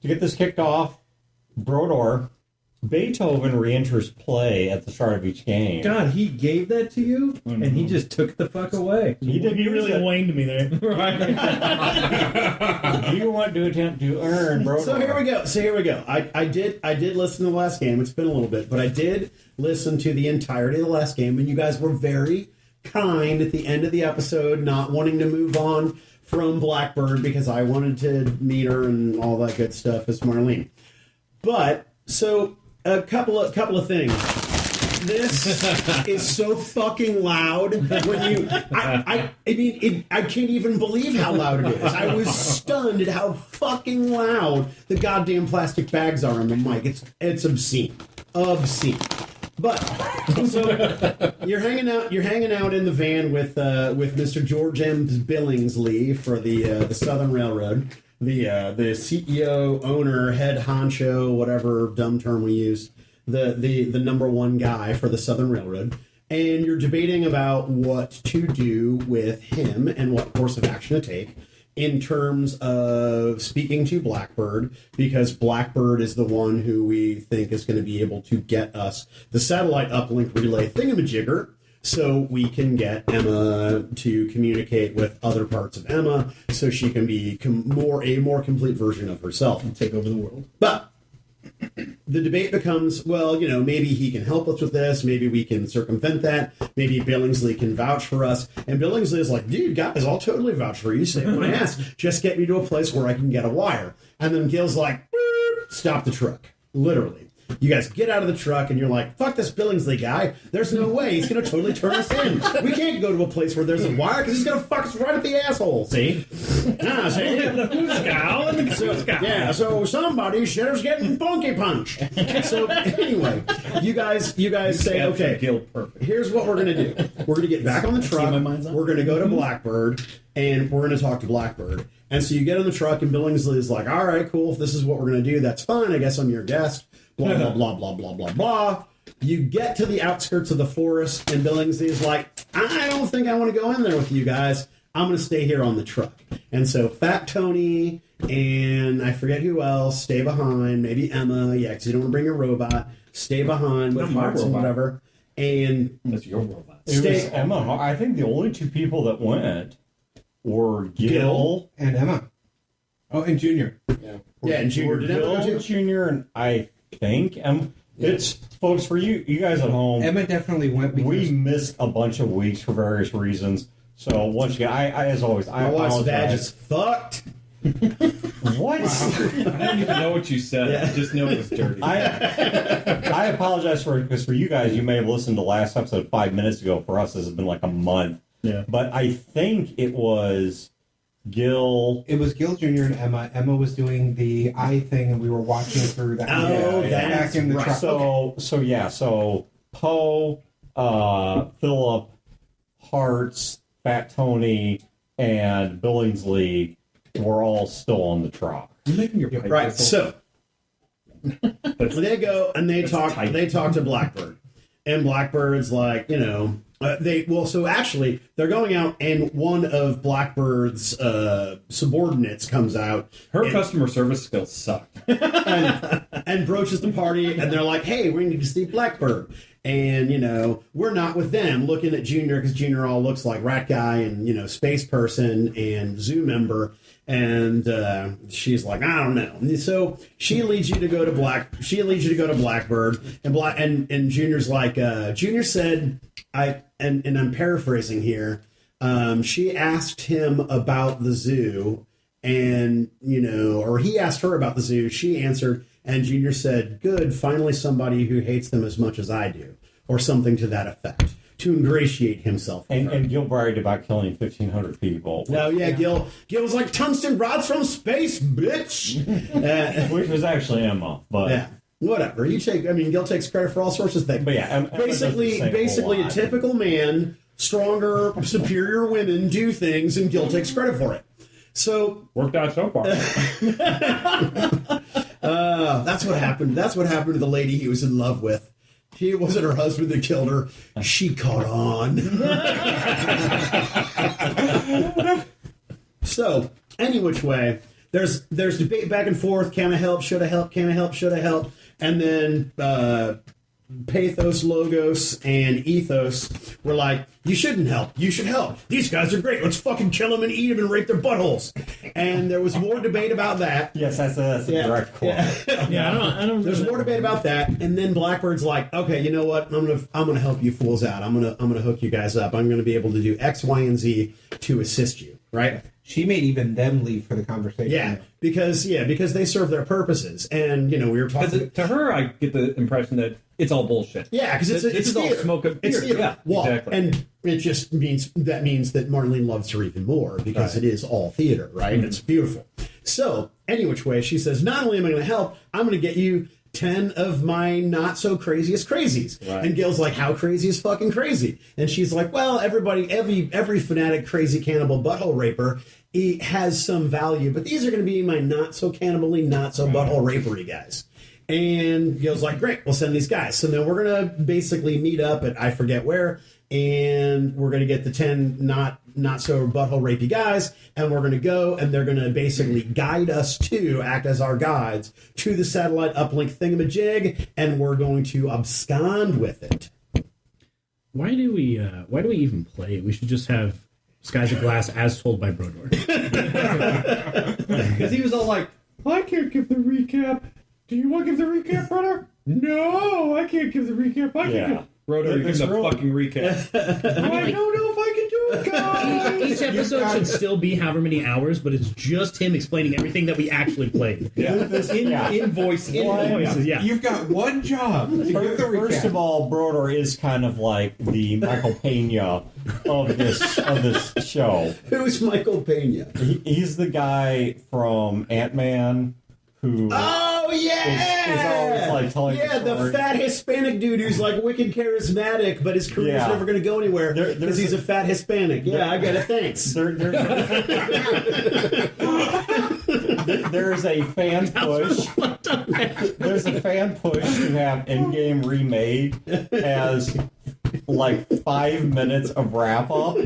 to get this kicked off, Brodor, Beethoven re-enters play at the start of each game. God, he gave that to you, and he just took the fuck away. He really waned me there. Right. You want to attempt to earn Brodor. So here we go. I did listen to the last game. It's been a little bit, but I did listen to the entirety of the last game, and you guys were very kind at the end of the episode, not wanting to move on from Blackbird because I wanted to meet her and all that good stuff as Marlene. But so a couple of things. This is so fucking loud when you. I can't even believe how loud it is. I was stunned at how fucking loud the goddamn plastic bags are on the mic. It's obscene. But so you're hanging out in the van with Mr. George M. Billingsley for the Southern Railroad, the CEO, owner, head honcho, whatever dumb term we use, the number one guy for the Southern Railroad, and you're debating about what to do with him and what course of action to take in terms of speaking to Blackbird, because Blackbird is the one who we think is going to be able to get us the satellite uplink relay thingamajigger, so we can get Emma to communicate with other parts of Emma, so she can be a more complete version of herself And take over the world. But the debate becomes, well, maybe he can help us with this. Maybe we can circumvent that. Maybe Billingsley can vouch for us. And Billingsley is like, dude, guys, I'll totally vouch for you. Save my ass. Just get me to a place where I can get a wire. And then Gil's like, stop the truck. Literally. You guys get out of the truck and you're like, fuck this Billingsley guy. There's no way. He's going to totally turn us in. We can't go to a place where there's a wire because he's going to fuck us right up the asshole. See? Yeah, so somebody shitter's getting funky punched. So anyway, you guys say, okay, here's what we're going to do. We're going to get back on the truck. We're going to go to Blackbird and we're going to talk to Blackbird. And so you get on the truck and Billingsley is like, all right, cool. If this is what we're going to do, that's fine. I guess I'm your guest. Blah, blah, blah, blah, blah, blah, blah. You get to the outskirts of the forest, and Billingsley is like, I don't think I want to go in there with you guys. I'm going to stay here on the truck. And so Fat Tony and I forget who else stay behind. Maybe Emma. Yeah, because you don't want to bring a robot. Stay behind with hearts and whatever. And that's your robot. It was Emma. I think the only two people that went were Gil and Emma. Oh, and Junior. Yeah, and Junior. Gil, Junior, and I think it's folks for you guys at home. Emma definitely went because we missed a bunch of weeks for various reasons. So once again, I as always, I my wife's apologize. badge is fucked. What? I don't even know what you said. Yeah. I just know it was dirty. I apologize because for you guys, you may have listened to last episode 5 minutes ago. For us, this has been like a month. Yeah. But I think it was Gil. It was Gil Jr. and Emma. Emma was doing the eye thing, and we were watching through that. That's back in the right. truck. So Poe, Philip, Hartz, Fat Tony, and Billingsley were all still on the truck. You're making your pipe Right. whistle. So they go and they talk to Blackbird, and Blackbird's like, so actually they're going out, and one of Blackbird's subordinates comes out. Her customer service skills suck. and broaches the party, and they're like, hey, we need to see Blackbird. And, we're not with them, looking at Junior, because Junior all looks like Rat Guy and, Space Person and Zoo Member. And she's like, I don't know. And so she leads you to go to Blackbird. And Junior's like, Junior said, and I'm paraphrasing here, she asked him about the zoo, and, or he asked her about the zoo. She answered, and Junior said, good, finally somebody who hates them as much as I do, or something to that effect, to ingratiate himself. And Gil bragged about killing 1,500 people. No, yeah, Gil was like, tungsten rods from space, bitch! Which was actually Emma, but... Yeah. Whatever. Gil takes credit for all sorts of things. But yeah, Emma basically a typical man, stronger, superior women do things, and Gil takes credit for it. So worked out so far. That's what happened. That's what happened to the lady he was in love with. It wasn't her husband that killed her. She caught on. So, any which way, there's debate back and forth. Can I help? Should I help? Can I help? Should I help? And then Pathos, Logos, and Ethos were like, you shouldn't help. You should help. These guys are great. Let's fucking kill them and eat them and rape their buttholes. And there was more debate about that. Yes, that's a direct quote. Yeah, I don't. There's more debate about that, and then Blackbird's like, okay, you know what? I'm gonna help you fools out. I'm gonna hook you guys up. I'm gonna be able to do X, Y, and Z to assist you. Right? She made even them leave for the conversation. Yeah, because they serve their purposes, and we were talking. To her, I get the impression that it's all bullshit. Yeah, because it's all theater. smoke and It's theater. theater. Yeah, Well, exactly. and it just means that Marlene loves her even more because it is all theater, right? Mm-hmm. It's beautiful. So, any which way, she says, not only am I going to help, I'm going to get you 10 of my not so craziest crazies. Right. And Gil's like, how crazy is fucking crazy? And she's like, well, every fanatic crazy cannibal butthole raper he has some value, but these are going to be my not so cannibally, not so butthole rapery guys. And Gil's like, great, we'll send these guys. So then we're going to basically meet up at I forget where, and we're going to get the 10 not so butthole rapey guys, and we're going to go, and they're going to basically guide us to, act as our guides, to the satellite uplink thingamajig, and we're going to abscond with it. Why do we even play it? We should just have Skies of Glass as told by Brodor. Because he was all like, I can't give the recap. Do you want to give the recap, brother? No, I can't give the recap. I can't give... Rotor, give the fucking recap. I don't know if I can do it, guys. Each episode should still be however many hours, but it's just him explaining everything that we actually played. Invoices. Invoices, yeah. You've got one job to give the recap. First of all, Brodor is kind of like the Michael Pena of this show. Who's Michael Pena? He's the guy from Ant-Man who Oh, yeah! is always like telling the story. fat Hispanic dude who's like wicked charismatic, but his career's Yeah. never going to go anywhere because he's a fat Hispanic. Yeah, I get it. Thanks. There's a fan push. There's a fan push to have Endgame remade as like 5 minutes of wrap up,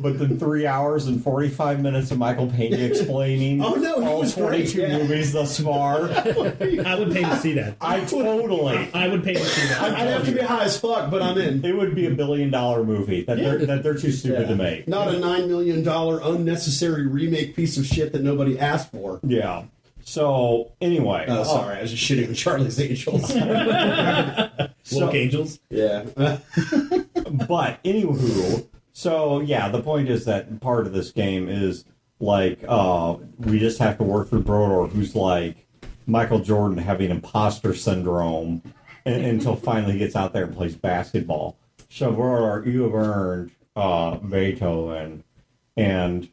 but then 3 hours and 45 minutes of Michael Pena explaining Oh, no, he all was great, 22 yeah. movies thus far. I would pay to see that. I would pay to see that. I'd have to be high as fuck, but I'm in. It would be $1 billion movie that they're too stupid to make. Not a $9 million unnecessary remake piece of shit that nobody asked for. Yeah. So anyway, Oh, sorry, I was just shitting on Charlie's Angels. Woke Angels. Yeah. But anywho, so yeah, the point is that part of this game is like we just have to work through Brodor, who's like Michael Jordan having imposter syndrome until finally he gets out there and plays basketball. So Brodor, you have earned Beethoven, and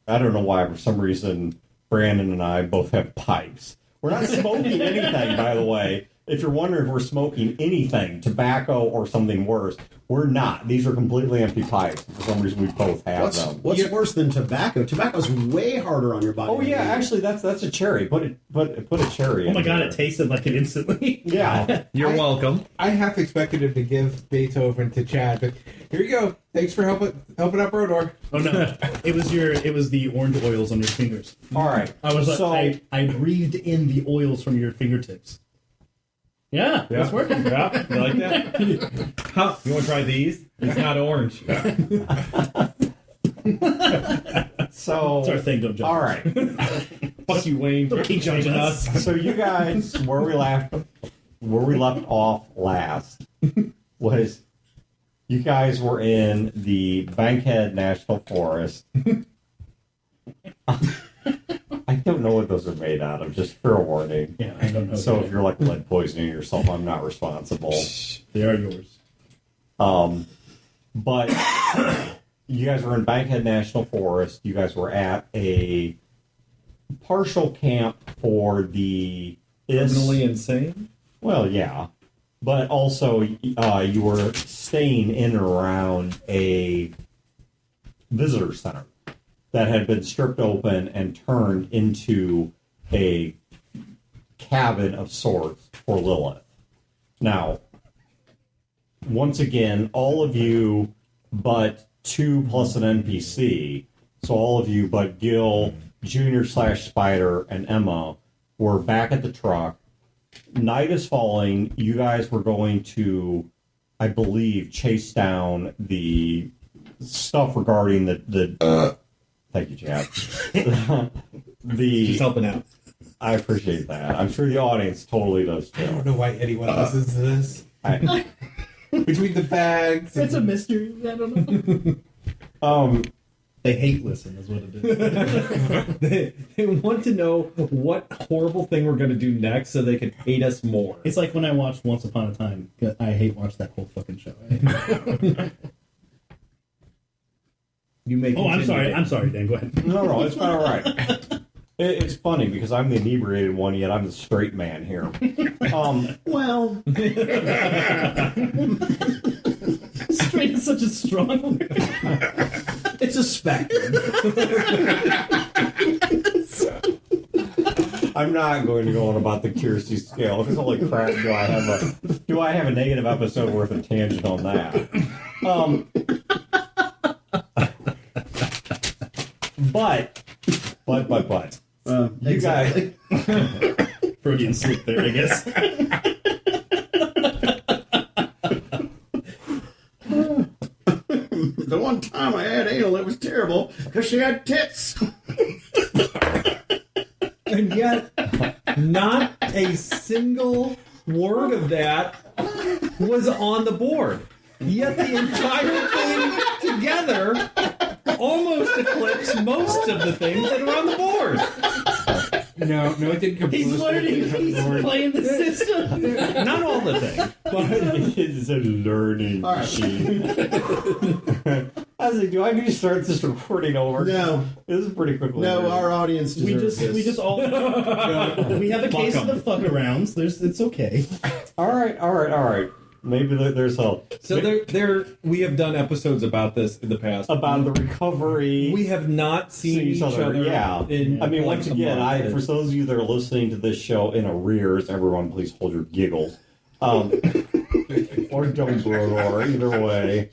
I don't know why, for some reason Brandon and I both have pipes. We're not smoking anything, by the way. If you're wondering if we're smoking anything, tobacco or something worse, we're not. These are completely empty pipes. For some reason, we both have them. What's worse than tobacco? Tobacco's way harder on your body. Oh yeah, actually, that's a cherry. Put a cherry. Oh my in god, there. it tasted like it instantly. Yeah. You're welcome. I half expected him to give Beethoven to Chad, but here you go. Thanks for helping out Brodor. Oh no, it was the orange oils on your fingers. All right. I was So- I breathed in the oils from your fingertips. Yeah, it's working. Yeah, you like that? Huh? You want to try these? It's not orange. So It's our thing, don't judge. all right. Fuck you, Wayne. Don't keep judging us. So you guys, where we left off last was you guys were in the Bankhead National Forest. I don't know what those are made out of, just fair warning. Yeah, I don't know. So if you're like lead poisoning yourself, I'm not responsible. They are yours. But you guys were in Bankhead National Forest. You guys were at a partial camp for the Ists. Criminally insane? Well, yeah. But also, you were staying in and around a visitor center that had been stripped open and turned into a cabin of sorts for Lilith. Now, once again, all of you but 2 plus an NPC, so all of you but Gil, Junior/Spider and Emma were back at the truck. Night is falling. You guys were going to, I believe, chase down the stuff regarding the thank you, Chad. Just helping out. I appreciate that. I'm sure the audience totally does too. I don't know why anyone listens to this. Between the bags. It's a mystery. I don't know. They hate listen, is what it is. they want to know what horrible thing we're going to do next so they can hate us more. It's like when I watched Once Upon a Time. I hate watch that whole fucking show. You may Oh, I'm continue, sorry. Dan. I'm sorry, Dan. Go ahead. No, it's not all right. It's funny because I'm the inebriated one, yet I'm the straight man here. Well, Straight is such a strong word. it's a spectrum. I'm not going to go on about the Kiersey scale because holy crap, do I have a negative episode worth of tangent on that? But you guys. Freudian slip there, I guess. The one time I had anal, it was terrible because she had tits. And yet, not a single word of that was on the board. Yet the entire thing together almost eclipsed most of the things that are on the board. No, it didn't come He's close to learning. it. He's playing the system. Not all the things. It's a learning machine. I was like, do I need to start this recording over? No. This is pretty quickly. No, our audience deserves We just all. We have a case of the fuck arounds. It's okay. All right. Maybe there's a So we have done episodes about this in the past. about the recovery. We have not seen each other. Yeah. In I mean, like once a again, month. for those of you that are listening to this show in arrears, everyone please hold your giggles. Or don't Brodor, either way.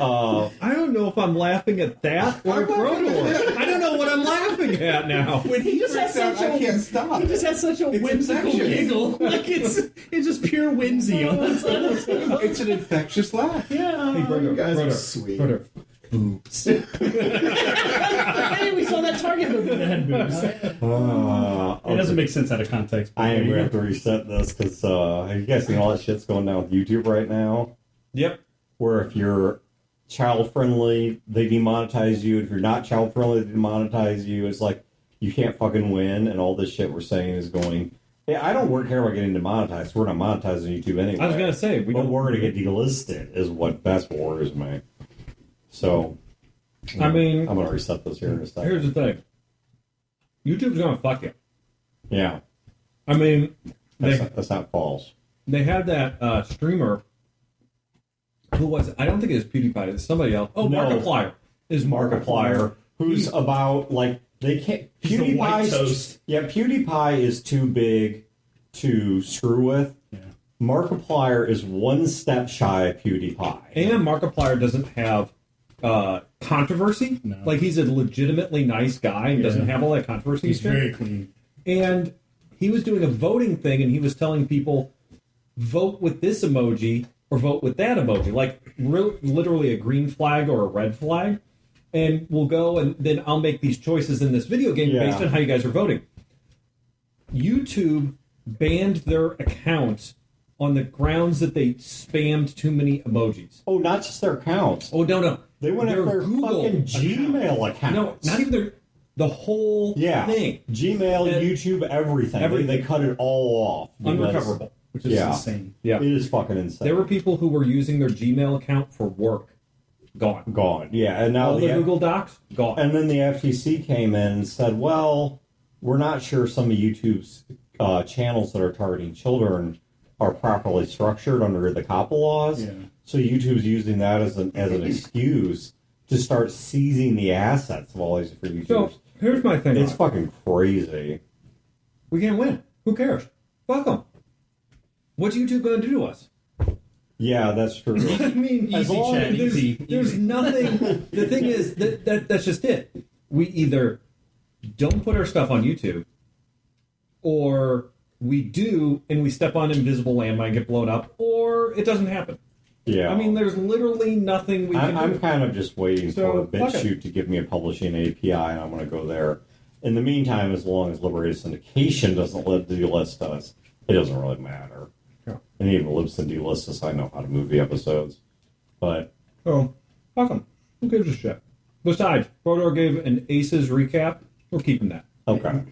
I don't know if I'm laughing at that or Brodor. I don't know what I'm laughing at now. When he just has freaks out, such I a- can't stop. He just has such a whimsical infectious. giggle. Like it's just pure whimsy on that side of the table. It's an infectious laugh. Yeah. Hey, Brodor, You guys are Brodor, sweet. Brodor. Boobs. Hey, we saw that Target movie that had boobs. It doesn't make sense out of context. I am going to have to reset this because have you guys seen all that shit's going down with YouTube right now? Yep. Where if you're child friendly, they demonetize you. If you're not child friendly, they demonetize you. It's like you can't fucking win, and all this shit we're saying is going. Yeah, I don't care about getting demonetized. We're not monetizing YouTube anyway. I was gonna say but we're going to get delisted is what best worries me. So, I mean, I'm going to reset this here in a second. here's the thing. YouTube's gonna fuck you. Yeah, I mean, that's not false. they had that streamer. Who was it? I don't think it was PewDiePie. It's somebody else. Oh, No. Markiplier. Is Markiplier, who's about like they can't. He's the white PewDiePie's toast. Yeah, PewDiePie is too big to screw with. Yeah. Markiplier is one step shy of PewDiePie. And Markiplier doesn't have controversy. No. Like, he's a legitimately nice guy and doesn't have all that controversy. He's shit. very clean. And he was doing a voting thing, and he was telling people, vote with this emoji or vote with that emoji. Like, literally a green flag or a red flag. And we'll go, and then I'll make these choices in this video game based on how you guys are voting. YouTube banned their account on the grounds that they spammed too many emojis. Oh, not just their accounts. Oh, no. They went after their fucking Gmail account. No, not even the whole thing. Gmail, And YouTube, everything. everything. They cut it all off. because- Unrecoverable. Which is insane. Yeah. It is fucking insane. There were people who were using their Gmail account for work. Gone. Gone. Yeah, and now All the Google Docs? Gone. And then the FTC came in and said, well, we're not sure some of YouTube's channels that are targeting children are properly structured under the COPPA laws. Yeah. So YouTube's using that as an excuse to start seizing the assets of all these for YouTubers. So, here's my thing. It's fucking crazy. We can't win. Who cares? Fuck them. What's YouTube going to do to us? Yeah, that's true. I mean, Easy, Chad, there's, easy. there's nothing. The thing is, that's just it. We either don't put our stuff on YouTube, or we do and we step on invisible landmine, get blown up, or it doesn't happen. Yeah. I mean, there's literally nothing we can do. I'm kind of just waiting So, for fuck it. BitChute to give me a publishing API, and I'm going to go there. In the meantime, as long as Liberated Syndication doesn't delist us, it doesn't really matter. Yeah. And even if Libsyn delists us, I know how to move the episodes. But So, fuck 'em. Who gives a shit? Besides, Brodor gave an Aces recap. We're keeping that. okay.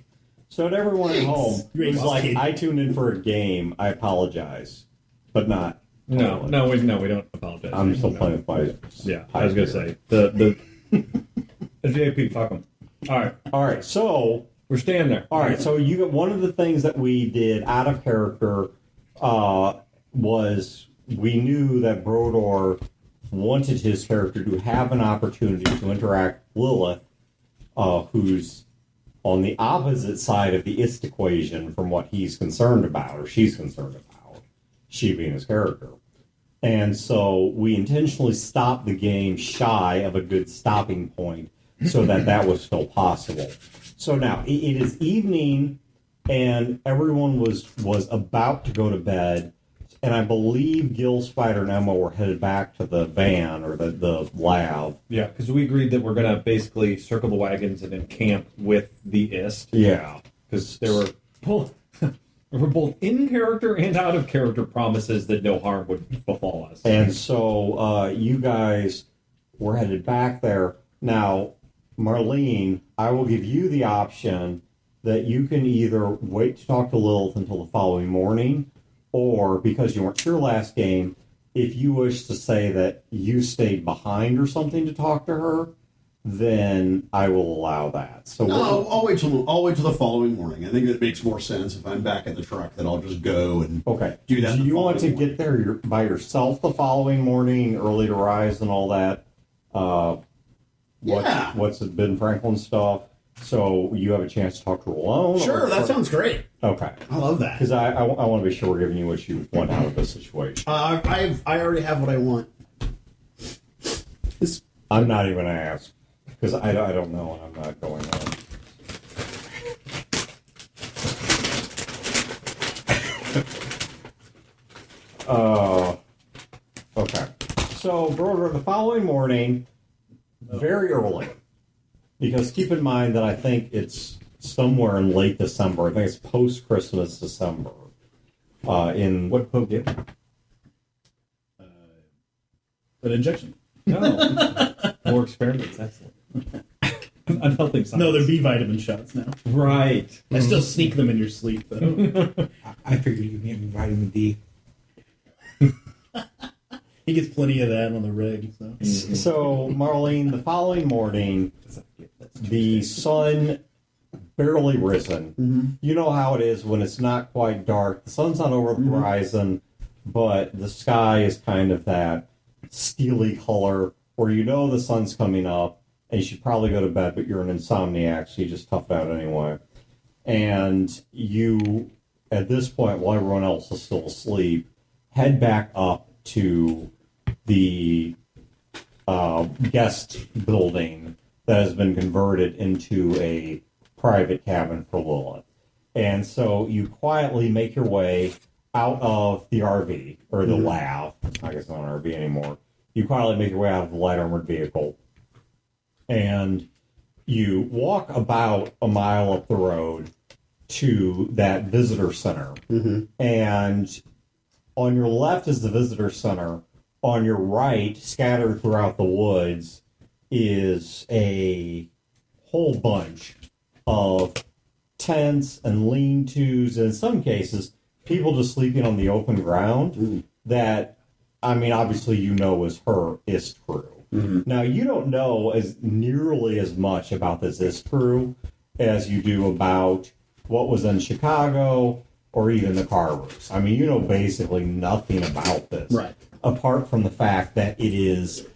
So to everyone at home who's Ace like, kid. I tuned in for a game, I apologize, but not. No, totally. we don't apologize. I'm still No. playing with my. Yeah, I was gonna say the JP. Fuck them. All right, so We're staying there. All right, so you got one of the things that we did out of character was we knew that Brodor wanted his character to have an opportunity to interact with Lilith, who's on the opposite side of the Ist equation from what he's concerned about, or she's concerned about, she being his character. And so we intentionally stopped the game shy of a good stopping point so that that was still possible. So now it is evening, and everyone was about to go to bed, and I believe Gil, Spider, and Emma were headed back to the van or the lab. Yeah, because we agreed that we're gonna basically circle the wagons and then camp with the Ist. Yeah. Because there were both in character and out of character promises that no harm would befall us. And so you guys were headed back there. Now, Marlene, I will give you the option that you can either wait to talk to Lilith until the following morning, or because you weren't here last game, if you wish to say that you stayed behind or something to talk to her, then I will allow that. So No, I'll wait till the following morning. I think it makes more sense if I'm back at the truck that I'll just go and okay. do that. Do the you want to following morning. get there by yourself the following morning, early to rise and all that? Yeah. What's the Ben Franklin stuff? So you have a chance to talk to her alone? Sure, that sounds great. Okay. I love that. Because I want to be sure we're giving you what you want out of this situation. I already have what I want. I'm not even going to ask. Because I don't know and I'm not going on. Okay. So, Broder, the following morning, very early, because keep in mind that I think it's somewhere in late December. I think it's post-Christmas December. What Pope did? An injection. No. More experiments. Excellent. Unhealthy science. No, they're B vitamin shots now. Right. I still sneak them in your sleep, though. I figured you'd get me vitamin D. He gets plenty of that on the rig. So. So, Marlene, the following morning, the sun barely risen. Mm-hmm. You know how it is when it's not quite dark. The sun's not over the horizon, but the sky is kind of that steely color where you know the sun's coming up and you should probably go to bed, but you're an insomniac, so you just tough it out anyway. And you, at this point, while everyone else is still asleep, head back up to the guest building that has been converted into a private cabin for Lilith. And so you quietly make your way out of the RV, or the lab. I guess it's not an RV anymore. You quietly make your way out of the light armored vehicle. And you walk about a mile up the road to that visitor center. And on your left is the visitor center. On your right, scattered throughout the woods, is a whole bunch of tents and lean-tos, and in some cases, people just sleeping on the open ground that, I mean, obviously you know is her Ist crew. Now, you don't know as nearly as much about this Ist crew as you do about what was in Chicago or even the Carvers. I mean, you know basically nothing about this. Right. Apart from the fact that it is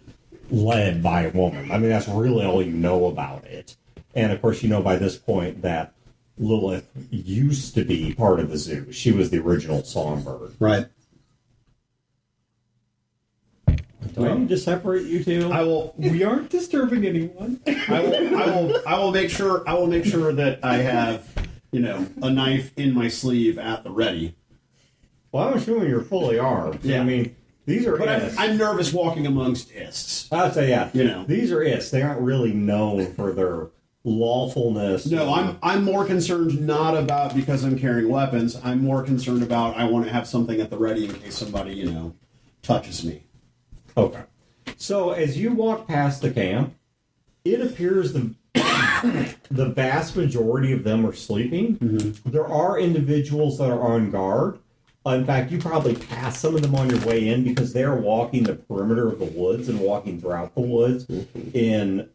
led by a woman. I mean, that's really all you know about it. And, of course, you know by this point that Lilith used to be part of the zoo. She was the original songbird. Right. Do I need to separate you two? I will. We aren't disturbing anyone. I will make sure that I have, a knife in my sleeve at the ready. Well, I'm assuming you're fully armed. Yeah. I mean, these are But Ists. I'm nervous walking amongst Ists. I'll say, yeah. You know. These are Ists. They aren't really known for their lawfulness. No, I'm more concerned not about because I'm carrying weapons. I'm more concerned about I want to have something at the ready in case somebody, touches me. Okay. So as you walk past the camp, it appears the vast majority of them are sleeping. Mm-hmm. There are individuals that are on guard. In fact, you probably pass some of them on your way in because they're walking the perimeter of the woods and walking throughout the woods in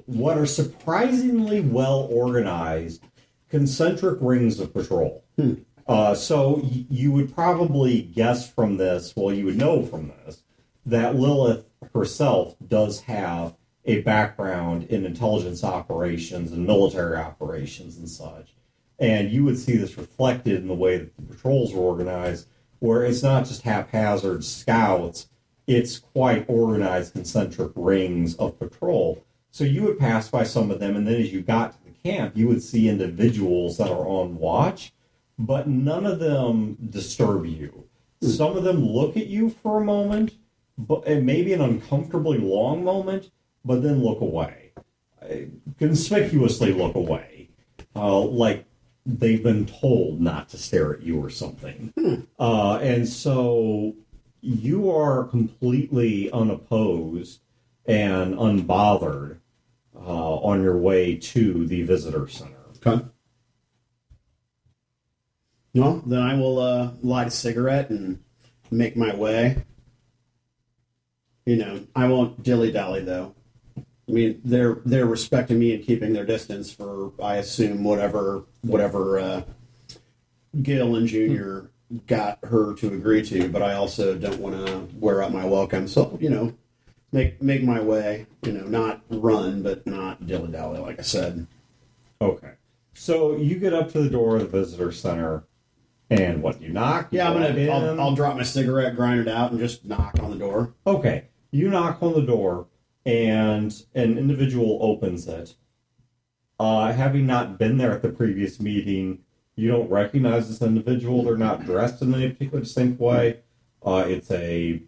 what are surprisingly well organized concentric rings of patrol. So you would probably guess from this, well, you would know from this, that Lilith herself does have a background in intelligence operations and military operations and such. And you would see this reflected in the way that the patrols are organized, where it's not just haphazard scouts, it's quite organized concentric rings of patrol. So you would pass by some of them, and then as you got to the camp, you would see individuals that are on watch, but none of them disturb you. Some of them look at you for a moment, and maybe an uncomfortably long moment, but then look away. Conspicuously look away. Like they've been told not to stare at you or something. And so you are completely unopposed and unbothered on your way to the visitor center. Okay. Well, then I will light a cigarette and make my way. I won't dilly-dally, though. I mean, they're respecting me and keeping their distance for, I assume, whatever Gil and Junior got her to agree to, but I also don't want to wear out my welcome. So, make my way, not run, but not dilly-dally, like I said. Okay. So you get up to the door of the visitor center, and what, you knock? Yeah, I'll drop my cigarette, grind it out, and just knock on the door. Okay. You knock on the door, and an individual opens it. Having not been there at the previous meeting, you don't recognize this individual. They're not dressed in any particular distinct way. It's a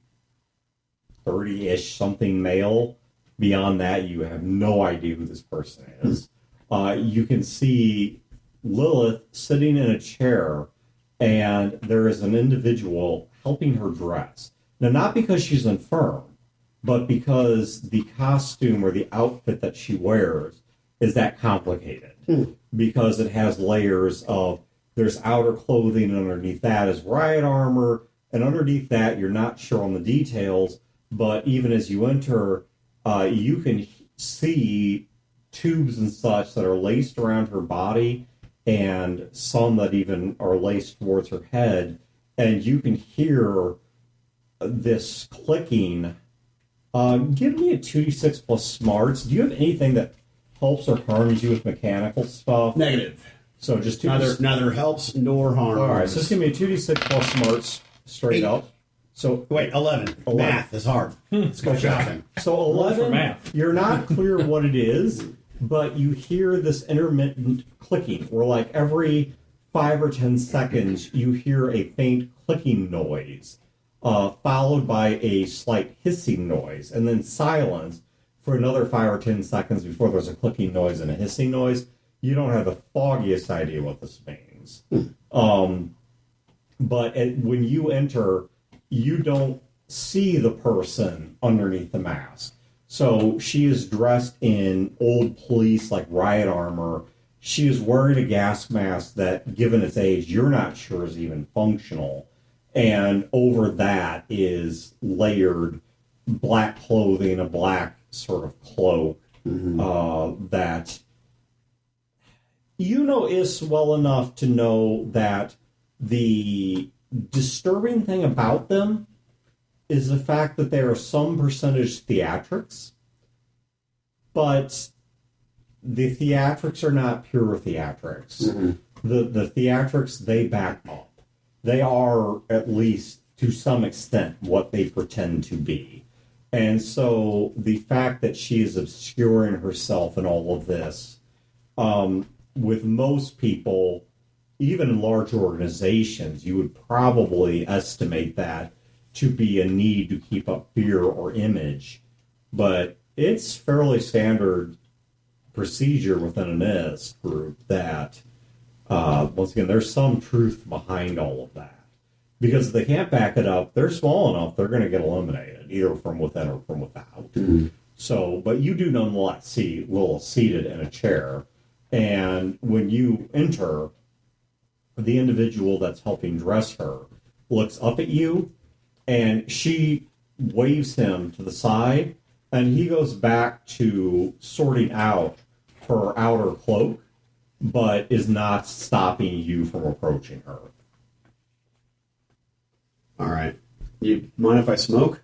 30-ish something male. Beyond that, you have no idea who this person is. You can see Lilith sitting in a chair, and there is an individual helping her dress. Now, not because she's infirm, but because the costume or the outfit that she wears is that complicated. Because it has layers of, there's outer clothing, and underneath that is riot armor, and underneath that you're not sure on the details, but even as you enter, you can see tubes and such that are laced around her body, and some that even are laced towards her head, and you can hear this clicking. Give me a 2d6 plus smarts. Do you have anything that helps or harms you with mechanical stuff? Negative. So just neither helps nor harms. All right, so just give me a 2d6 plus smarts straight 8. up. So wait, 11. Math is hard. Let's go shopping. So 11. For math. You're not clear what it is, but you hear this intermittent clicking, where like every 5 or 10 seconds you hear a faint clicking noise, followed by a slight hissing noise, and then silence for another 5 or 10 seconds before there's a clicking noise and a hissing noise. You don't have the foggiest idea what this means. But when you enter, you don't see the person underneath the mask. So she is dressed in old police, like riot armor. She is wearing a gas mask that, given its age, you're not sure is even functional. And over that is layered black clothing, a black sort of cloak, that you know Ists well enough to know that the disturbing thing about them is the fact that there are some percentage theatrics, but the theatrics are not pure theatrics. The theatrics, they back up. They are, at least to some extent, what they pretend to be. And so the fact that she is obscuring herself in all of this, with most people, even in large organizations, you would probably estimate that to be a need to keep up fear or image. But it's fairly standard procedure within an Ists group that, once again, there's some truth behind all of that. Because if they can't back it up, they're small enough, they're going to get eliminated, either from within or from without. Mm-hmm. So, but you do nonetheless see Lilith seated in a chair. And when you enter, the individual that's helping dress her looks up at you, and she waves him to the side, and he goes back to sorting out her outer cloak, but is not stopping you from approaching her. All right. You mind if I smoke?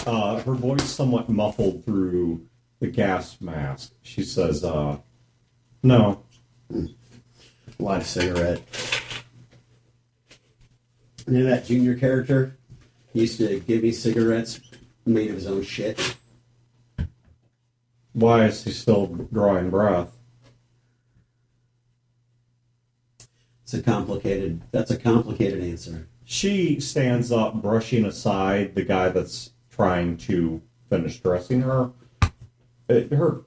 Her voice somewhat muffled through the gas mask. She says, no. Light a cigarette. You know that Junior character? He used to give me cigarettes made of his own shit. Why is he still drawing breath? That's a complicated answer. She stands up, brushing aside the guy that's trying to finish dressing her. Her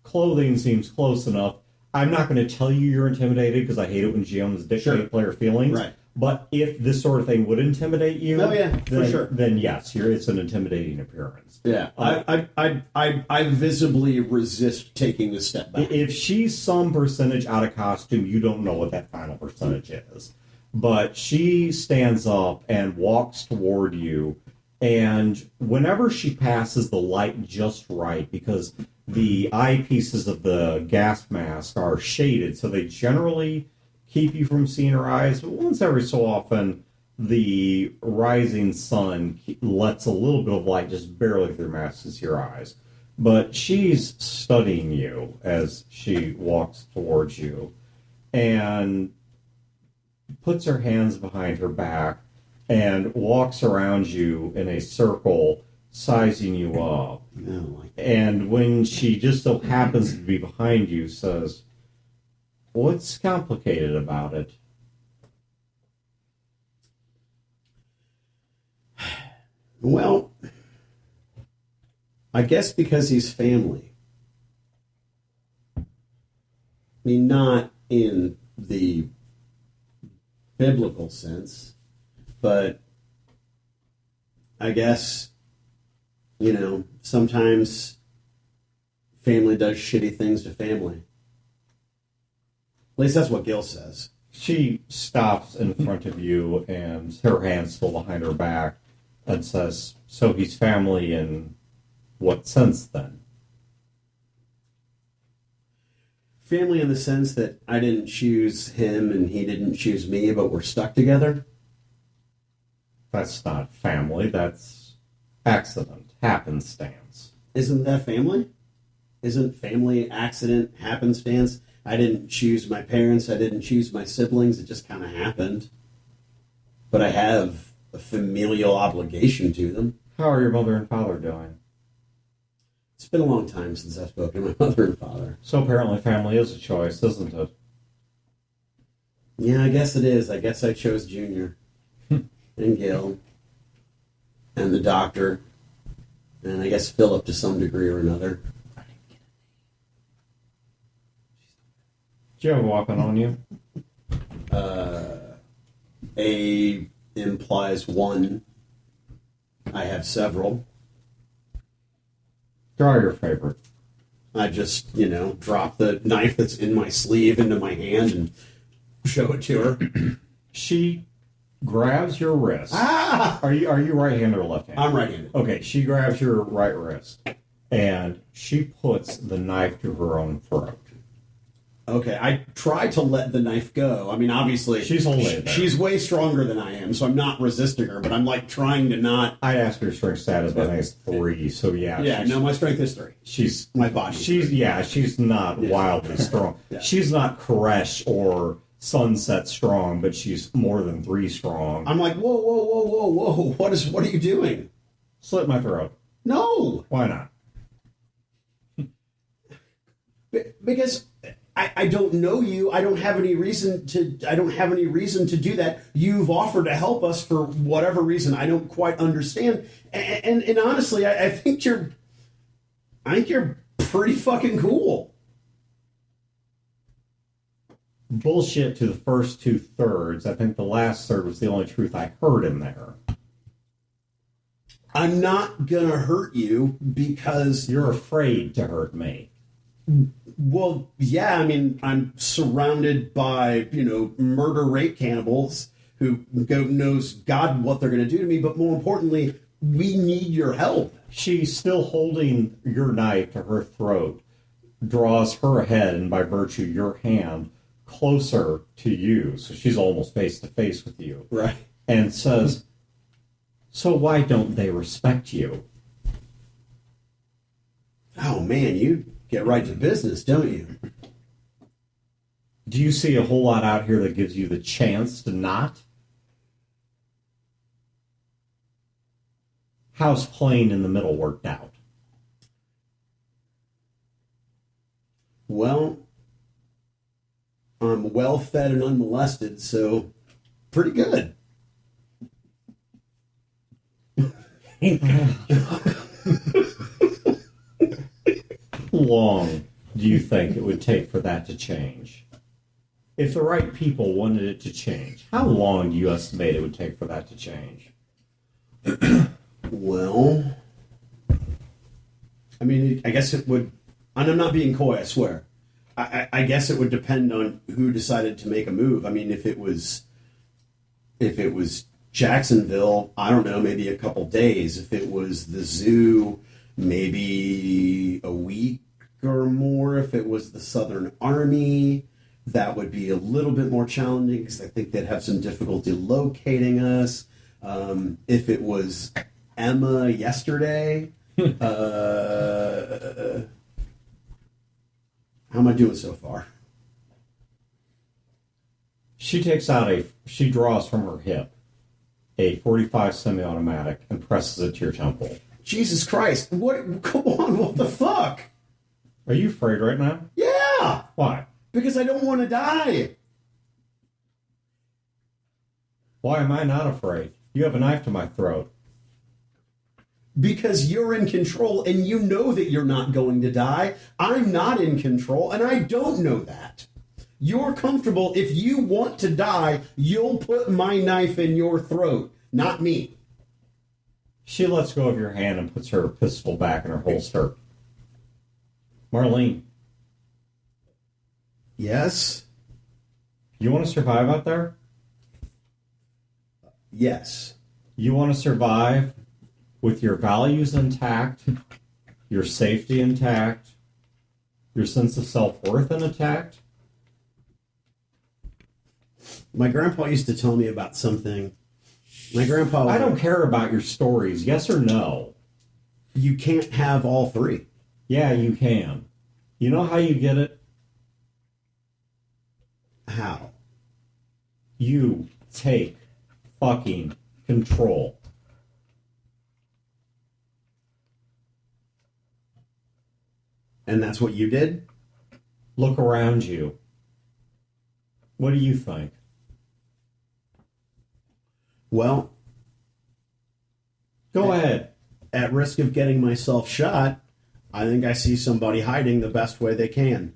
clothing seems close enough. I'm not going to tell you you're intimidated because I hate it when GMs dictate player feelings. Right. But if this sort of thing would intimidate you, for sure. Then yes, it's an intimidating appearance. Yeah, I visibly resist taking a step back. If she's some percentage out of costume, you don't know what that final percentage is. But she stands up and walks toward you, and whenever she passes the light just right, because the eyepieces of the gas mask are shaded, so they generally keep you from seeing her eyes, but once every so often, the rising sun lets a little bit of light just barely through masses your eyes. But she's studying you as she walks towards you and puts her hands behind her back and walks around you in a circle, sizing you up. And when she just so happens to be behind you, says, "What's complicated about it?" Well, I guess because he's family. I mean, not in the biblical sense, but I guess, sometimes family does shitty things to family. At least that's what Gil says. She stops in front of you, and her hand's still behind her back, and says, "So he's family in what sense, then?" Family in the sense that I didn't choose him and he didn't choose me, but we're stuck together? That's not family, that's accident, happenstance. Isn't that family? Isn't family accident, happenstance? I didn't choose my parents, I didn't choose my siblings, it just kind of happened. But I have a familial obligation to them. How are your mother and father doing? It's been a long time since I've spoken to my mother and father. So apparently family is a choice, isn't it? Yeah, I guess it is. I guess I chose Junior and Gil and the doctor and I guess Philip to some degree or another. Do you have a weapon on you? A implies one. I have several. Draw your favorite. I just, drop the knife that's in my sleeve into my hand and show it to her. She grabs your wrist. Ah! Are you right-handed or left-handed? I'm right-handed. Okay, she grabs your right wrist, and she puts the knife to her own throat. Okay, I try to let the knife go. I mean, obviously, she's holding it there. She's way stronger than I am, so I'm not resisting her, but I'm trying to not. I'd ask her strength status, but I think it's 3, so yeah. Yeah, no, my strength is 3. She's my body. She's not wildly strong. Yeah. She's not Koresh or sunset strong, but she's more than 3 strong. I'm like, whoa, whoa, whoa, whoa, whoa. What are you doing? Slit my throat. No. Why not? Because I don't know you. I don't have any reason to do that. You've offered to help us for whatever reason. I don't quite understand. And honestly, I think you're pretty fucking cool. Bullshit to the first 2/3. I think the last third was the only truth I heard in there. I'm not gonna hurt you because You're afraid to hurt me. well, yeah, I mean, I'm surrounded by, murder rape cannibals who knows God what they're going to do to me, but more importantly, we need your help. She's still holding your knife to her throat, draws her head, and by virtue, your hand, closer to you, so she's almost face to face with you. Right. And says, so why don't they respect you? Oh, man, you get right to business, don't you? Do you see a whole lot out here that gives you the chance to not? How's playing in the middle worked out? Well, I'm well fed and unmolested, so pretty good. How long do you think it would take for that to change? If the right people wanted it to change, how long do you estimate it would take for that to change? Well, I mean, I guess it would, and I'm not being coy, I swear. I guess it would depend on who decided to make a move. I mean, if it was Jacksonville, I don't know, maybe a couple days. If it was the zoo, maybe a week or more. If it was the Southern Army, that would be a little bit more challenging because I think they'd have some difficulty locating us. If it was Emma yesterday, how am I doing so far? She draws from her hip a .45 semi-automatic and presses it to your temple. Jesus Christ! What? Come on! What the fuck? Are you afraid right now? Yeah, Why? because I don't want to die. Why am I not afraid? You have a knife to my throat. Because you're in control and you know that you're not going to die. I'm not in control and I don't know that. You're comfortable. If you want to die, you'll put my knife in your throat, not me. She lets go of your hand and puts her pistol back in her holster. Marlene, Yes? you want to survive out there? Yes. You want to survive with your values intact, your safety intact, your sense of self-worth intact? My grandpa used to tell me about something. My grandpa... I don't care about your stories, yes or no. You can't have all three. Yeah, you can. You know how you get it? How? You take fucking control. And that's what you did? Look around you. What do you think? Well, Go ahead. at risk of getting myself shot, I think I see somebody hiding the best way they can.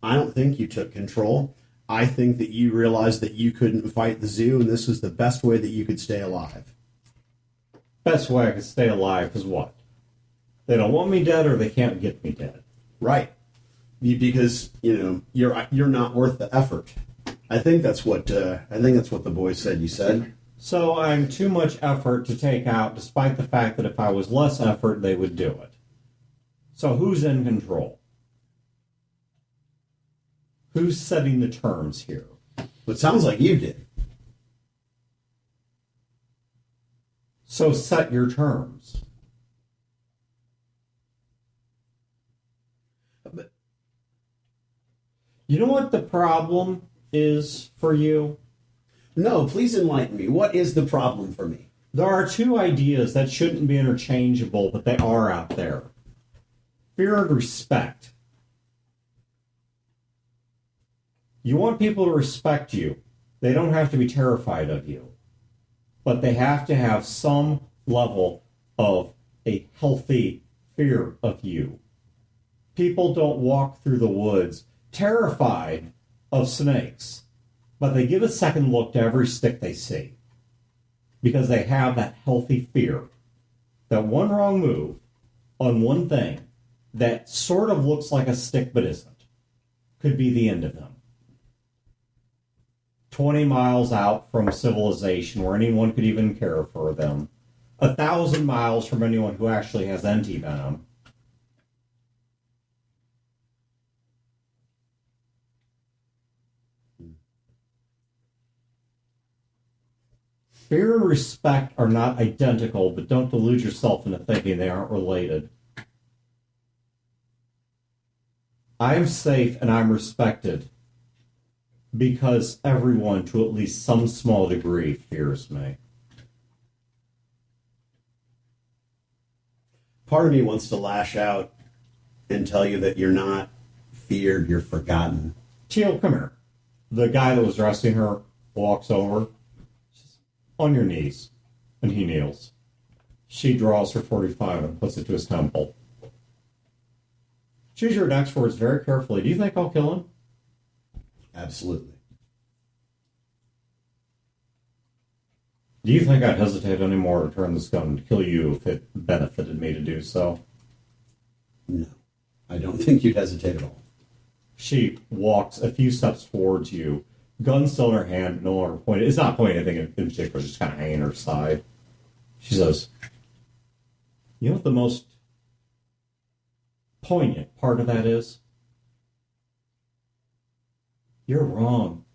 I don't think you took control. I think that you realized that you couldn't fight the zoo, and this was the best way that you could stay alive. Best way I can stay alive is what? They don't want me dead or they can't get me dead. Right. Because, you're not worth the effort. I think that's what the boys said you said. So I'm too much effort to take out, despite the fact that if I was less effort, they would do it. So who's in control? Who's setting the terms here? It sounds like you did. So set your terms. You know what the problem is for you? No, please enlighten me. What is the problem for me? There are two ideas that shouldn't be interchangeable, but they are out there. Fear and respect. You want people to respect you. They don't have to be terrified of you. But they have to have some level of a healthy fear of you. People don't walk through the woods terrified of snakes, but they give a second look to every stick they see because they have that healthy fear that one wrong move on one thing that sort of looks like a stick but isn't could be the end of them. 20 miles out from civilization where anyone could even care for them. 1,000 miles from anyone who actually has anti-venom. Fear and respect are not identical, but don't delude yourself into thinking they aren't related. I'm safe and I'm respected because everyone, to at least some small degree, fears me. Part of me wants to lash out and tell you that you're not feared, you're forgotten. Teal, come here. The guy that was dressing her walks over. On your knees. And he kneels. She draws her 45 and puts it to his temple. Choose your next words very carefully. Do you think I'll kill him? Absolutely. Do you think I'd hesitate anymore to turn this gun to kill you if it benefited me to do so? No. I don't think you'd hesitate at all. She walks a few steps towards you, gun still in her hand, no longer pointed. It's not pointing anything in particular, just kind of hanging her side. She says, you know what the most poignant part of that is? You're wrong.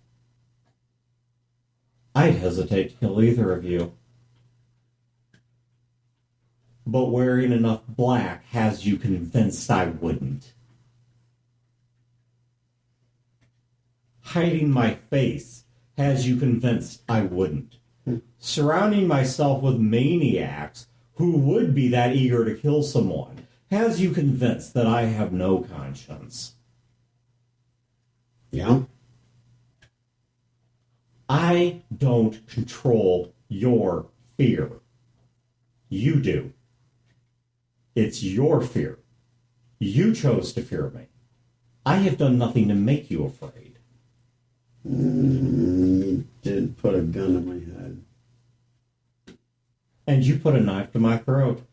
I'd hesitate to kill either of you. But wearing enough black has you convinced I wouldn't. Hiding my face has you convinced I wouldn't. Surrounding myself with maniacs who would be that eager to kill someone has you convinced that I have no conscience. Yeah? I don't control your fear. You do. It's your fear. You chose to fear me. I have done nothing to make you afraid. You did put a gun in my head. And you put a knife to my throat.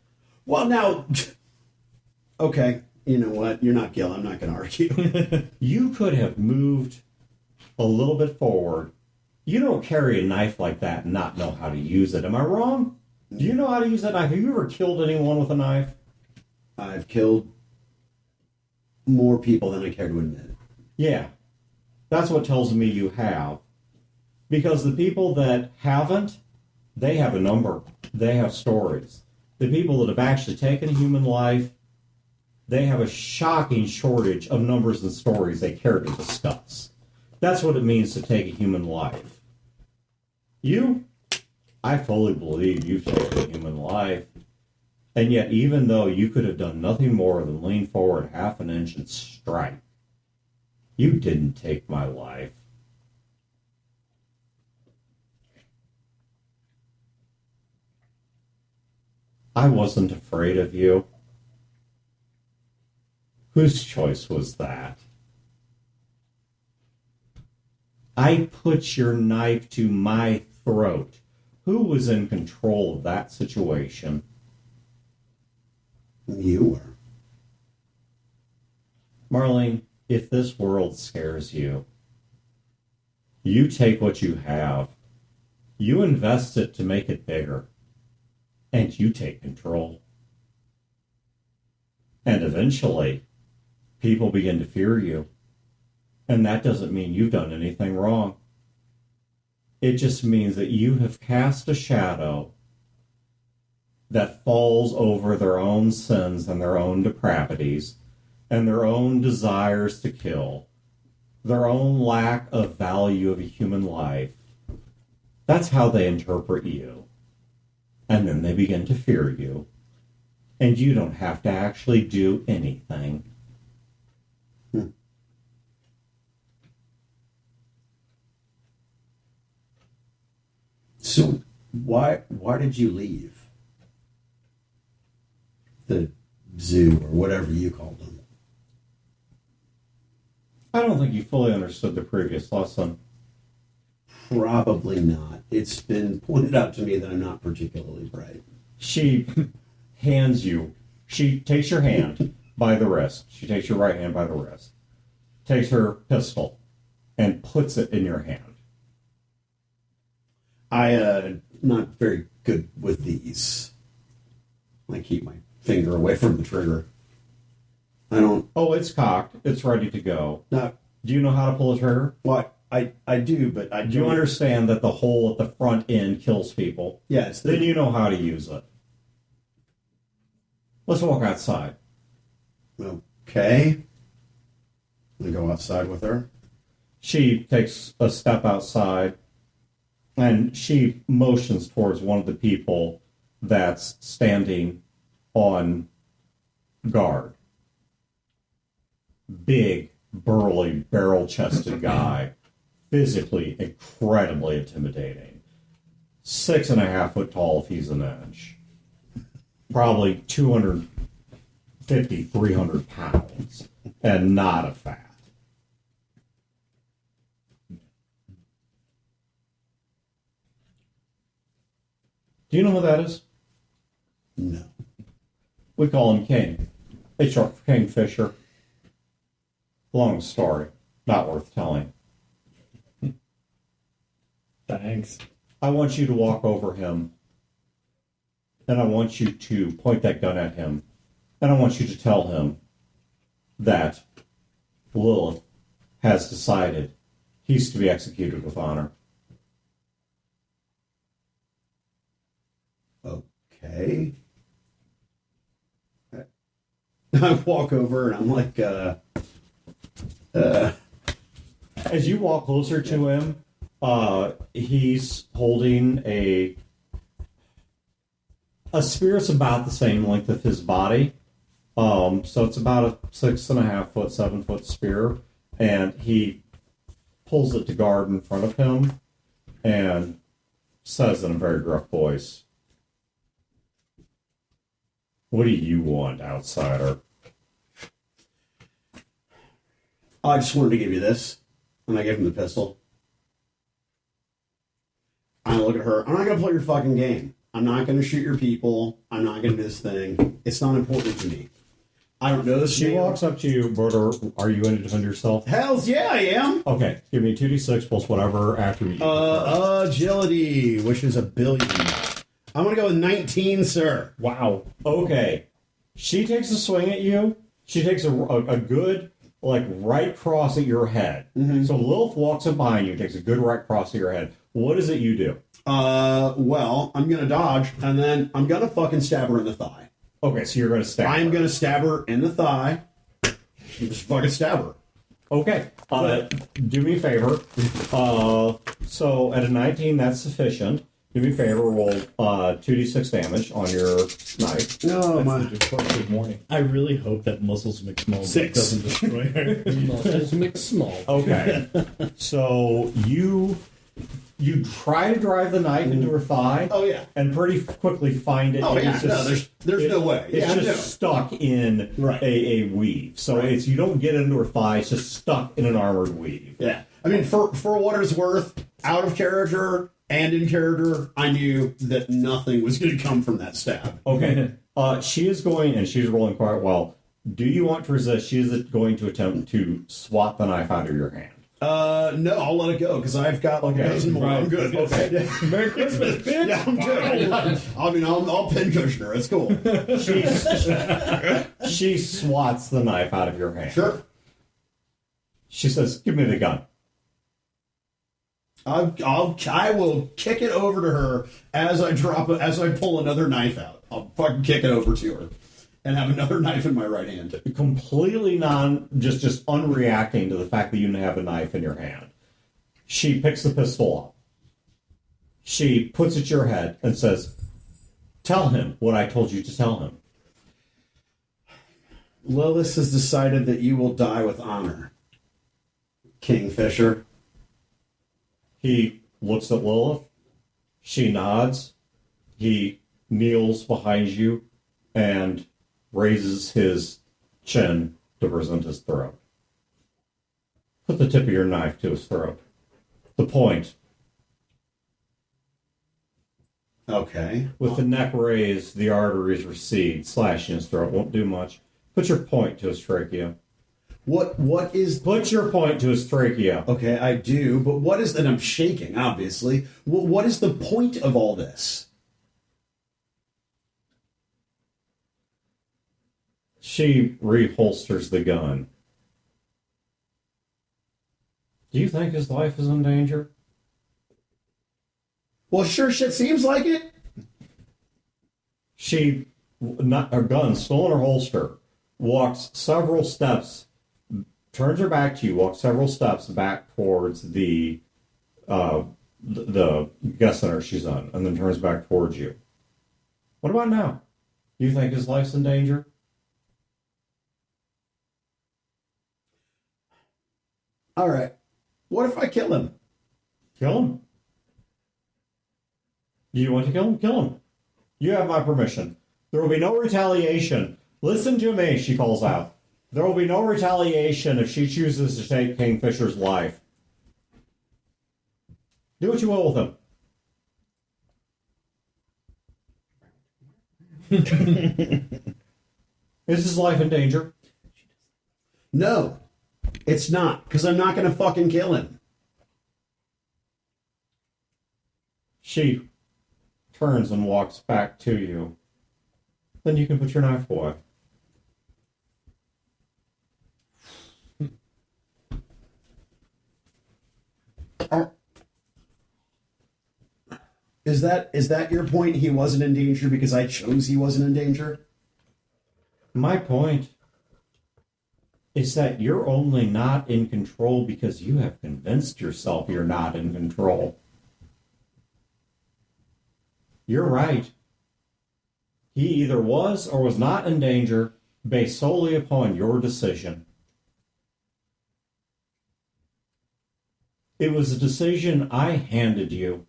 Well, now, okay, you know what? You're not Gil. I'm not going to argue. You could have moved a little bit forward. You don't carry a knife like that and not know how to use it. Am I wrong? Do you know how to use that knife? Have you ever killed anyone with a knife? I've killed more people than I care to admit. Yeah. That's what tells me you have. Because the people that haven't, they have a number. They have stories. The people that have actually taken a human life, they have a shocking shortage of numbers and stories they care to discuss. That's what it means to take a human life. You, I fully believe you've taken a human life. And yet, even though you could have done nothing more than lean forward half an inch and strike, you didn't take my life. I wasn't afraid of you. Whose choice was that? I put your knife to my throat. Who was in control of that situation? You were. Marlene, if this world scares you, you take what you have, you invest it to make it bigger, and you take control. And eventually, people begin to fear you. And that doesn't mean you've done anything wrong. It just means that you have cast a shadow that falls over their own sins and their own depravities and their own desires to kill. their own lack of value of a human life. That's how they interpret you. And then they begin to fear you. And you don't have to actually do anything. So why did you leave the zoo or whatever you called them? I don't think you fully understood the previous lesson. Probably not. It's been pointed out to me that I'm not particularly bright. She she takes your hand by the wrist. She takes your right hand by the wrist, takes her pistol, and puts it in your hand. Not very good with these. I keep my finger away from the trigger. I don't. Oh, it's cocked. It's ready to go. Not. Do you know how to pull a trigger? What? I do, but I Do you understand that the hole at the front end kills people? Yeah, it's Then you know how to use it. Let's walk outside. Okay. We go outside with her. She takes a step outside, and she motions towards one of the people that's standing on guard. Big, burly, barrel-chested guy. Physically incredibly intimidating. 6.5 foot tall if he's an inch. Probably 250, 300 pounds. And not a fat. Do you know who that is? No. We call him King. It's short for Kingfisher. Long story. Not worth telling. Thanks. I want you to walk over him, and I want you to point that gun at him, and I want you to tell him that Lilith has decided he's to be executed with honor. Okay. I walk over and I'm like, As you walk closer to him, he's holding a spear's about the same length of his body. So it's about a 6.5 foot, 7 foot spear. And he pulls it to guard in front of him and says in a very gruff voice, "What do you want, outsider?" I just wanted to give you this. And I give him the pistol. I look at her. I'm not going to play your fucking game. I'm not going to shoot your people. I'm not going to do this thing. It's not important to me. I don't know this. She walks up to you, Broder. Are you going to defend yourself? Hells yeah, I am. Okay, give me 2d6 plus whatever attribute. Agility, which is 1 billion. I'm going to go with 19, sir. Wow. Okay. She takes a swing at you. She takes a good, right cross at your head. Mm-hmm. So Lilith walks up behind you, takes a good right cross at your head. What is it you do? Well, I'm going to dodge, and then I'm going to fucking stab her in the thigh. Okay, so you're going to stab her. I'm going to stab her in the thigh. Just fucking stab her. Okay. Do me a favor. So at a 19, that's sufficient. Do me a favor, roll 2d6 damage on your knife. No, my... Good morning. I really hope that Muscles McSmall 6 doesn't destroy her. Muscles McSmall. Okay. So you try to drive the knife into her thigh. Oh, yeah. And pretty quickly find it. Oh, yeah. Just, no, there's no way. It's Yeah, just stuck in Right. a weave. So Right. you don't get it into her thigh. It's just stuck in an armored weave. Yeah. I mean, for what it's worth, out of character and in character, I knew that nothing was going to come from that stab. Okay. She is going, and she's rolling quite well. Do you want to resist? She is going to attempt to swat the knife out of your hand. No, I'll let it go because I've got a dozen more. Right. I'm good. Okay. Yeah. Merry Christmas, bitch! Yeah, I'm good. I mean, I'll pincushion her. It's cool. She swats the knife out of your hand. Sure. She says, "Give me the gun." I will kick it over to her as I pull another knife out. I'll fucking kick it over to her. and have another knife in my right hand. Completely just unreacting to the fact that you have a knife in your hand. She picks the pistol up. She puts it to your head and says, "Tell him what I told you to tell him." Lilith has decided that you will die with honor, Kingfisher. He looks at Lilith. She nods. He kneels behind you and raises his chin to present his throat. Put the tip of your knife to his throat. The point. Okay. With the neck raised, the arteries recede. Slashing his throat won't do much. Put your point to his trachea. What is... Put your point to his trachea. Okay, I do, but what is... And I'm shaking, obviously. What is the point of all this? She reholsters the gun. Do you think his life is in danger? Well, sure shit seems like it. She, not her gun still in her holster, walks several steps, turns her back to you, walks several steps back towards the guest center she's on, and then turns back towards you. What about now? Do you think his life's in danger? All right. What if I kill him? Kill him. Do you want to kill him? Kill him. You have my permission. There will be no retaliation. Listen to me, she calls out. There will be no retaliation if she chooses to take Kingfisher's life. Do what you will with him. Is his life in danger? No, it's not, because I'm not going to fucking kill him. She turns and walks back to you. Then you can put your knife away. Is that your point? He wasn't in danger because I chose he wasn't in danger? My point is that you're only not in control because you have convinced yourself you're not in control. You're right. He either was or was not in danger based solely upon your decision. It was a decision I handed you.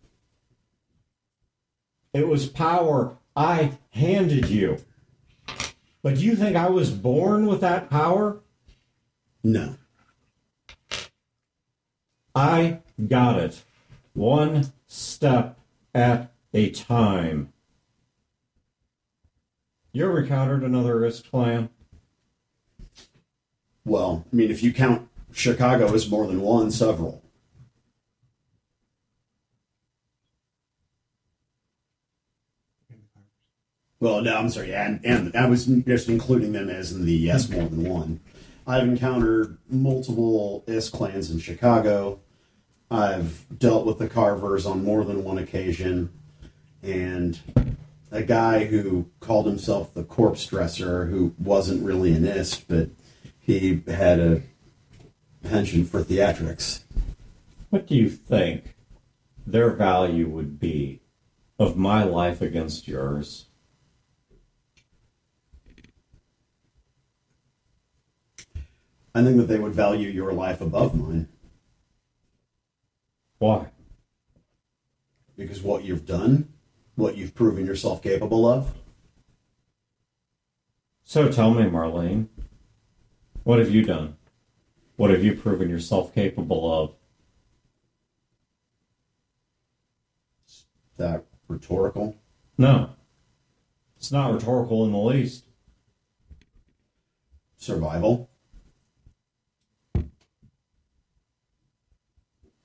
It was power I handed you. But do you think I was born with that power? No. I got it. One step at a time. You ever encountered another Ist clan? Well, I mean, if you count Chicago as more than one, several. Well, no, I'm sorry, yeah, and I was just including them as in the yes, more than one. I've encountered multiple Ist clans in Chicago. I've dealt with the Carvers on more than one occasion, and a guy who called himself the corpse dresser, who wasn't really an Ist, but he had a penchant for theatrics. What do you think their value would be of my life against yours? I think that they would value your life above mine. Why? Because what you've done, what you've proven yourself capable of. So tell me, Marlene, what have you done? What have you proven yourself capable of? Is that rhetorical? No. It's not rhetorical in the least. Survival.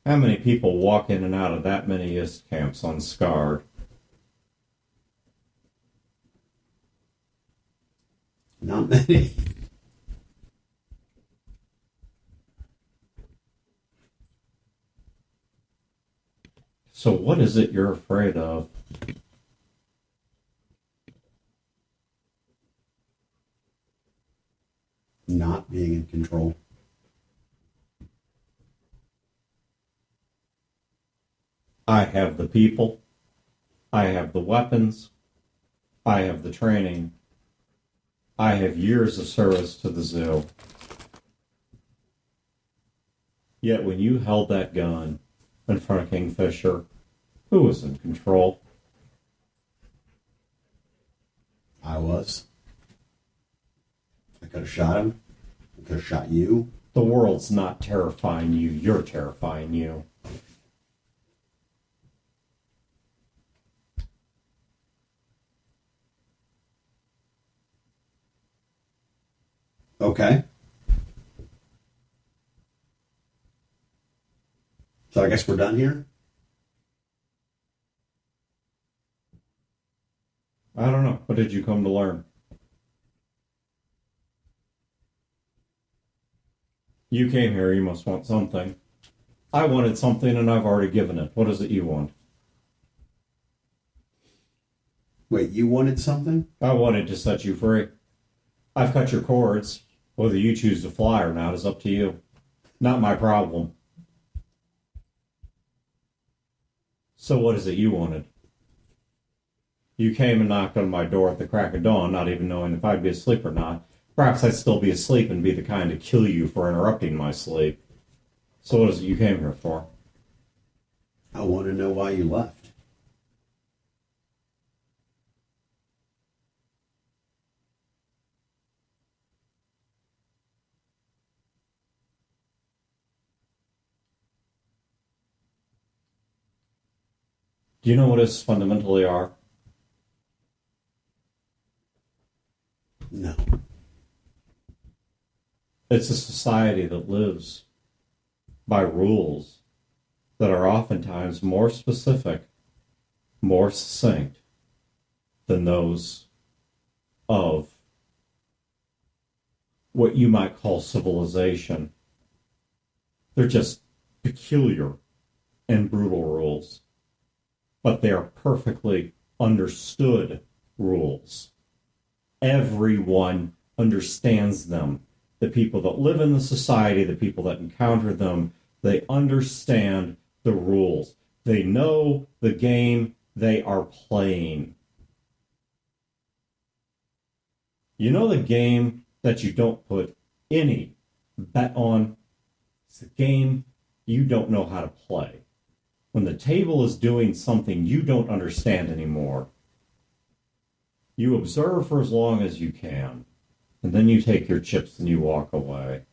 How many people walk in and out of that many Ist camps unscarred? Not many. So what is it you're afraid of? control? I have the people. I have the weapons. I have the training. I have years of service to the zoo. Yet when you held that gun in front of Kingfisher, who was in control? I was. I could have shot him. I could have shot you. The world's not terrifying you. You're terrifying you. Okay. So I guess we're done here? I don't know. What did you come to learn? You came here, you must want something. I wanted something and I've already given it. What is it you want? Wait, you wanted something? I wanted to set you free. I've cut your cords. Whether you choose to fly or not is up to you. Not my problem. So what is it you wanted? You came and knocked on my door at the crack of dawn, not even knowing if I'd be asleep or not. Perhaps I'd still be asleep and be the kind to kill you for interrupting my sleep. So what is it you came here for? I want to know why you left. Do you know what Ists fundamentally are? No. It's a society that lives by rules that are oftentimes more specific, more succinct than those of what you might call civilization. They're just peculiar and brutal rules, but they are perfectly understood rules. Everyone understands them. The people that live in the society, the people that encounter them, they understand the rules. They know the game they are playing. You know the game that you don't put any bet on? It's the game you don't know how to play. When the table is doing something you don't understand anymore, you observe for as long as you can, and then you take your chips and you walk away.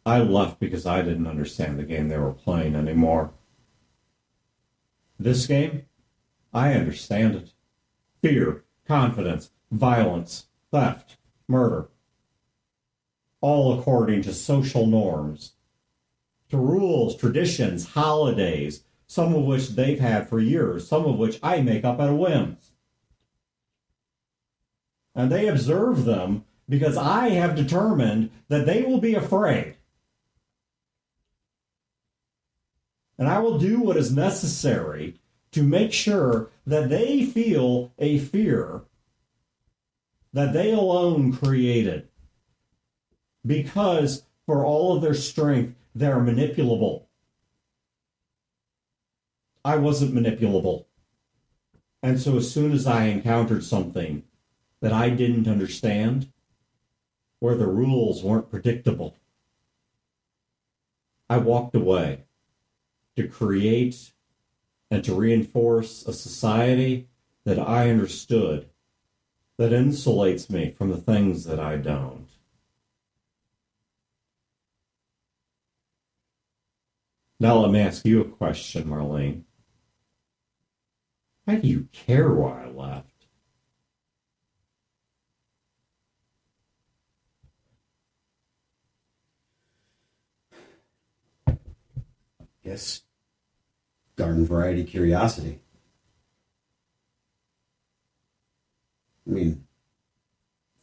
I left because I didn't understand the game they were playing anymore. This game, I understand it. Fear, confidence, violence, theft, murder. All according to social norms, to rules, traditions, holidays, some of which they've had for years, some of which I make up at a whim. And they observe them because I have determined that they will be afraid. And I will do what is necessary to make sure that they feel a fear that they alone created. Because for all of their strength, they're manipulable. I wasn't manipulable. And so as soon as I encountered something that I didn't understand, where the rules weren't predictable, I walked away to create and to reinforce a society that I understood, that insulates me from the things that I don't. Now let me ask you a question, Marlene. Why do you care why I left? Guess garden variety curiosity. I mean,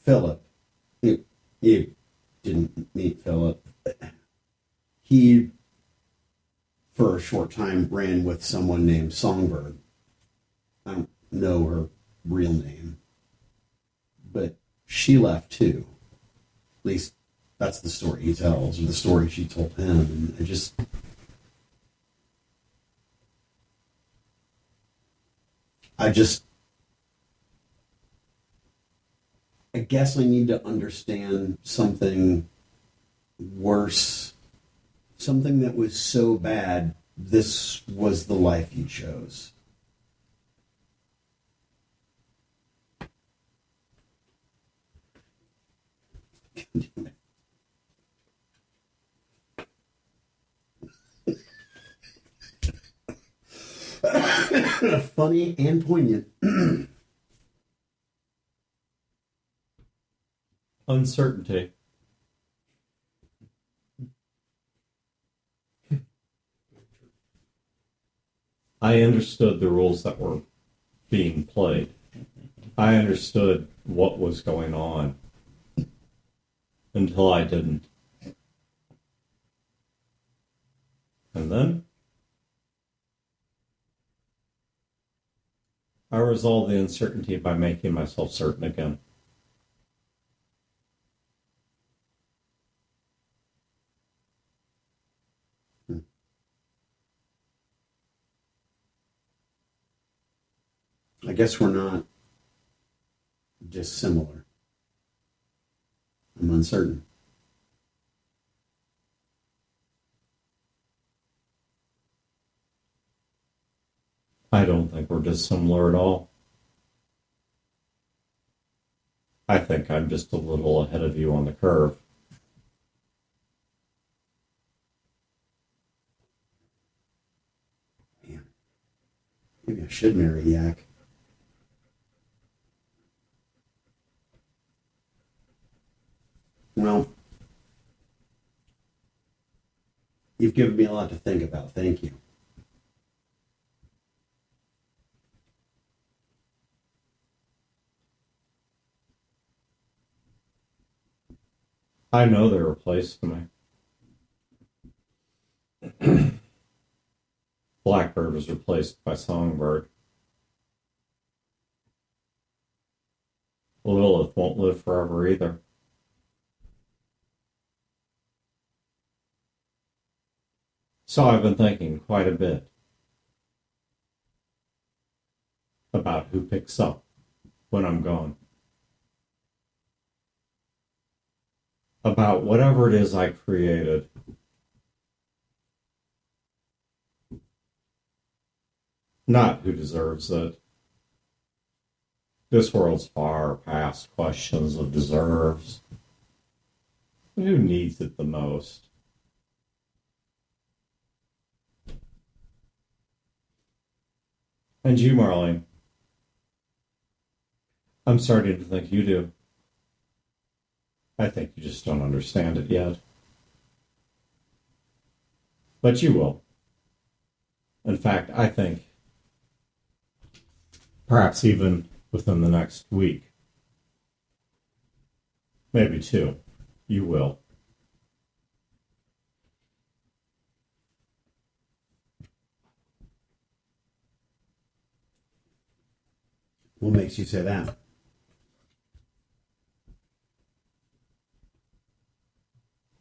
Philip, you didn't meet Philip. He, for a short time, ran with someone named Songbird. I don't know her real name, but she left too. least that's the story he tells, or the story she told him. And I guess I need to understand something worse, something that was so bad, this was the life you chose. Funny and poignant. Uncertainty. I understood the rules that were being played. I understood what was going on until I didn't. And then I resolved the uncertainty by making myself certain again. I guess we're not dissimilar. I'm uncertain. I don't think we're dissimilar at all. I think I'm just a little ahead of you on the curve. Man, maybe I should marry Yak. Well, you've given me a lot to think about. Thank you. I know they're a place to me. Blackbird was replaced by Songbird. Lilith won't live forever either. So I've been thinking quite a bit about who picks up when I'm gone. About whatever it is I created. Not who deserves it. This world's far past questions of deserves. Who needs it the most? And you, Marlene. I'm starting to think you do. I think you just don't understand it yet. But you will. In fact, I think perhaps even within the next week, maybe two, you will. What makes you say that?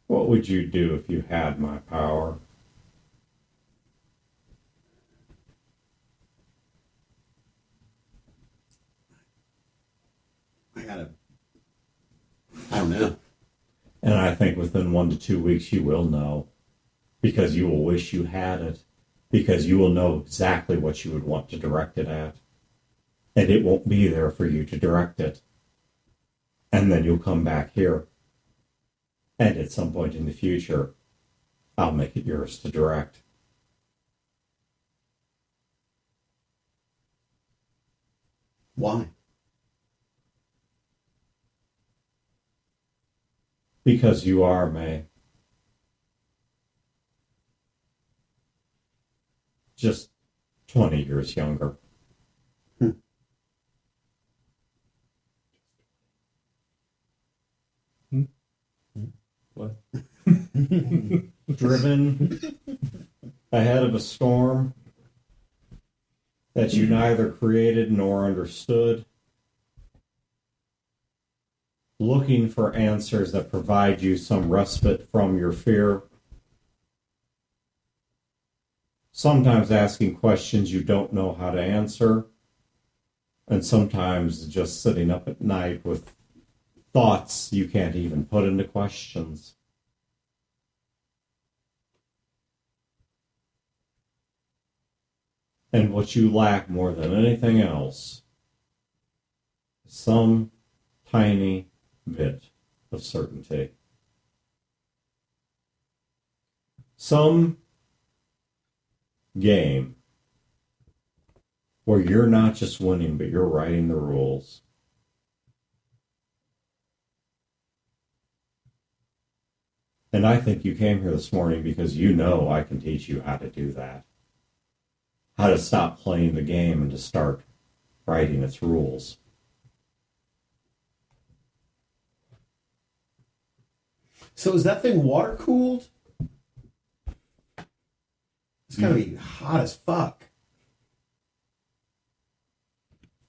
What would you do if you had my power? I don't know. And I think within 1 to 2 weeks you will know. Because you will wish you had it. Because you will know exactly what you would want to direct it at. And it won't be there for you to direct it. And then you'll come back here. And at some point in the future, I'll make it yours to direct. Why? Because you are, May. Just 20 years younger. What? Driven ahead of a storm that you neither created nor understood. looking for answers that provide you some respite from your fear. Sometimes asking questions you don't know how to answer. And sometimes just sitting up at night with thoughts you can't even put into questions. And what you lack more than anything else is some tiny bit of certainty. Some game where you're not just winning, but you're writing the rules. And I think you came here this morning because you know I can teach you how to do that. How to stop playing the game and to start writing its rules. So is that thing water cooled? It's gotta be hot as fuck.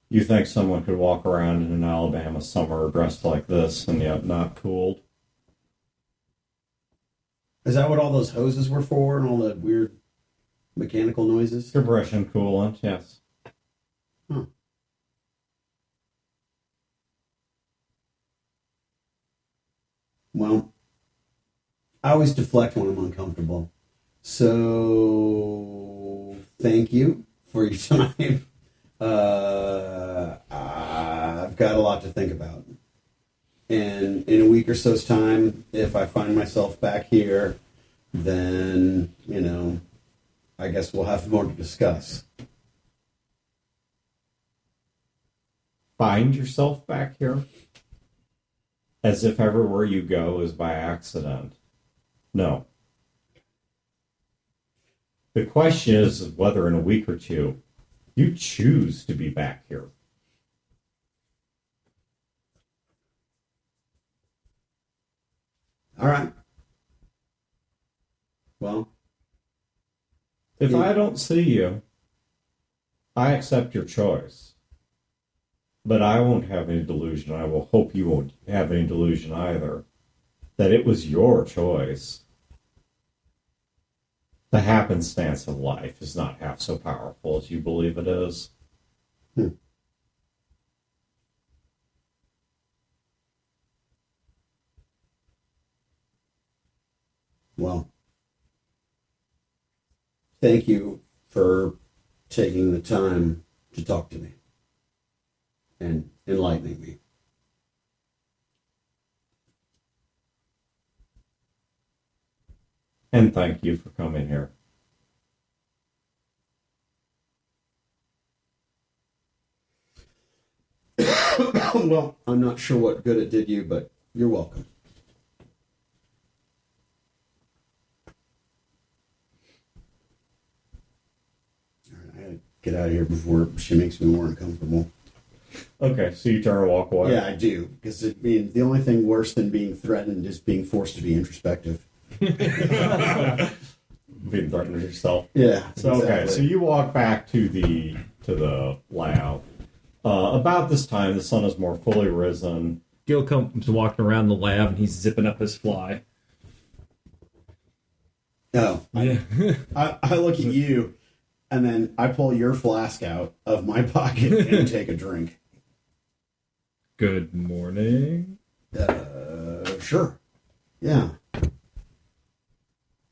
You think someone could walk around in an Alabama summer dressed like this and yet not cooled? Is that what all those hoses were for and all the weird mechanical noises? Compression coolant, yes. Huh. Well, I always deflect when I'm uncomfortable. So, thank you for your time. I've got a lot to think about. And in a week or so's time, if I find myself back here, then, I guess we'll have more to discuss. Find yourself back here? As if everywhere you go is by accident. No. The question is whether in a week or two you choose to be back here. All right. Well, If I don't see you, I accept your choice. But I won't have any delusion. I will hope you won't have any delusion either. That it was your choice. The happenstance of life is not half so powerful as you believe it is. Well, thank you for taking the time to talk to me and enlightening me. And thank you for coming here. Well, I'm not sure what good it did you, but you're welcome. All right, I gotta get out of here before she makes me more uncomfortable. Okay, so you turn and walk away. Yeah, I do, because the only thing worse than being threatened is being forced to be introspective. Being threatened yourself. Yeah. So okay, so you walk back to the lab. About this time, the sun is more fully risen. Gil comes walking around the lab and he's zipping up his fly. Oh, Yeah. I look at you, and then I pull your flask out of my pocket and take a drink. Good morning. Sure. Yeah.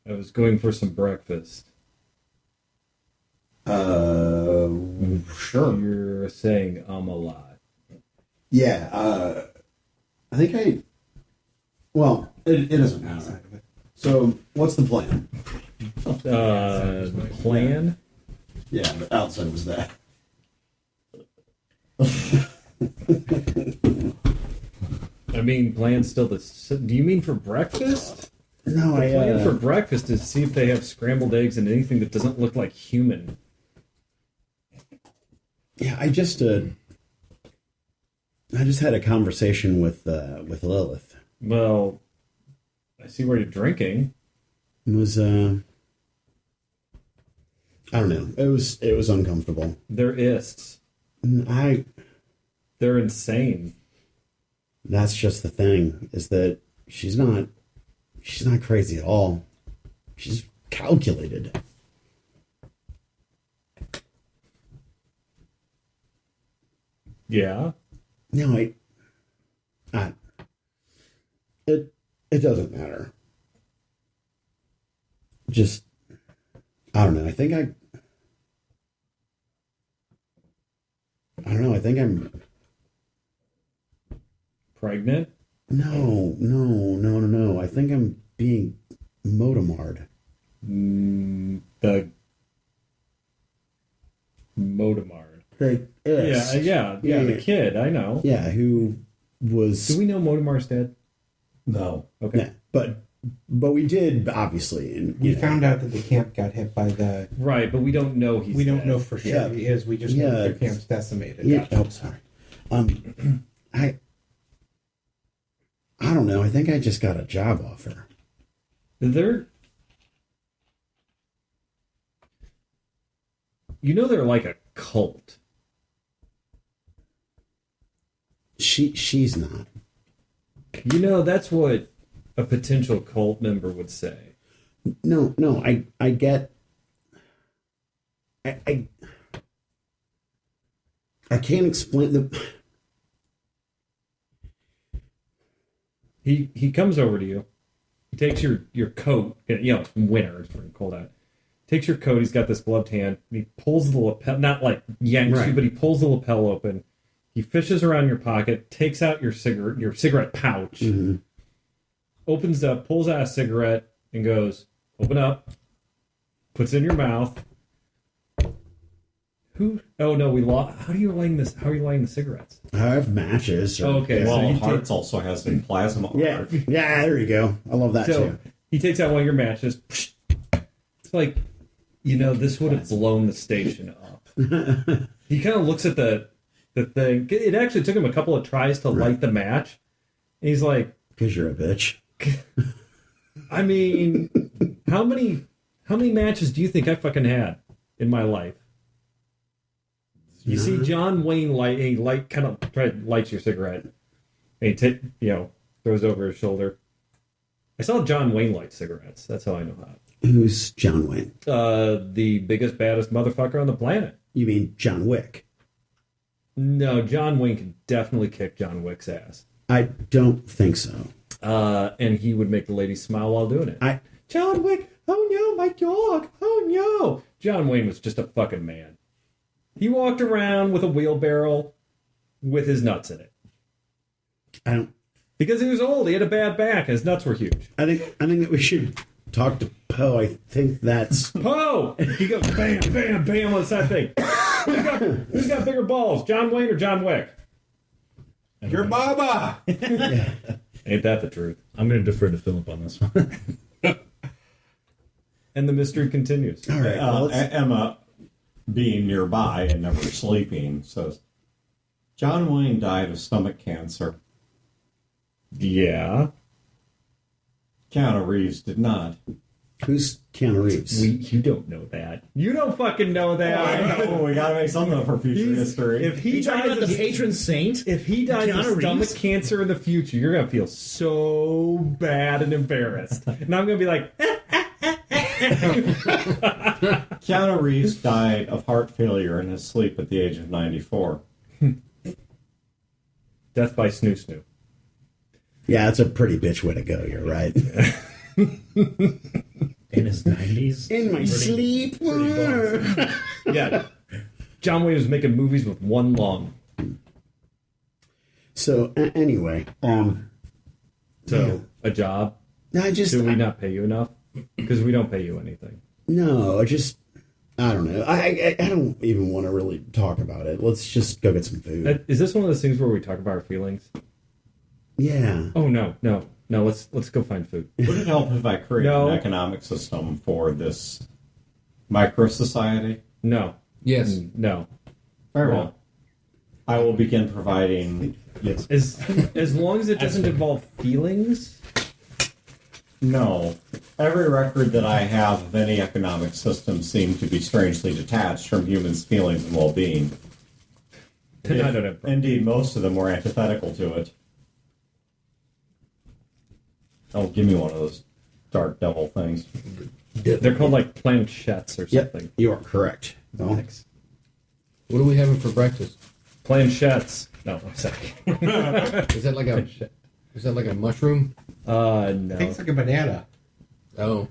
I was going for some breakfast. Sure. You're saying a lot. Yeah. I think well, it doesn't matter. So, what's the plan? Plan? Yeah, the outside was that. I mean, plan's still the... Do you mean for breakfast? No, The plan for breakfast is to see if they have scrambled eggs and anything that doesn't look like human. Yeah, I just had a conversation with Lilith. Well, I see where you're drinking. It was I don't know. It was uncomfortable. They're Ists. I They're insane. That's just the thing, is that she's not crazy at all. She's calculated. Yeah. No, it doesn't matter. Just, I don't know. I don't know. I think I'm Pregnant? No. I think I'm being motomarred. The Motomard. Like, Yeah, the kid, I know. Yeah, who was... Do we know Motomar's dead? No. Okay. Yeah, but we did, obviously. And We found out that the camp got hit by the... Right, but we don't know he's We don't dead. know for sure Yeah. he is. We just know that their camp's decimated. Yeah. Oh, sorry. I don't know. I think I just got a job offer. They're like a cult. She's not. That's what a potential cult member would say. No. I get. I can't explain the. He comes over to you. He takes your coat. It's winter. It's pretty cold out. Takes your coat. He's got this gloved hand. And he pulls the lapel, not like yanks you, but he pulls the lapel open. He fishes around your pocket, takes out your cigarette pouch, opens up, pulls out a cigarette, and goes, "Open up." Puts it in your mouth. Who? Oh no, we lost. How are you lighting this? How are you lighting the cigarettes? I have matches. Okay. Well, So you Hearts also has a plasma Yeah, arc. yeah. There you go. I love that So too. he takes out one of your matches. It's like, this would have blown the station up. He kind of looks at the thing. It actually took him a couple of tries to light the match. And he's like, Because you're a bitch. I mean, how many matches do you think I fucking had in my life? You see John Wayne kind of lights your cigarette. And he throws over his shoulder. I saw John Wayne light cigarettes. That's how I know how. Who's John Wayne? The biggest, baddest motherfucker on the planet. You mean John Wick? No, John Wayne can definitely kick John Wick's ass. I don't think so. And he would make the ladies smile while doing it. I John Wick, oh no, my dog, oh no. John Wayne was just a fucking man. He walked around with a wheelbarrow with his nuts in it. don't. Because he was old, he had a bad back, and his nuts were huge. I think that we should talk to Poe. I think that's. Poe! He goes bam, bam, bam on that thing. Who's got bigger balls, John Wayne or John Wick? Your mama! Ain't that the truth? I'm going to defer to Philip on this one. And the mystery continues. All right. Well, Emma, being nearby and never sleeping, says, John Wayne died of stomach cancer. Yeah. Keanu Reeves did not. who's Keanu Reeves? You don't know that. You don't fucking know that. I know. We gotta make something of her future history. If he talking dies about the of patron saint? If he dies Keanu of stomach Reeves? cancer in the future, you're gonna feel so bad and embarrassed. And I'm gonna be like, Keanu Reeves died of heart failure in his sleep at the age of 94. death by snoo snoo. Yeah, that's a pretty bitch way to go. You're right. In his 90s. In my sleep. Yeah. John Wayne was making movies with one lung. So anyway, So a job. I just Do we not pay you enough? Because we don't pay you anything. no, I don't know. I don't even want to really talk about it. Let's just go get some food. Is this one of those things where we talk about our feelings? Yeah. Oh no. Let's go find food. Would it help if I create No. an economic system for this micro society? No. Yes. No. Very well. I will begin providing. Yes. As long as it doesn't involve feelings. No. Every record that I have of any economic system seemed to be strangely detached from humans' feelings and well-being. I don't have. Indeed, most of them were antithetical to it. Oh, give me one of those dark devil things. They're called like planchettes or Yep, something. you are correct. Well, What are we having for breakfast? Planchettes. No, I'm sorry. Is that like a mushroom? No. Tastes like a banana. Oh,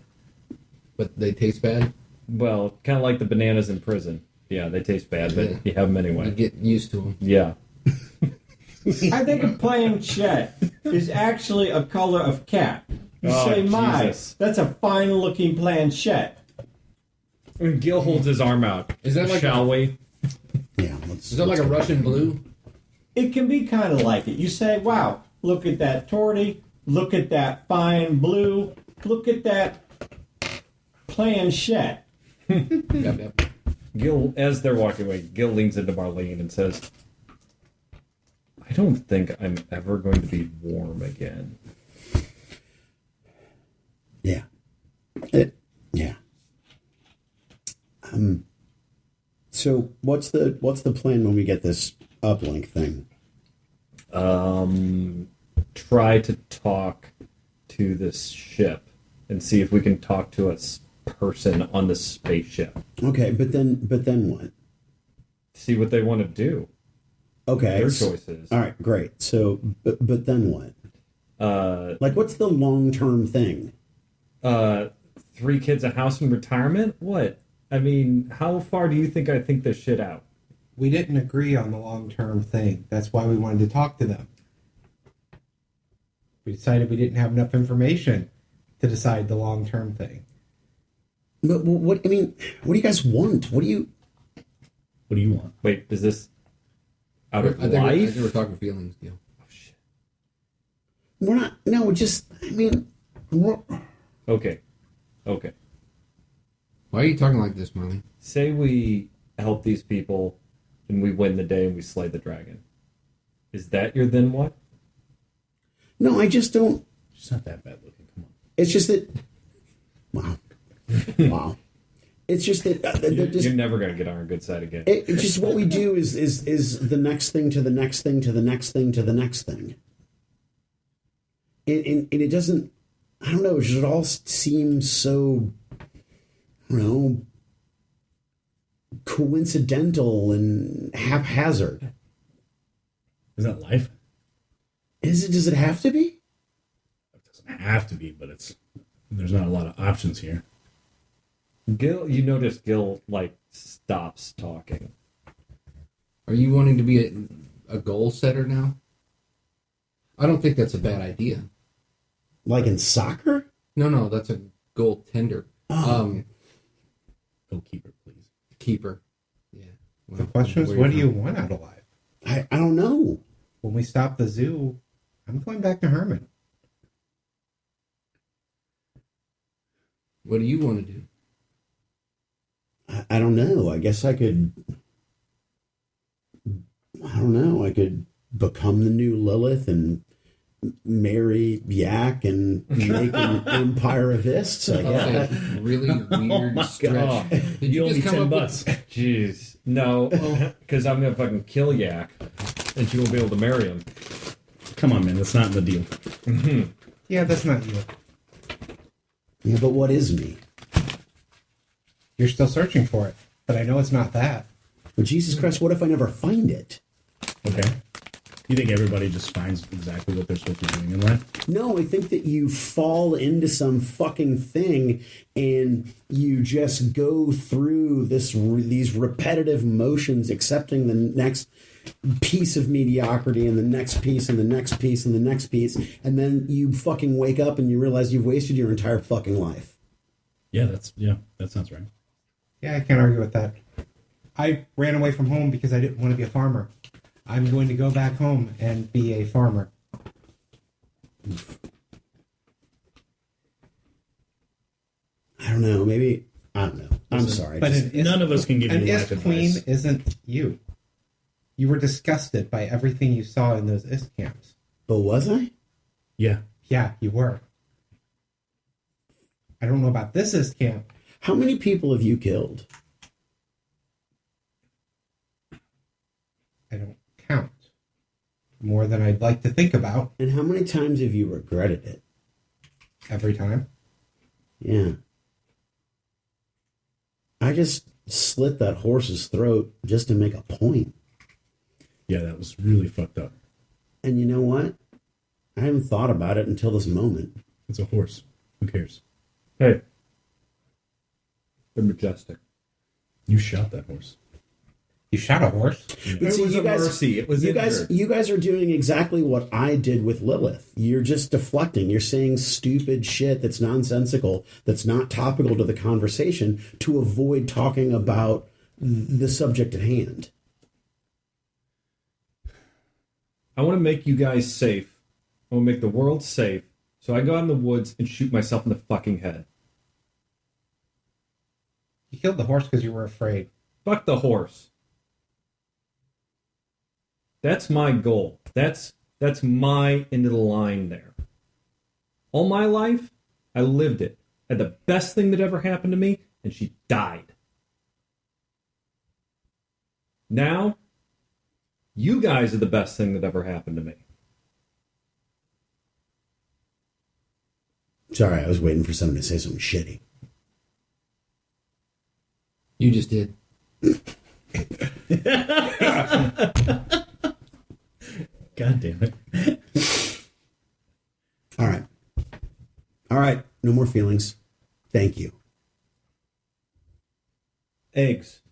but they taste bad. Well, kind of like the bananas in prison. Yeah, they taste bad, but Yeah. you have them You anyway. get used to them. Yeah. I think a planchette is actually a color of cat. You Oh, say, my, Jesus. that's a fine-looking planchette. And Gil holds his arm out. Is that like Shall we? yeah. Is that like a Russian blue? It can be kind of like it. You say, wow, look at that torty, look at that fine blue, look at that planchette. Yep. Gil, as they're walking away, Gil leans into Marlene and says, I don't think I'm ever going to be warm again. Yeah. Yeah. So what's the plan when we get this uplink thing? Try to talk to this ship and see if we can talk to a person on the spaceship. Okay, but then what? See what they want to do. Okay. Their choices. All right, great. So, but then what? Like, what's the long-term thing? 3 kids, a house, and retirement? What? I mean, how far do you think I think this shit out? We didn't agree on the long-term thing. That's why we wanted to talk to them. We decided we didn't have enough information to decide the long-term thing. But what? I mean, what do you guys want? What do you? What do you want? Wait, is this out of I think life? we're talking feelings, Gil. Oh, shit. We're not. No, just. I mean, Okay. Why are you talking like this, Marley? Say we help these people and we win the day and we slay the dragon. Is that your then what? no, I just don't. It's not that bad looking. Come on. It's just that. Wow. Wow. It's just that. You're never going to get on our good side again. It's just what we do is the next thing to the next thing to the next thing to the next thing. And it doesn't. I don't know. It all seems so. I don't know. Coincidental and haphazard. Is that life? Does it have to be? It doesn't have to be, but there's not a lot of options here. Gil, you notice Gil, like, stops talking. Are you wanting to be a goal setter now? I don't think that's a bad idea. Like in soccer? No, that's a goaltender. Goalkeeper, please. Keeper. Yeah. Well, The question is, what do you want out of life? I don't know. When we stop the zoo, I'm going back to Herman. What do you want to do? I don't know. I guess I could. I don't know. I could become the new Lilith and marry Yak and make an empire of Ists. I guess. That's a really weird stretch. God. Did you Only just come $10. up with... Jeez. No, because I'm going to fucking kill Yak and she won't be able to marry him. Come on, man. That's not in the deal. Yeah, that's not you. Yeah, but what is me? You're still searching for it, but I know it's not that. But Jesus Christ, what if I never find it? Okay. You think everybody just finds exactly what they're supposed to be doing in life? No, I think that you fall into some fucking thing and you just go through these repetitive motions, accepting the next piece of mediocrity and the next piece and the next piece and the next piece, and then you fucking wake up and you realize you've wasted your entire fucking life. Yeah, that sounds right. Yeah, I can't argue with that. I ran away from home because I didn't want to be a farmer. I'm going to go back home and be a farmer. I don't know. Maybe I don't know. I'm sorry. But None of us can give you an life Ist queen advice. isn't you. You were disgusted by everything you saw in those Ist camps. But was I? Yeah. Yeah, you were. I don't know about this Ist camp. How many people have you killed? I don't count. More than I'd like to think about. And how many times have you regretted it? every time. Yeah. I just slit that horse's throat just to make a point. Yeah, that was really fucked up. And you know what? I haven't thought about it until this moment. It's a horse. Who cares? Hey. They're majestic. You shot that horse. You shot a horse? But see, you guys, mercy. It was you injured. guys are doing exactly what I did with Lilith. You're just deflecting. You're saying stupid shit that's nonsensical, that's not topical to the conversation, to avoid talking about the subject at hand. I want to make you guys safe. I want to make the world safe. So I go out in the woods and shoot myself in the fucking head. You killed the horse because you were afraid. Fuck the horse. That's my goal. That's my end of the line there. All my life, I lived it. Had the best thing that ever happened to me, and she died. Now, you guys are the best thing that ever happened to me. Sorry, I was waiting for someone to say something shitty. You just did. God damn it. All right. All right. No more feelings. Thank you. Eggs.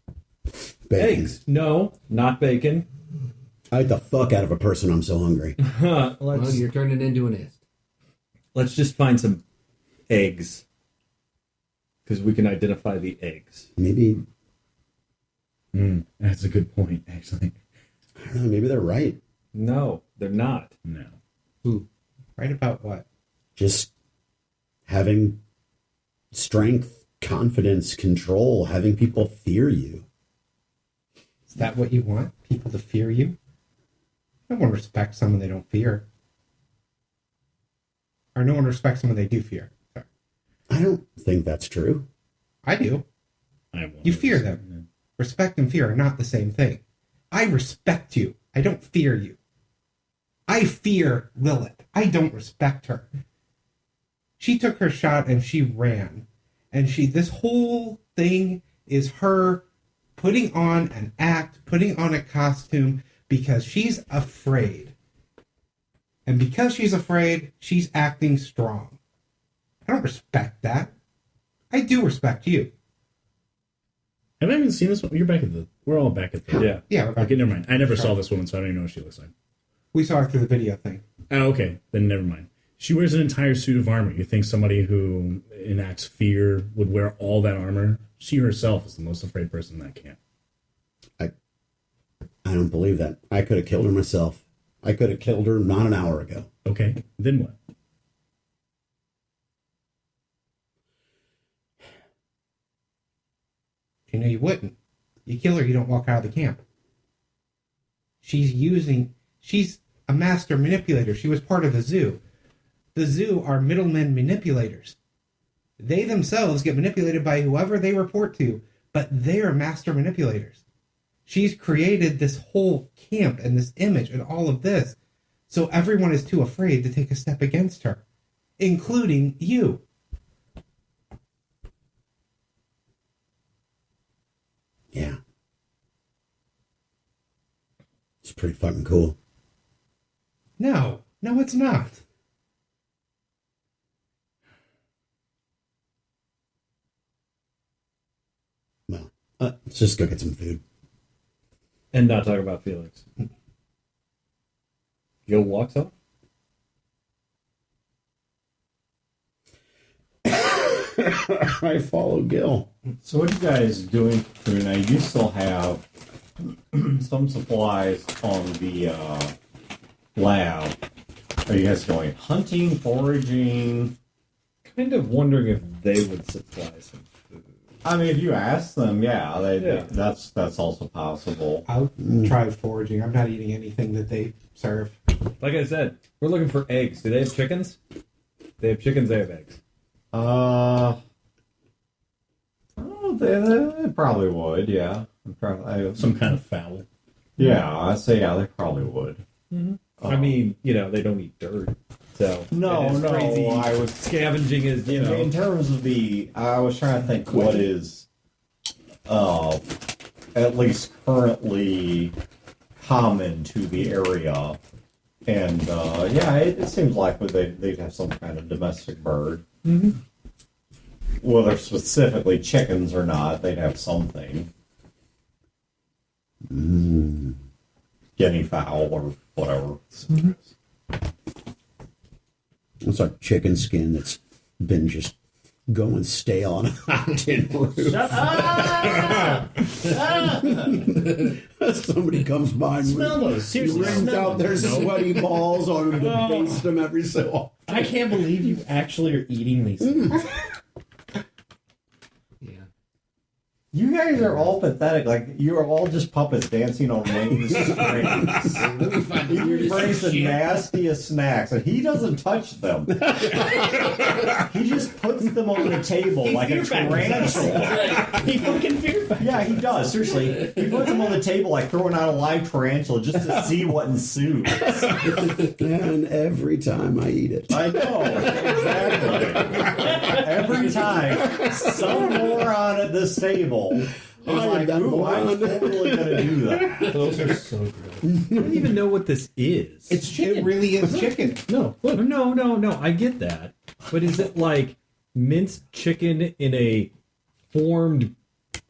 Bacon. Eggs. No, not bacon. I ate the fuck out of a person. I'm so hungry. Well, you're turning into an ist. Let's just find some eggs. Because we can identify the eggs. Maybe, That's a good point, actually. I don't know, maybe they're right. No, they're not. No. Who? Right about what? Just having strength, confidence, control, having people fear you. Is that what you want? People to fear you? No one respects someone they don't fear. Or no one respects someone they do fear. Sorry. I don't think that's true. I do. You fear them. Respect and fear are not the same thing. I respect you. I don't fear you. I fear Lilith. I don't respect her. She took her shot and she ran. And this whole thing is her putting on an act, putting on a costume because she's afraid. And because she's afraid, she's acting strong. I don't respect that. I do respect you. Have I even seen this one? You're back at the... We're all back at the... Yeah. Yeah, we're back. Okay, never mind. I never saw this woman, so I don't even know what she looks like. We saw her through the video thing. Oh, okay. Then never mind. She wears an entire suit of armor. You think somebody who enacts fear would wear all that armor? She herself is the most afraid person that can. I don't believe that. I could have killed her myself. I could have killed her not an hour ago. Okay, then what? You know you wouldn't. You kill her, you don't walk out of the camp. She's a master manipulator. She was part of the zoo. The zoo are middlemen manipulators. They themselves get manipulated by whoever they report to, but they're master manipulators. She's created this whole camp and this image and all of this, so everyone is too afraid to take a step against her, including you. Yeah. It's pretty fucking cool. No, it's not. Well, let's just go get some food. And not talk about feelings. Gil walks up. I follow Gil. So what are you guys doing for food now? You still have some supplies on the lab. Are you guys going hunting, foraging? Kind of wondering if they would supply some food. I mean, if you ask them, yeah. That's also possible. I'll try foraging. I'm not eating anything that they serve. Like I said, we're looking for eggs. Do they have chickens? They have chickens, they have eggs. Oh, they probably would, yeah. Some kind of fowl. Yeah, I'd say, yeah, they probably would. I mean, they don't eat dirt. So No, it is no, crazy. I was Scavenging is, you know. in terms of I was trying to think what is, at least currently common to the area, and yeah, it seems like they'd have some kind of domestic bird. Mm-hmm. Whether specifically chickens or not, they'd have something. Guinea fowl or whatever. It's like chicken skin that's been just going stale on a hot tin roof. Shut up! Somebody comes by and Smell those. Seriously, rings smell out them. their sweaty balls on them to baste them every so often. I can't believe you actually are eating these things. Yeah. You guys are all pathetic. Like, you are all just puppets dancing on wings strings. Let me find the He weirdest brings the shit. nastiest snacks, and he doesn't touch them. He just puts them on the table like a tarantula. He fucking fear factor. Yeah, he does. Seriously, he puts them on the table like throwing out a live tarantula just to see what ensues. And every time I eat it. I know, exactly. Every time some moron at this table is like, "Ooh, I'm totally gonna do that." Those are so good. I don't even know what this is. It's chicken. It really is chicken. No, look. No. I get that, but is it like minced chicken in a formed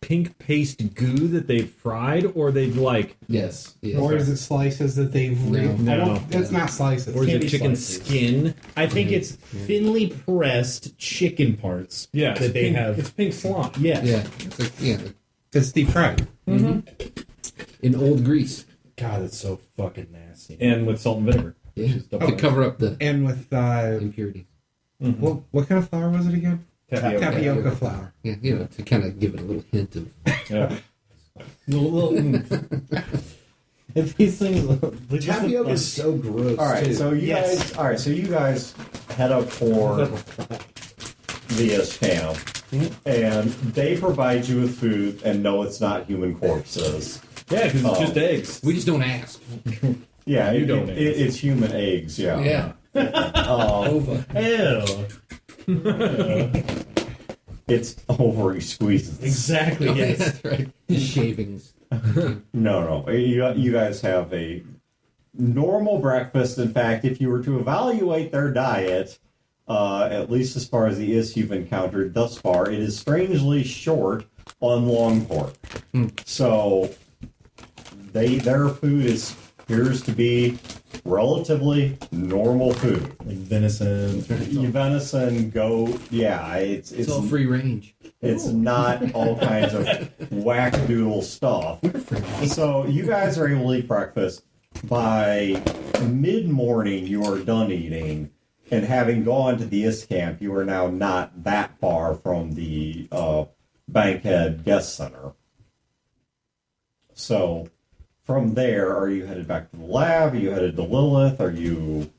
pink paste goo that they've fried, or they've like, Yes. Yes. Or is it slices that they've... No. It's not slices. or is Can't it be chicken slices. skin? I think it's thinly pressed chicken parts. Yeah, that they pink, have. It's pink slime. Yeah. Yeah. It's like, yeah. It's deep fried. In old grease. God, that's so fucking nasty. And with salt and vinegar. Yeah. double To cover up the And with... impurities. what kind of flour was it again? Tapioca flour. Yeah. You know, to kind of give it a little hint of. Yeah. If these things, Tapioca is so gross. All right, too. so you guys head up for the Ists camp, and they provide you with food, and no, it's not human corpses. Yeah, because it's just eggs. We just don't ask. Yeah, You don't it's human eggs. Yeah. Yeah. Ova. ew. It's ovary squeezes. Exactly. Okay, Yes. that's right. Shavings. No. You guys have a normal breakfast. In fact, if you were to evaluate their diet, at least as far as the Ists you've encountered thus far, it is strangely short on long pork. So their food appears to be relatively normal food. Like venison. Venison, goat, yeah, It's all free range. it's not all kinds of wackadoodle stuff. So you guys are able to eat breakfast. By mid-morning, you are done eating, and having gone to the Ists camp, you are now not that far from the Bankhead Guest Center. So from there, are you headed back to the lab? Are you headed to Lilith? Are you...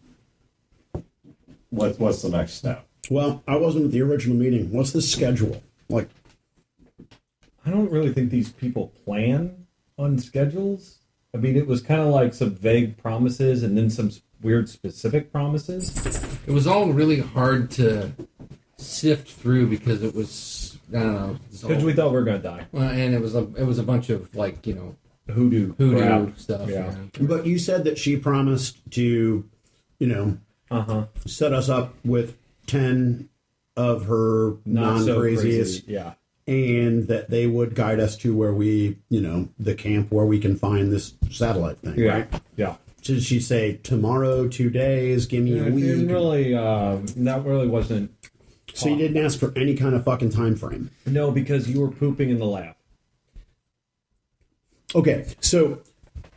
What's the next step? Well, I wasn't at the original meeting. What's the schedule? Like, I don't really think these people plan on schedules. I mean, it was kind of like some vague promises and then some weird specific promises. It was all really hard to sift through because it was, I don't know. Because we thought we were going to die. Well, and it was a bunch of like, you know, Hoodoo hoodoo stuff. Yeah. but you said that she promised to, set us up with 10 of her Not so non-craziest, crazy. Yeah. and that they would guide us to where we, the camp where we can find this satellite thing, Yeah. right? Yeah. Did she say tomorrow, 2 days, give me a It didn't week? really, that really wasn't. So you didn't ask for any kind of fucking time frame. No, because you were pooping in the lab. Okay, so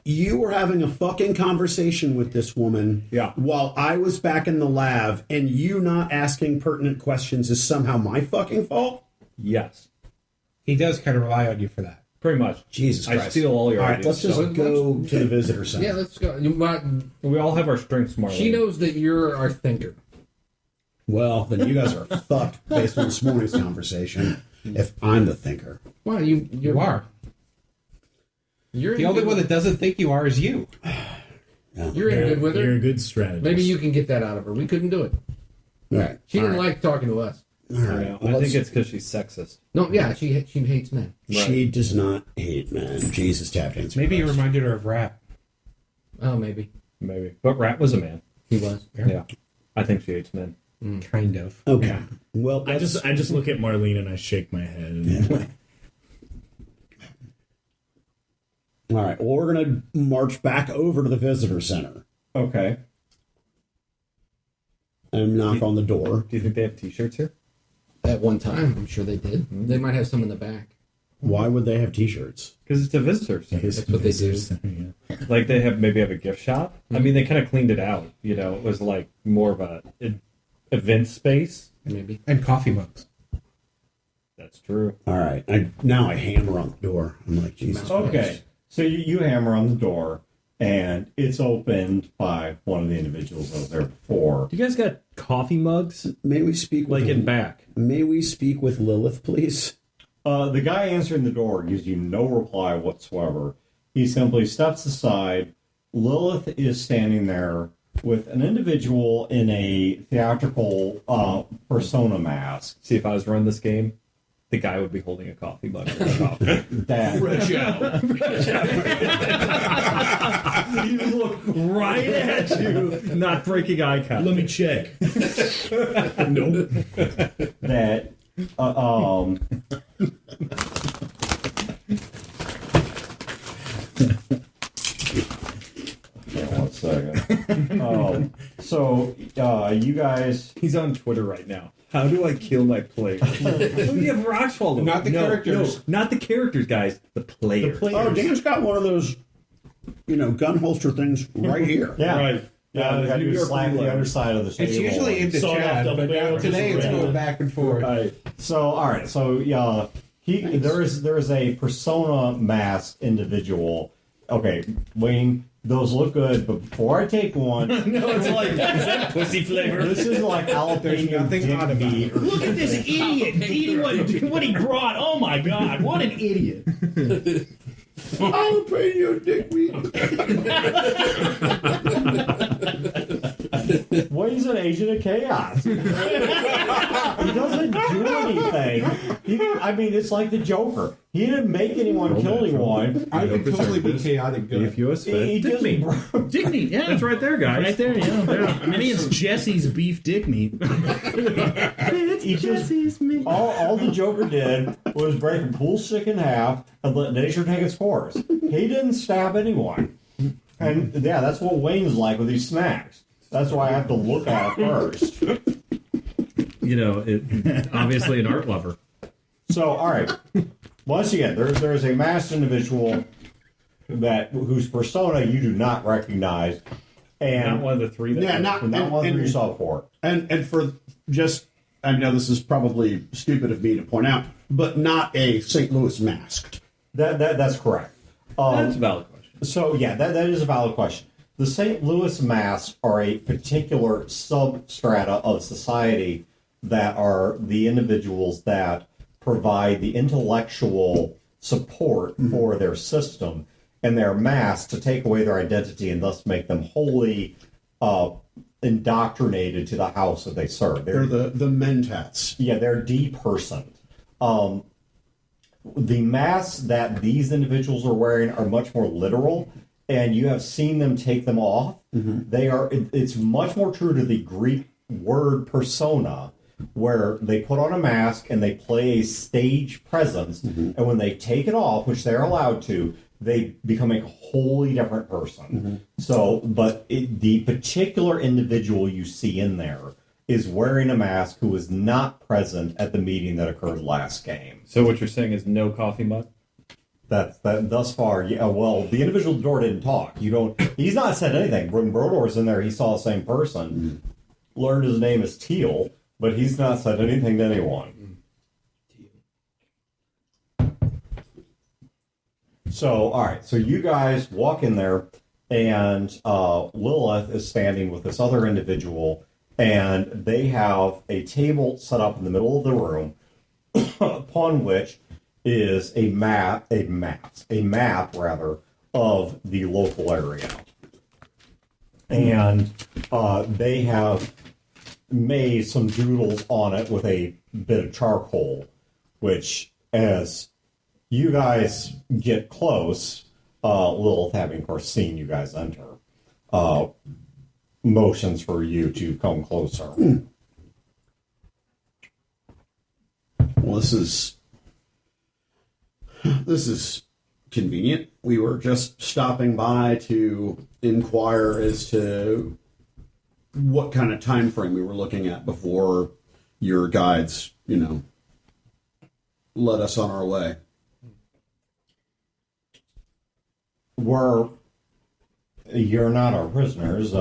you were having a fucking conversation with this woman Yeah. while I was back in the lab, and you not asking pertinent questions is somehow my fucking fault? Yes. He does kind of rely on you for that. Pretty much. Jesus I Christ. steal all your All right, ideas. let's just So- go to the visitor center. Yeah, let's go. We all have our strengths, Marlene. She knows that you're our thinker. Well, then you guys are fucked based on this morning's conversation if I'm the thinker. Well, You are. You're The only one that doesn't think you are is you. You're in good with her. You're a good strategist. Maybe you can get that out of her. We couldn't do it. All right. She didn't like talking to us. All right. I think it's because she's sexist. No, yeah, she hates men. She does not hate men. Jesus, tap dancing. Maybe you reminded her of Rap. Oh, maybe. But Rat was a man. He was. Yeah. I think she hates men. Kind of. Okay. Yeah. Well, I just look at Marlene and I shake my head. And all right. Well, we're going to march back over to the visitor center Okay. and knock on the door. Do you think they have T-shirts here? At one time, I'm sure they did. They might have some in the back. Why would they have T-shirts? Because it's a visitor center. That's what they do. Like they maybe have a gift shop. I mean, they kind of cleaned it out. You know, it was like more of a event space. Maybe. And coffee mugs. That's true. All right. Now I hammer on the door. I'm like, Jesus. Okay. So you hammer on the door, and it's opened by one of the individuals that was there before. You guys got coffee mugs? May we speak with Like in back. May we speak with Lilith, please? The guy answering the door gives you no reply whatsoever. He simply steps aside. Lilith is standing there with an individual in a theatrical persona mask. See, if I was running this game, the guy would be holding a coffee mug. That he would look right at you, Not breaking eye contact. Let me check. Nope. that one second. So you guys, He's on Twitter right now. How do I kill my players? You have rocks fall over. Not the characters. No, not the characters, guys. The players. Oh, Dan's got one of those, gun holster things right here. yeah, Right. yeah, you got New to York slap the Reload. underside of the table. It's usually into Sawed off Chad, double but now barrel, today just it's red. going back and forth. Right. So all right, so yeah, there is a persona masked individual. Okay, Wayne, those look good, but before I take one, No, it's like is that pussy flavor. this is like jalapeno nothing dick odd about meat. or Look at this something. idiot eating what he brought. Oh my god, what an idiot. Jalapeno dick meat. Wayne's an agent of chaos. He doesn't do anything. It's like the Joker. He didn't make anyone kill anyone. I would totally be chaotic good. If you was fed, He dick just meat. Dick meat, yeah. That's right there, guys. Right there, yeah. I mean, it's Jesse's beef dick meat. He just all the Joker did was break a pool stick in half and let nature take its course. He didn't stab anyone. And yeah, that's what Wayne's like with these snacks. That's why I have to look at it first. You know, obviously an art lover. So, all right. Once again, there's a masked individual whose persona you do not recognize, and Not one of the three. That not one that you saw before. And for just, I know this is probably stupid of me to point out, but not a St. Louis masked. That's correct. That's a valid question. So yeah, that is a valid question. The St. Louis masks are a particular substrata of society that are the individuals that provide the intellectual support for their system, and they're masked to take away their identity and thus make them wholly indoctrinated to the house that they serve. They're the mentats. Yeah, they're depersoned. The masks that these individuals are wearing are much more literal, and you have seen them take them off. They are. It's much more true to the Greek word persona, where they put on a mask and they play a stage presence, and when they take it off, which they're allowed to, they become a wholly different person. So, but the particular individual you see in there is wearing a mask who was not present at the meeting that occurred last game. So what you're saying is no coffee mug? That thus far, yeah. Well, the individual at the door didn't talk. He's not said anything. When Brodor's in there, he saw the same person. Learned his name is Teal, but he's not said anything to anyone. So, all right. So you guys walk in there, and Lilith is standing with this other individual, and they have a table set up in the middle of the room, upon which is a map of the local area. And they have made some doodles on it with a bit of charcoal, which, as you guys get close, Lilith, having, of course, seen you guys enter, motions for you to come closer. Well, this is convenient. We were just stopping by to inquire as to what kind of time frame we were looking at before your guides, led us on our way. You're not our prisoners.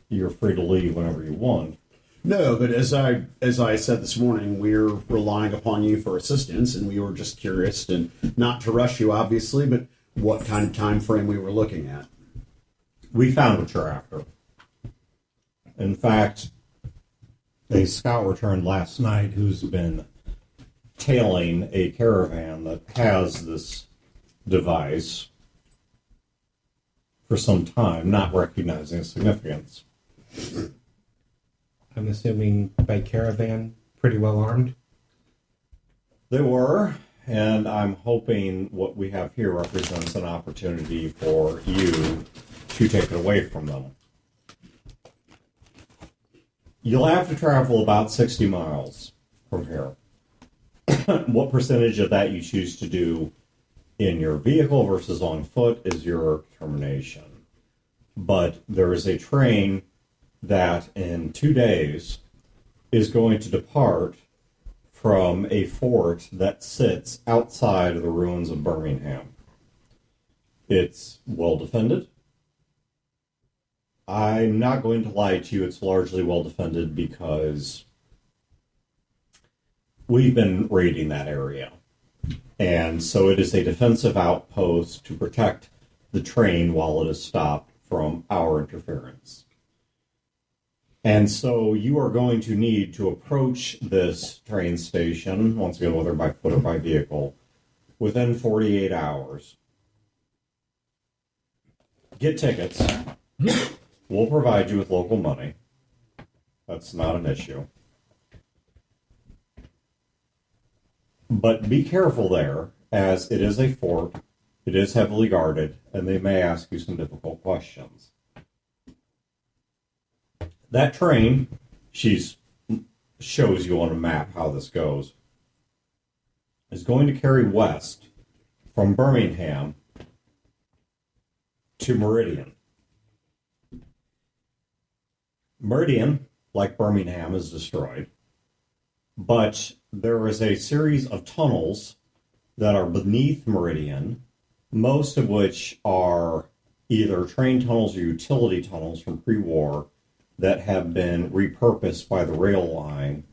You're free to leave whenever you want. No, but as I said this morning, we're relying upon you for assistance, and we were just curious, and not to rush you, obviously, but what kind of time frame we were looking at. We found what you're after. In fact, a scout returned last night who's been tailing a caravan that has this device for some time, not recognizing its significance. I'm assuming by caravan, pretty well armed. They were, and I'm hoping what we have here represents an opportunity for you to take it away from them. You'll have to travel about 60 miles from here. What percentage of that you choose to do in your vehicle versus on foot is your determination. But there is a train that in 2 days is going to depart from a fort that sits outside of the ruins of Birmingham. It's well defended. I'm not going to lie to you, it's largely well defended because we've been raiding that area. And so it is a defensive outpost to protect the train while it is stopped from our interference. And so you are going to need to approach this train station, once again, whether by foot or by vehicle, within 48 hours. Get tickets. We'll provide you with local money. That's not an issue. But be careful there, as it is a fort, it is heavily guarded, and they may ask you some difficult questions. That train, shows you on a map how this goes, is going to carry west from Birmingham to Meridian. Meridian, like Birmingham, is destroyed, but there is a series of tunnels that are beneath Meridian, most of which are either train tunnels or utility tunnels from pre-war that have been repurposed by the rail line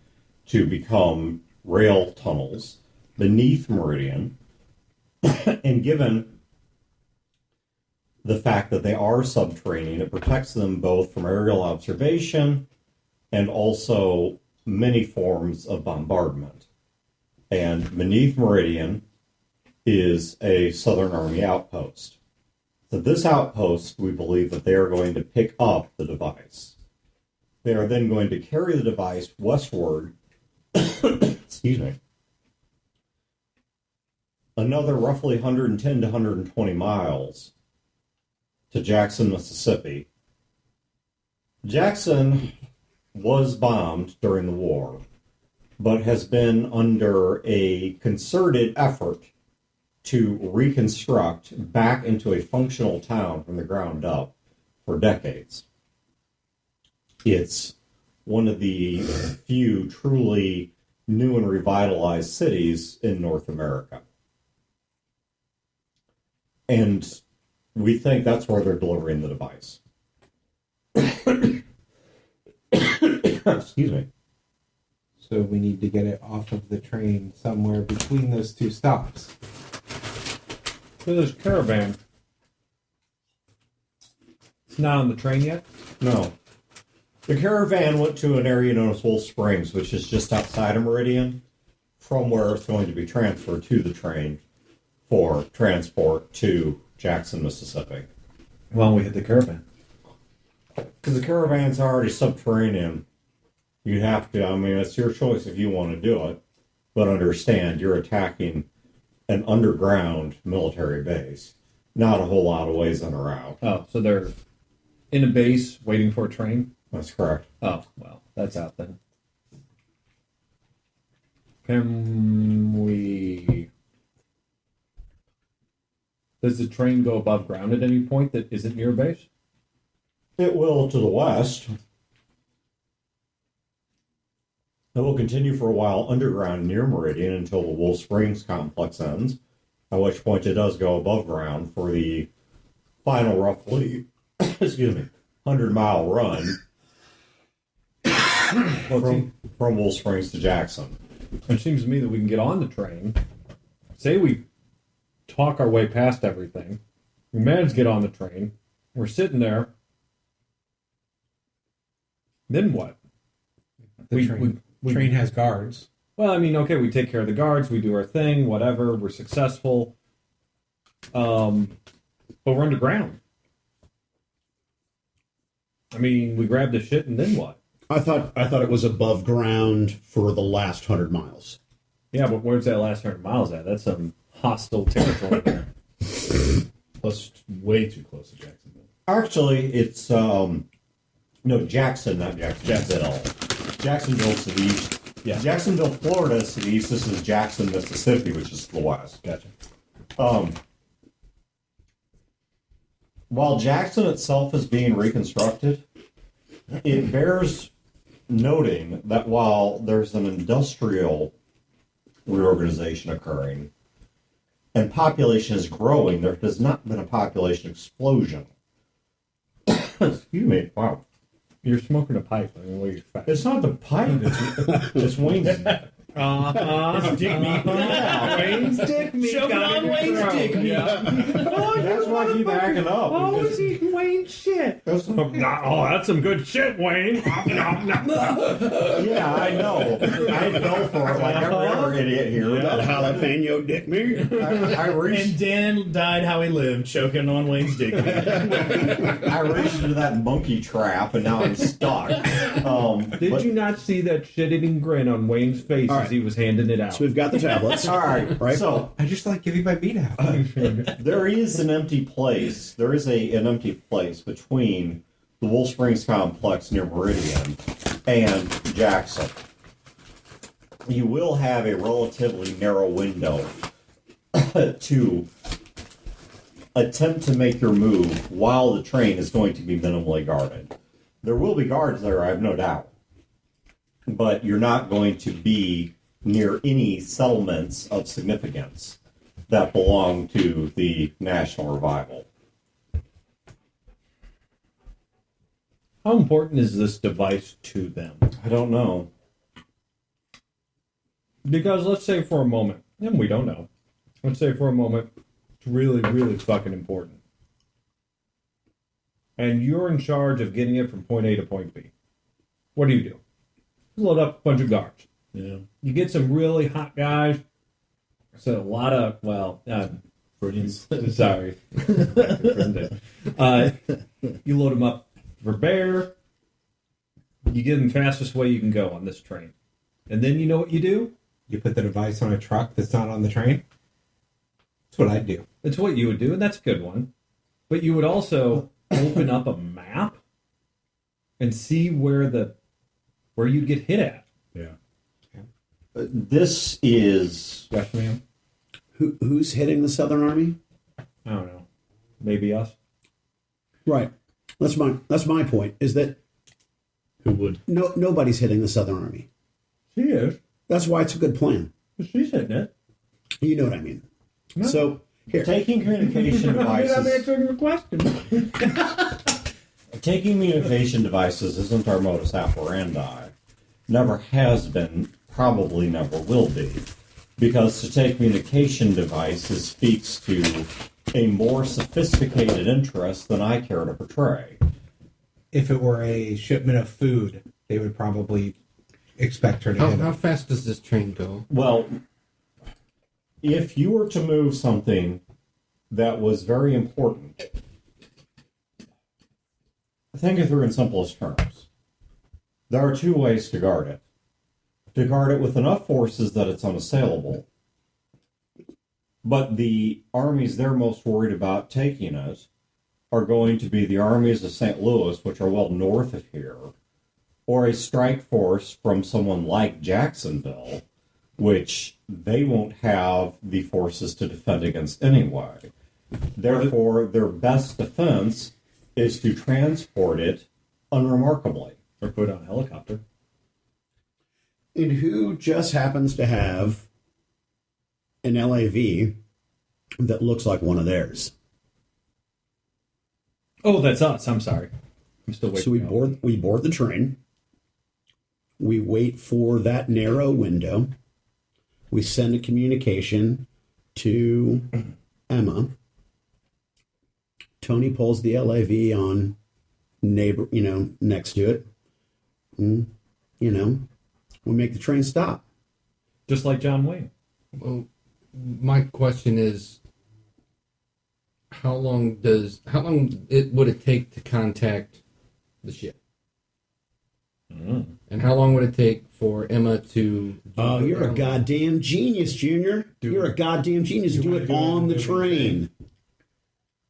to become rail tunnels beneath Meridian. And given the fact that they are subterranean, it protects them both from aerial observation and also many forms of bombardment. And beneath Meridian is a Southern Army outpost. So this outpost, we believe that they are going to pick up the device. They are then going to carry the device westward, excuse me, another roughly 110 to 120 miles to Jackson, Mississippi. Jackson was bombed during the war, but has been under a concerted effort to reconstruct back into a functional town from the ground up for decades. It's one of the few truly new and revitalized cities in North America. And we think that's where they're delivering the device. Excuse me. So we need to get it off of the train somewhere between those two stops. So this caravan, it's not on the train yet? No. The caravan went to an area known as Wolf Springs, which is just outside of Meridian, from where it's going to be transferred to the train for transport to Jackson, Mississippi. Why don't we hit the caravan? because the caravan's already subterranean. You have to, I mean, it's your choice if you want to do it, but understand you're attacking an underground military base, not a whole lot of ways in or out. Oh, so they're in a base waiting for a train? That's correct. Oh, well, that's out then. Can we... Does the train go above ground at any point that isn't near a base? It will to the west. It will continue for a while underground near Meridian until the Wolf Springs complex ends, at which point it does go above ground for the final roughly, excuse me, 100-mile run from Wolf Springs to Jackson. It seems to me that we can get on the train, say we talk our way past everything, we manage to get on the train, we're sitting there, then what? The train has guards. Well, I mean, okay, we take care of the guards, we do our thing, whatever, we're successful, but we're underground. I mean, we grab the shit and then what? I thought it was above ground for the last 100 miles. Yeah, but where's that last 100 miles at? That's some hostile territory there. Plus, way too close to Jacksonville. Actually, it's, no, Jackson, not Jacksonville. Jacksonville's to the east. Yeah. Jacksonville, Florida is to the east. This is Jackson, Mississippi, which is to the west. Gotcha. While Jackson itself is being reconstructed, it bears noting that while there's an industrial reorganization occurring and population is growing, there has not been a population explosion. Excuse me. Wow. You're smoking a pipe. I mean, what do you expect? It's not the pipe. It's Wayne's. It's dick meat. Wayne's dick meat. Choking on Wayne's dick meat. That's why I keep acting up. Always eating Wayne's shit. That's Oh, that's some good shit, Wayne. Yeah, I know. I fell for it like every other idiot here. That jalapeno dick meat. I And reached. Dan died how he lived, choking on Wayne's dick. I reached into that monkey trap, and now I'm stuck. Did you not see that shit-eating grin on Wayne's face All as right. he was handing it out? So we've got the tablets. All right. Right. So I just like giving my meat out. there is an empty place. There is an empty place between the Wolf Springs complex near Meridian and Jackson. You will have a relatively narrow window to attempt to make your move while the train is going to be minimally guarded. There will be guards there, I have no doubt. But you're not going to be near any settlements of significance that belong to the National Revival. How important is this device to them? I don't know. Because let's say for a moment, and we don't know, let's say for a moment, it's really, really fucking important. And you're in charge of getting it from point A to point B. What do? You load up a bunch of guards. Yeah. You get some really hot guys. So a lot of, well, sorry. You load them up for bear. You give them the fastest way you can go on this train. And then you know what you do? You put the device on a truck that's not on the train. That's what I'd do. It's what you would do, and that's a good one. But you would also open up a map and see where you'd get hit at. Yeah. This is... Yes, ma'am. Who's hitting the Southern Army? I don't know. Maybe us. Right. That's my point. Is that Who would? nobody's hitting the Southern Army. She is. That's why it's a good plan. She's hitting it. You know what I mean. No. So here, Taking communication devices... I'm answering your question. Taking communication devices isn't our modus operandi. Never has been, probably never will be. Because to take communication devices speaks to a more sophisticated interest than I care to portray. If it were a shipment of food, they would probably expect her to hit How it. fast does this train go? Well, if you were to move something that was very important, think it through in simplest terms. There are two ways to guard it. To guard it with enough forces that it's unassailable. But the armies they're most worried about taking it are going to be the armies of St. Louis, which are well north of here, or a strike force from someone like Jacksonville, which they won't have the forces to defend against anyway. Therefore, their best defense is to transport it unremarkably. Or put on a helicopter. And who just happens to have an LAV that looks like one of theirs? Oh, that's us. I'm sorry. I'm still waiting. So we board the train. We wait for that narrow window. We send a communication to Emma. Tony pulls the LAV on neighbor, next to it. And, we make the train stop. Just like John Wayne. Well, my question is, how long would it take to contact the ship? And how long would it take for Emma to... Oh, you're a goddamn genius, Junior. You're a goddamn genius. Do it on the train.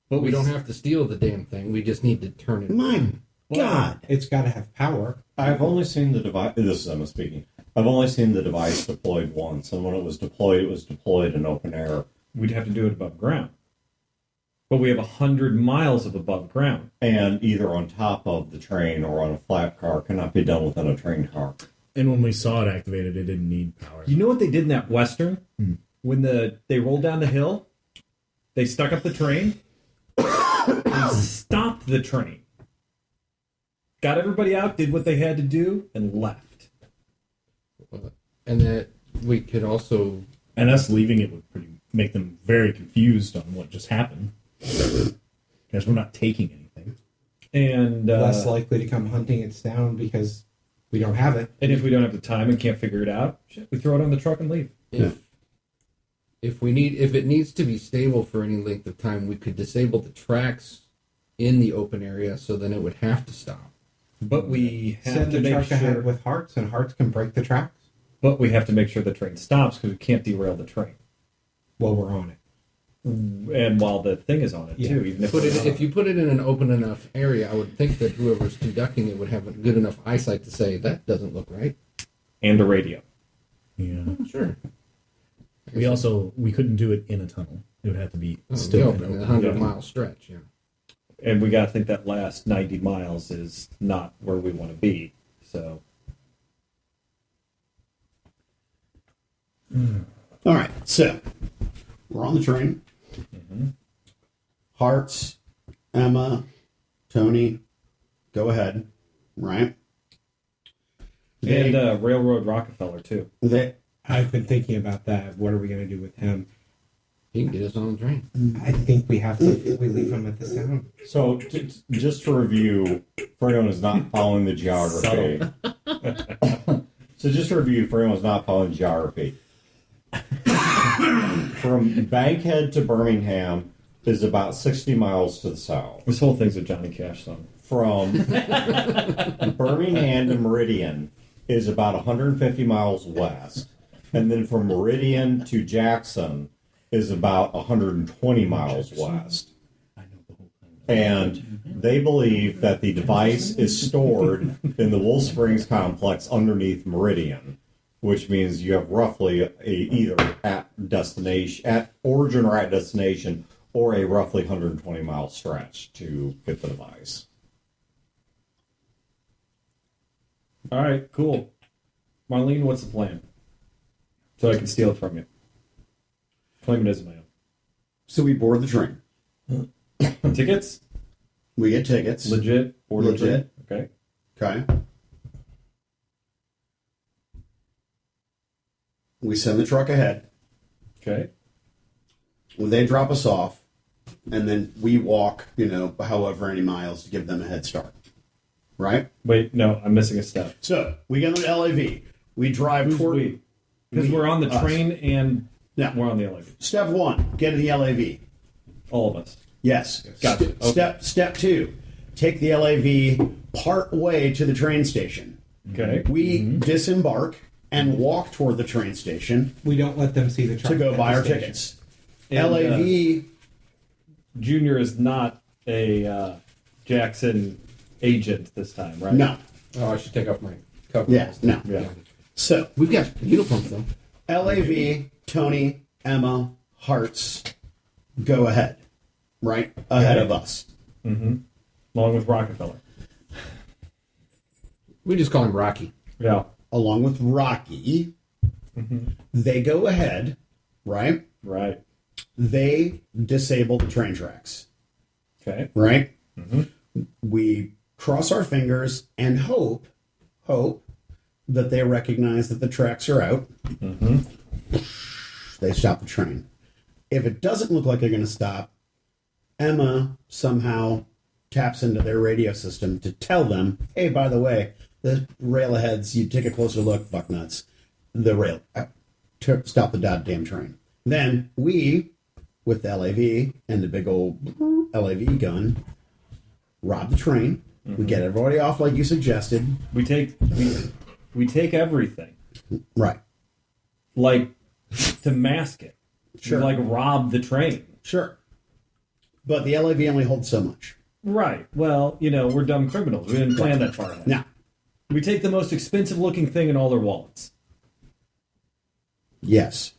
But we don't have to steal the damn thing. We just need to turn it. My God. It's got to have power. I've only seen the device. This is Emma speaking. I've only seen the device deployed once, and when it was deployed in open air. We'd have to do it above ground. But we have 100 miles of above ground. And either on top of the train or on a flat car cannot be done within a train car. And when we saw it activated, it didn't need power. You know what they did in that Western? When they rolled down the hill, they stuck up the train, they stopped the train, got everybody out, did what they had to do, and left. And that we could also... And us leaving it would make them very confused on what just happened. Because we're not taking anything. And less likely to come hunting it down because we don't have it. And if we don't have the time and can't figure it out, shit, we throw it on the truck and leave. If it needs to be stable for any length of time, we could disable the tracks in the open area, so then it would have to stop. But we have Send to the make truck sure. ahead with hearts, and hearts can break the tracks But we have to make sure the train stops because we can't derail the train. while we're on it. And while the thing is on it too, even If you put it in an open enough area, I would think that whoever's conducting it would have a good enough eyesight to say that doesn't look right. and a radio. Yeah. Sure. We couldn't do it in a tunnel. It would have to be Still still in a 100-mile stretch. Yeah. And we got to think that last 90 miles is not where we want to be. So All right, so we're on the train. Hearts, Emma, Tony, go ahead, right? and Railroad Rockefeller too. I've been thinking about that. What are we going to do with him? He can get us on the train. I think we have to. We leave him at the sound. So, just to review, for anyone who's not following the geography. So, just to review, for anyone who's not following the geography. From Bankhead to Birmingham is about 60 miles to the south. This whole thing's a Johnny Cash song. From Birmingham to Meridian is about 150 miles west. And then from Meridian to Jackson is about 120 miles west. And they believe that the device is stored in the Wolf Springs complex underneath Meridian, which means you have roughly either at origin or at destination, or a roughly 120 mile stretch to get the device. All right, cool. Marlene, what's the plan? So I can steal it from you. Claim it as my own. So we board the train. Tickets? We get tickets. Legit? Order Legit. Okay. Okay. We send the truck ahead. Okay. When they drop us off, and then we walk, however many miles to give them a head start. Right? Wait, no, I'm missing a step. So we get on the LAV. We drive Who's toward. we? Because we're on the us. train and Yeah. we're on the elevator. Step one, get in the LAV. All of us. Yes. Gotcha. Okay. Step two, take the LAV part way to the train station. Okay. We disembark and walk toward the train station We don't let them see the truck to go at buy the our station. tickets. And, LAV, Junior is not a Jackson agent this time, right? no. Oh, I should take off my cover. Yeah, no. Yeah. So, We've got uniforms though. LAV, Tony, Emma, Hearts, go ahead. Right? Ahead of us. Along with Rockefeller. We just call him Rocky. Yeah. Along with Rocky. They go ahead, right? Right. They disable the train tracks, Okay. right? We cross our fingers and hope that they recognize that the tracks are out. They stop the train. If it doesn't look like they're going to stop, Emma somehow taps into their radio system to tell them, hey, by the way, the rail aheads, you take a closer look, fuck nuts. The rail, stop the goddamn train. Then we, with the LAV and the big old LAV gun, rob the train. We get everybody off like you suggested. We take everything, Right. like, to mask it. Sure. We, like, rob the train. Sure. But the LAV only holds so much. Right. Well, we're dumb criminals. We didn't plan that far ahead. Now, We take the most expensive looking thing in all their wallets. yes.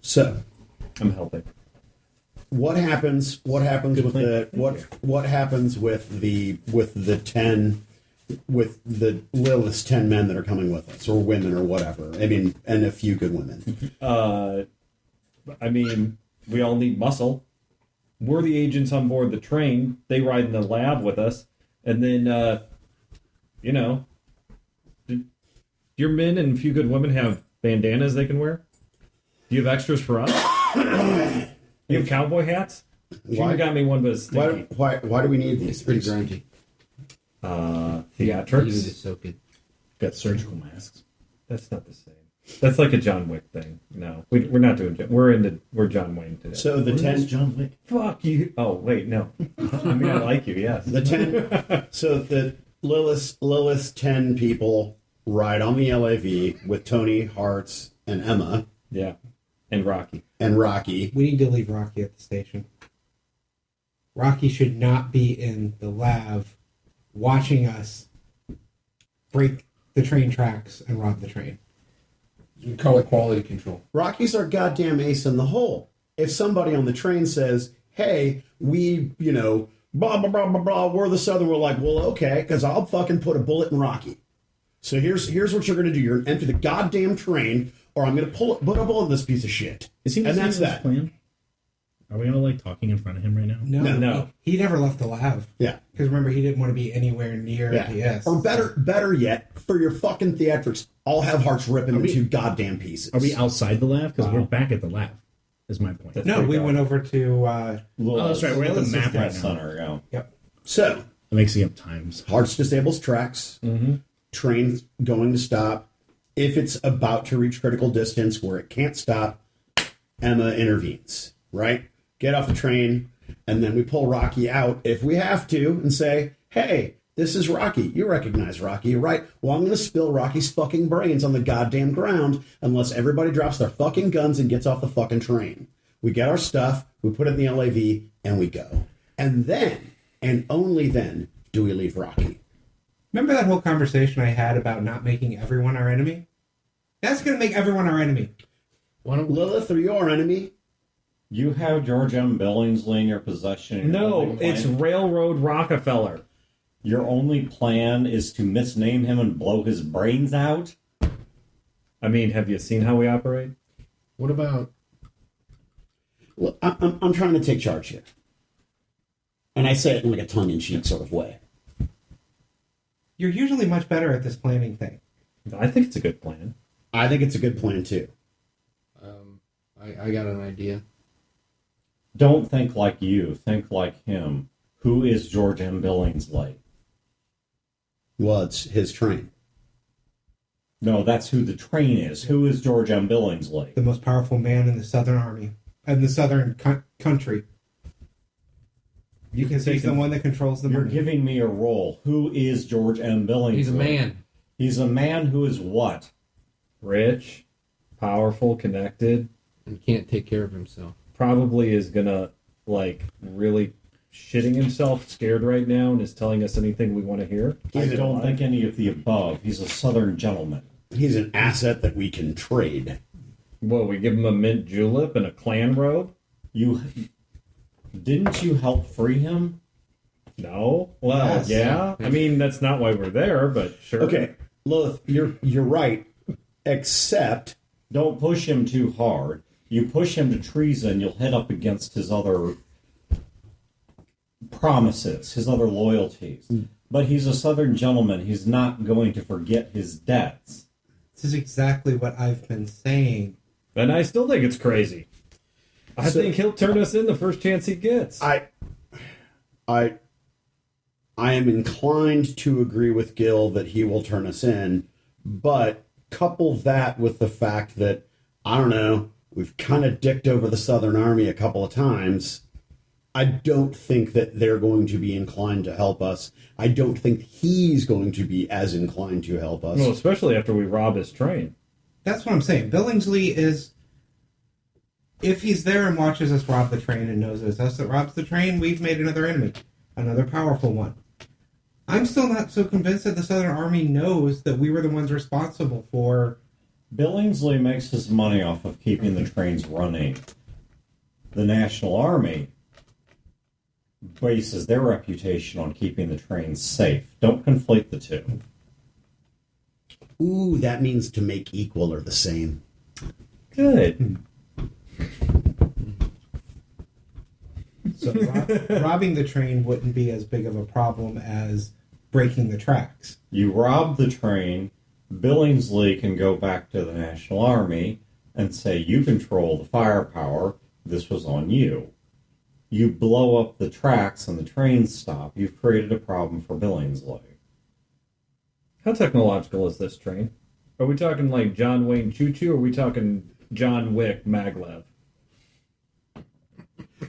So, I'm helping. what happens with the what happens with the Lilith's 10 men that are coming with us, or women, or whatever? I mean, and a few good women. I mean, we all need muscle. We're the agents on board the train. They ride in the lab with us. And then, do your men and a few good women have bandanas they can wear? Do you have extras for us? You have cowboy hats? Junior got me one, but it's stinky. Why do we need It's these? pretty grungy. You need to Theatrics? soak it. Got surgical masks. That's not the same. That's like a John Wick thing. No, we're not doing. We're John Wayne today. So the Where's 10 John Wick? Fuck you. Oh wait, no. I mean, I like you. Yes. the 10 so the Lilith's 10 people ride on the LAV with Tony, Hearts, and Emma Yeah. And Rocky. and Rocky. We need to leave Rocky at the station. Rocky should not be in the lab watching us break the train tracks and rob the train. You call it quality control. Rocky's our goddamn ace in the hole. If somebody on the train says, hey, we, blah, blah, blah, blah, blah, we're the Southern, we're like, well, okay, because I'll fucking put a bullet in Rocky. So here's what you're going to do. You're going to enter the goddamn train, or I'm going to put a bullet in this piece of shit. Is he And listening that's to this that. plan? Are we all talking in front of him right now? No. He never left the lab. Yeah. Because remember, he didn't want to be anywhere near the Ists. Or better yet, for your fucking theatrics, I'll have Hearts ripping into goddamn pieces. Are we outside the lab? Because we're back at the lab, is my point. No, we went over to... Oh, that's right. We're at the map right now. Center, yeah. Yep. So, I'm mixing up times. Hearts disables tracks. Train's going to stop. If it's about to reach critical distance where it can't stop, Emma intervenes, right? Get off the train, and then we pull Rocky out if we have to and say, hey, this is Rocky. You recognize Rocky, right? Well, I'm going to spill Rocky's fucking brains on the goddamn ground unless everybody drops their fucking guns and gets off the fucking train. We get our stuff, we put it in the LAV, and we go. And then, and only then, do we leave Rocky. Remember that whole conversation I had about not making everyone our enemy? That's going to make everyone our enemy. Why don't we Lilith, are you our enemy? You have George M. Billingsley in your possession. and your No, only plan- it's Railroad Rockefeller. Your only plan is to misname him and blow his brains out? I mean, have you seen how we operate? What about Well, I'm trying to take charge here. And I say it in like a tongue-in-cheek sort of way. You're usually much better at this planning thing. I think it's a good plan. I think it's a good plan, too. I got an idea. Don't think like you. Think like him. Who is George M. Billingsley? Well, it's his train. No, that's who the train is. Who is George M. Billingsley? The most powerful man in the Southern Army. And the Southern country. Because he's the one that controls the You're money. giving me a role. Who is George M. Billingsley? He's a man. He's a man who is what? Rich, powerful, connected. And can't take care of himself. Probably is gonna like really shitting himself, scared right now, and is telling us anything we want to hear. I don't think any of the above. He's a Southern gentleman. He's an asset that we can trade. Well, we give him a mint julep and a clan robe. Didn't you help free him? No. Well, Yes. yeah. I mean, that's not why we're there, but sure. Okay, Lilith, you're right. Except Don't push him too hard. You push him to treason, you'll hit up against his other promises, his other loyalties. But he's a Southern gentleman. He's not going to forget his debts. This is exactly what I've been saying. And I still think it's crazy. I think he'll turn us in the first chance he gets. I am inclined to agree with Gil that he will turn us in, but couple that with the fact that, I don't know, we've kind of dicked over the Southern Army a couple of times. I don't think that they're going to be inclined to help us. I don't think he's going to be as inclined to help us. Well, especially after we rob his train. That's what I'm saying. Billingsley is... If he's there and watches us rob the train and knows it's us that robs the train, we've made another enemy. Another powerful one. I'm still not so convinced that the Southern Army knows that we were the ones responsible for... Billingsley makes his money off of keeping the trains running. The National Army bases their reputation on keeping the trains safe. Don't conflate the two. Ooh, that means to make equal or the same. Good. So robbing the train wouldn't be as big of a problem as breaking the tracks. You rob the train, Billingsley can go back to the National Army and say, you control the firepower, this was on you. You blow up the tracks and the trains stop, you've created a problem for Billingsley. How technological is this train? Are we talking like John Wayne Choo Choo, or are we talking John Wick Maglev?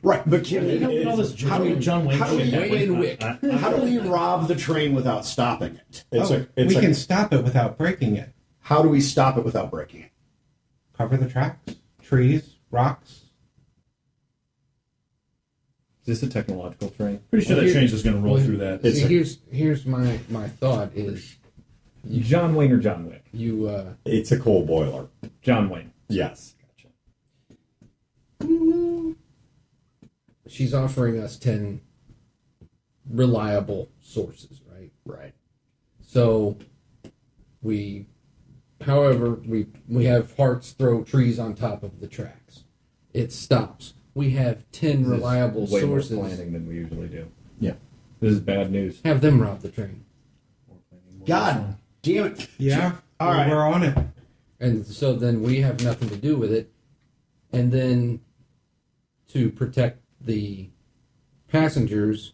Right, but can we, all this John Wayne how do shit. we, how do we rob the train without stopping it? We can stop it without breaking it. How do we stop it without breaking it? Cover the tracks, trees, rocks. Is this a technological train? Pretty sure that train's just going to roll Well, through that. Here's my thought is John Wayne or John Wick? It's a coal boiler. John Wayne. Yes. she's offering us 10 reliable sources, right? Right. So we have Hearts throw trees on top of the tracks. It stops. We have 10 reliable way sources. more planning than we usually do. Yeah. This is bad news. Have them rob the train. God damn it. Yeah. All right. We're on it. And so then we have nothing to do with it. And then to protect the passengers,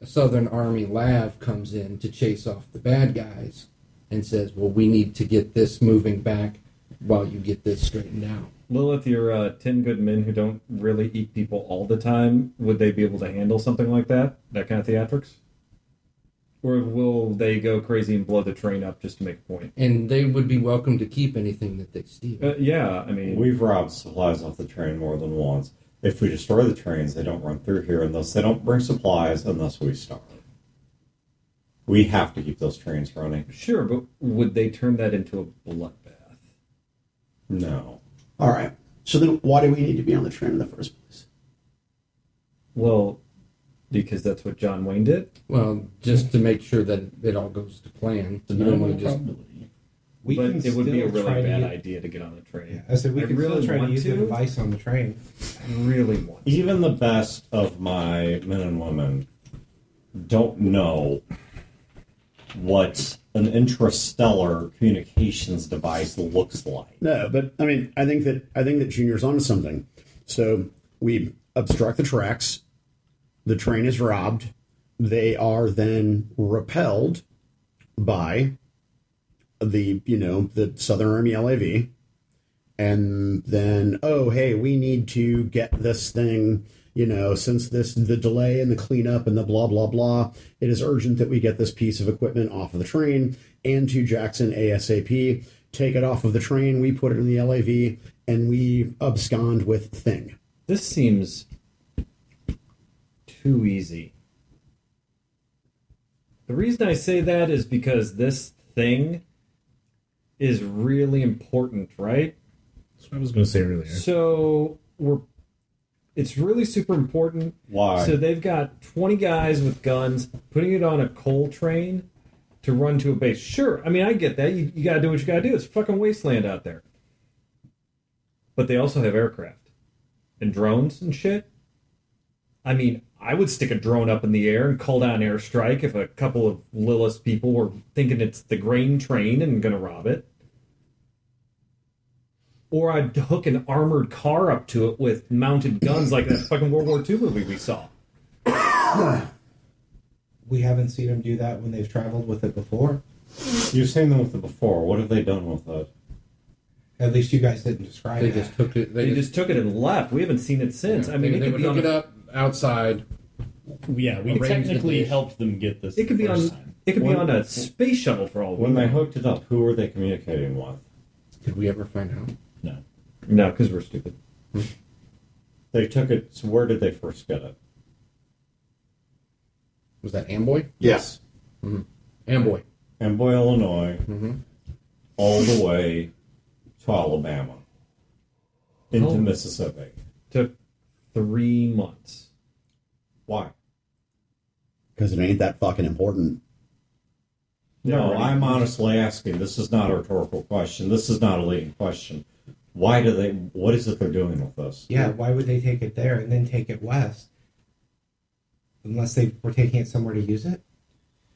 a Southern Army Lav comes in to chase off the bad guys and says, well, we need to get this moving back while you get this straightened out. Lilith, you're 10 good men who don't really eat people all the time. Would they be able to handle something like that? That kind of theatrics? Or will they go crazy and blow the train up just to make a point? And they would be welcome to keep anything that they steal. Yeah, I mean... We've robbed supplies off the train more than once. If we destroy the trains, they don't run through here unless they don't bring supplies, unless we starve. We have to keep those trains running. Sure, but would they turn that into a bloodbath? No. All right. So then why do we need to be on the train in the first place? Well, because that's what John Wayne did? Well, just to make sure that it all goes to plan. You don't want to just... We But can it would be a still really try to bad use- idea to get on the train. Yeah, I said we I can really still try to want use the to. device on the train. I really want to. Even the best of my men and women don't know what an intrastellar communications device looks like. No, but I mean, I think that Junior's onto something. So we obstruct the tracks. The train is robbed. They are then repelled by the Southern Army LAV. And then, oh, hey, we need to get this thing since the delay and the cleanup and the blah, blah, blah, it is urgent that we get this piece of equipment off of the train and to Jackson ASAP. Take it off of the train, we put it in the LAV, and we abscond with thing. This seems too easy. The reason I say that is because this thing is really important, right? That's what I was going to say earlier. So it's really super important. Why? So they've got 20 guys with guns putting it on a coal train to run to a base. Sure, I mean, I get that. You got to do what you got to do. It's a fucking wasteland out there. But they also have aircraft and drones and shit. I mean, I would stick a drone up in the air and call down airstrike if a couple of Lilith people were thinking it's the grain train and going to rob it. Or I'd hook an armored car up to it with mounted guns like that fucking World War II movie we saw. We haven't seen them do that when they've traveled with it before. You've seen them with it before. What have they done with it? At least you guys didn't describe They it. just took it. They just took it and left. We haven't seen it since. I mean, they it could would be hook on it up outside. Yeah, we Arrange the technically dish. helped them get this. It could be first on. time. It could be on a space shuttle for all we When they know. hooked it up, who were they communicating with? Did we ever find out? No. No, because we're stupid. They took it. So where did they first get it? Was that Amboy? Yes. Amboy. Amboy, Illinois, Mm-hmm. all the way to Alabama, into Oh. Mississippi. Took 3 months. Why? Because it ain't that fucking important. No, I'm honestly asking. This is not a rhetorical question. This is not a leading question. Why do they? What is it they're doing with this? Yeah, why would they take it there and then take it west? Unless they were taking it somewhere to use it?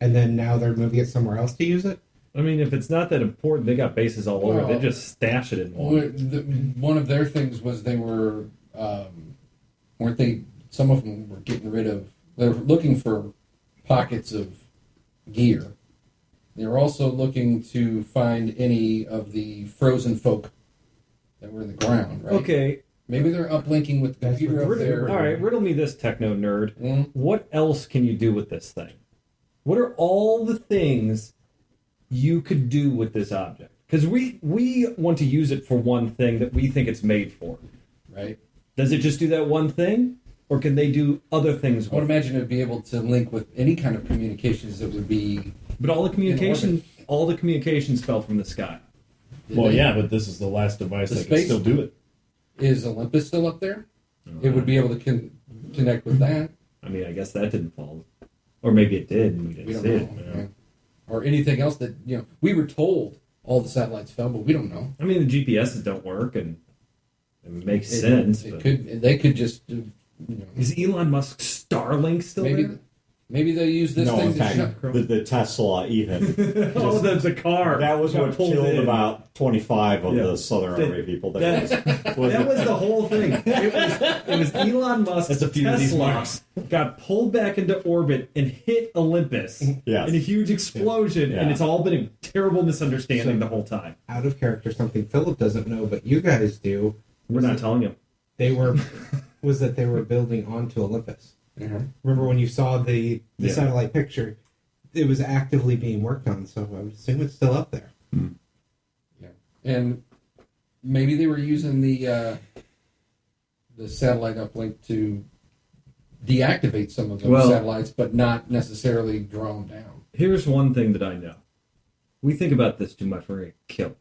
And then now they're moving it somewhere else to use it? I mean, if it's not that important, they got bases all over. Well, They just stash it in one. One of their things was they were, weren't they? Some of them were getting rid of. They were looking for pockets of gear. They were also looking to find any of the frozen folk that were in the ground. Right? Okay, Maybe they're uplinking with the That's computer what up there. all right. Riddle me this, techno nerd. Mm. What else can you do with this thing? What are all the things you could do with this object? Because we want to use it for one thing that we think it's made for. Right. Does it just do that one thing, or can they do other things I would with it? imagine it'd be able to link with any kind of communications that would be. But all the communications fell from the sky. Well, yeah, but this is the last device The that can space- still do it. Is Olympus still up there? It would be able to connect with that. I mean, I guess that didn't fall, or maybe it did, and we didn't We don't see know. it. Yeah. Or anything else that, we were told all the satellites fell, but we don't know. I mean, the GPSs don't work, and it makes sense. It but could. They could just. Is Elon Musk's Starlink still Maybe. Maybe they use this No, thing in to fact, shut. the Tesla even. there? Oh, that's a car. That was Got what pulled killed in. about 25 of Yeah. the Southern That- Army people. that was the whole thing. It was Elon Musk's That's a few of these Tesla marks. got pulled back into orbit and hit Olympus Yes. in a huge explosion, and Yeah. it's all been a terrible misunderstanding the whole time. Out of character, something Philip doesn't know, but you guys do. We're not telling him. They were was that they were building onto Olympus. Mhm. Remember when you saw the Yeah. satellite picture? It was actively being worked on, so I would assume it's still up there. And maybe they were using the satellite uplink to deactivate some of those Well- satellites, but not necessarily draw them down. Here's one thing that I know. We think about this too much, we're going to kill.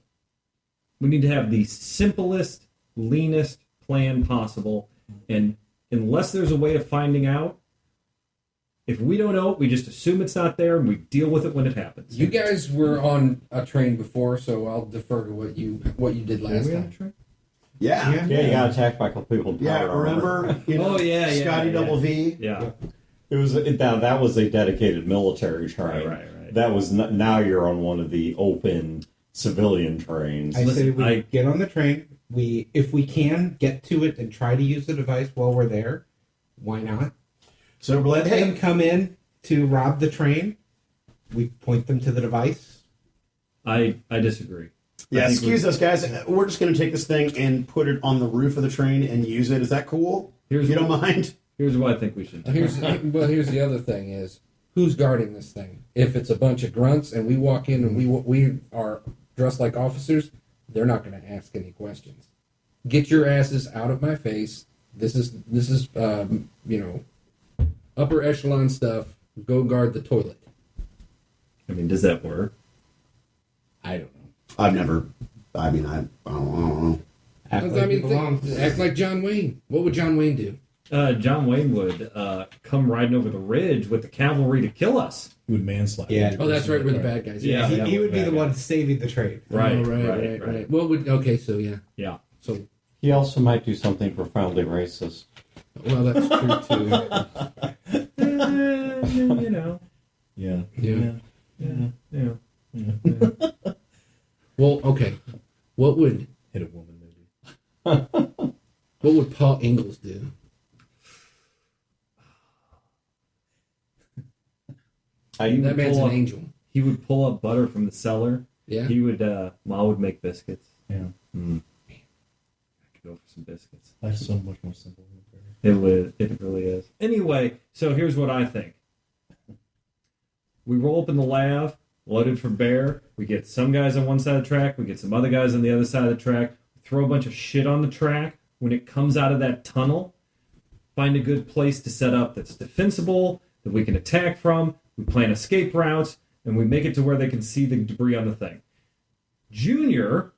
We need to have the simplest, leanest plan possible, and unless there's a way of finding out, if we don't know it, we just assume it's not there, and we deal with it when it happens. You guys were on a train before, so I'll defer to what you did Were last we on time. a train? Yeah. Yeah, you got attacked by a couple people. in Yeah, power armor. remember? Oh, yeah, yeah, Scotty yeah. Double V? Yeah. It was that was a dedicated military train. Right. That was now you're on one of the open civilian trains. I say Listen, we get on the train. If we can get to it and try to use the device while we're there, why not? So Let hey, them come in to rob the train. We point them to the device. I disagree. yeah, I think excuse us, guys. We're just going to take this thing and put it on the roof of the train and use it. Is that cool? Here's you don't what- mind? Here's what I think we should do. Here's the other thing is, who's guarding this thing? If it's a bunch of grunts and we walk in and we are dressed like officers, they're not going to ask any questions. Get your asses out of my face. This is upper echelon stuff. Go guard the toilet. I mean, does that work? I don't know. I've never. I don't know. Act like John Wayne. What would John Wayne do? John Wayne would come riding over the ridge with the cavalry to kill us. He would manslaughter. Yeah. Oh, that's right. We're the bad guys. Yeah. He would be the one saving the train. Right, Right. What would? Okay, so yeah. Yeah. So He also might do something profoundly racist. well, that's true too. You know. Yeah. Yeah. Well, okay. What would Hit a woman, maybe. what would Paul Ingalls do? That man's an angel. He would pull up butter from the cellar. Yeah. He would. Ma would make biscuits. Yeah. I could go for some biscuits. Life's so much more simple. It really is. Anyway, so here's what I think. We roll up in the lav, loaded for bear. We get some guys on one side of the track. We get some other guys on the other side of the track. Throw a bunch of shit on the track. When it comes out of that tunnel, find a good place to set up that's defensible, that we can attack from. We plan escape routes, and we make it to where they can see the debris on the thing. Junior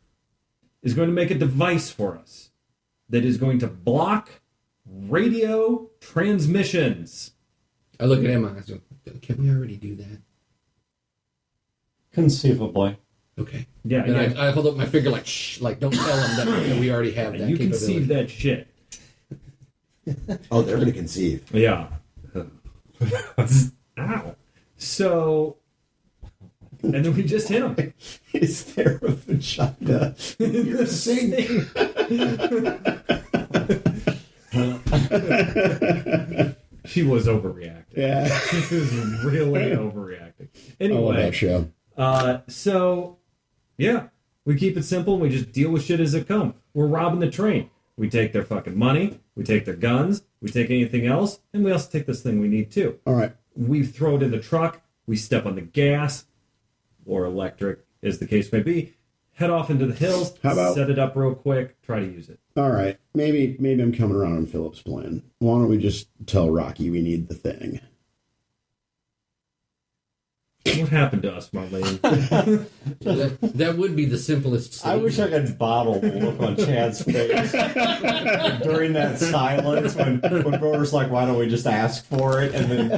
is going to make a device for us that is going to block radio transmissions. I look at him and I go, can we already do that? Conceivably. Okay. Yeah, Then yeah. I hold up my finger like, shh, like don't tell them that we already have that You capability. conceive that shit. Oh, they're going to conceive. Yeah. Ow. So, and then we just hit him. Is there a vagina? You're saying. She was overreacting. Yeah. She was really overreacting. I love Anyway, that show. so yeah, we keep it simple. We just deal with shit as it comes. We're robbing the train. We take their fucking money. We take their guns. We take anything else, and we also take this thing we need too. All right. We throw it in the truck. We step on the gas, or electric, as the case may be. Head off into the hills. How about- set it up real quick? Try to use it. All right. Maybe I'm coming around on Philip's plan. Why don't we just tell Rocky we need the thing? What happened to us, Marlene? that would be the simplest. I wish I could bottle the look on Chad's face during that silence when Broder's like, why don't we just ask for it? And then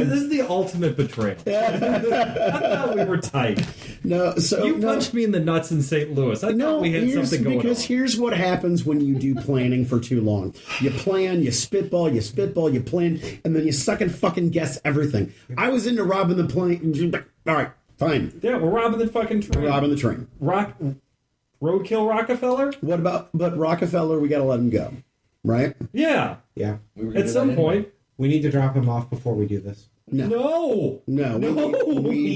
This is the ultimate betrayal. I thought we were tight. No, so You punched me in the nuts in St. Louis. I thought we had something going because on. here's what happens when you do planning for too long. You plan, you spitball, you plan, and then you suck and fucking guess everything. I was into robbing the plane. All right, fine. Yeah, we're robbing the fucking train. Robbing the train. Roadkill Rockefeller? What about, but Rockefeller, we got to let him go, right? Yeah. Yeah. At some point. We need to drop him off before we do this. No. He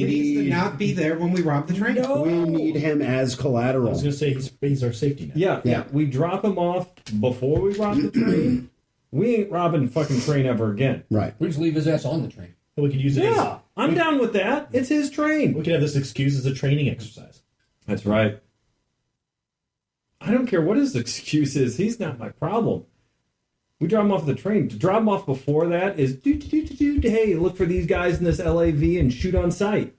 needs to not be there when we rob the train. No. We need him as I collateral. was going to say he's our safety net. Yeah. We drop him off before we rob the train. We ain't robbing fucking train ever again. Right. We just leave his ass on the train. We could use it. Yeah. I'm down with that. It's his train. We could have this excuse as a training exercise. That's right. I don't care what his excuse is. He's not my problem. We drop him off the train. To drop him off before that is, hey, look for these guys in this LAV and shoot on sight.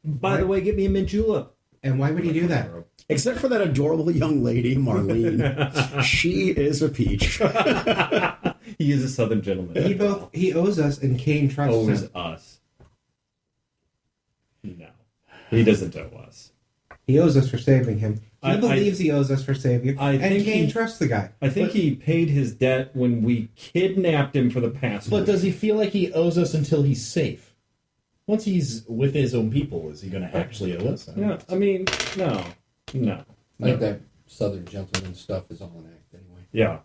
By the way, get me a mint julep. And why would he do that? Except for that adorable young lady, Marlene. She is a peach. He is a Southern gentleman. He owes us, and Kane trusts Owes him. us. No. He doesn't owe us. He owes us for saving him. He I believes he owes us for saving him. I think And Kane he- trusts the guy. I think he paid his debt when we kidnapped him for the past But week. does he feel like he owes us until he's safe? Once he's with his own people, is he going to actually owe us? Yeah, I mean, no. I think that Southern gentleman stuff is all an act anyway. Yeah.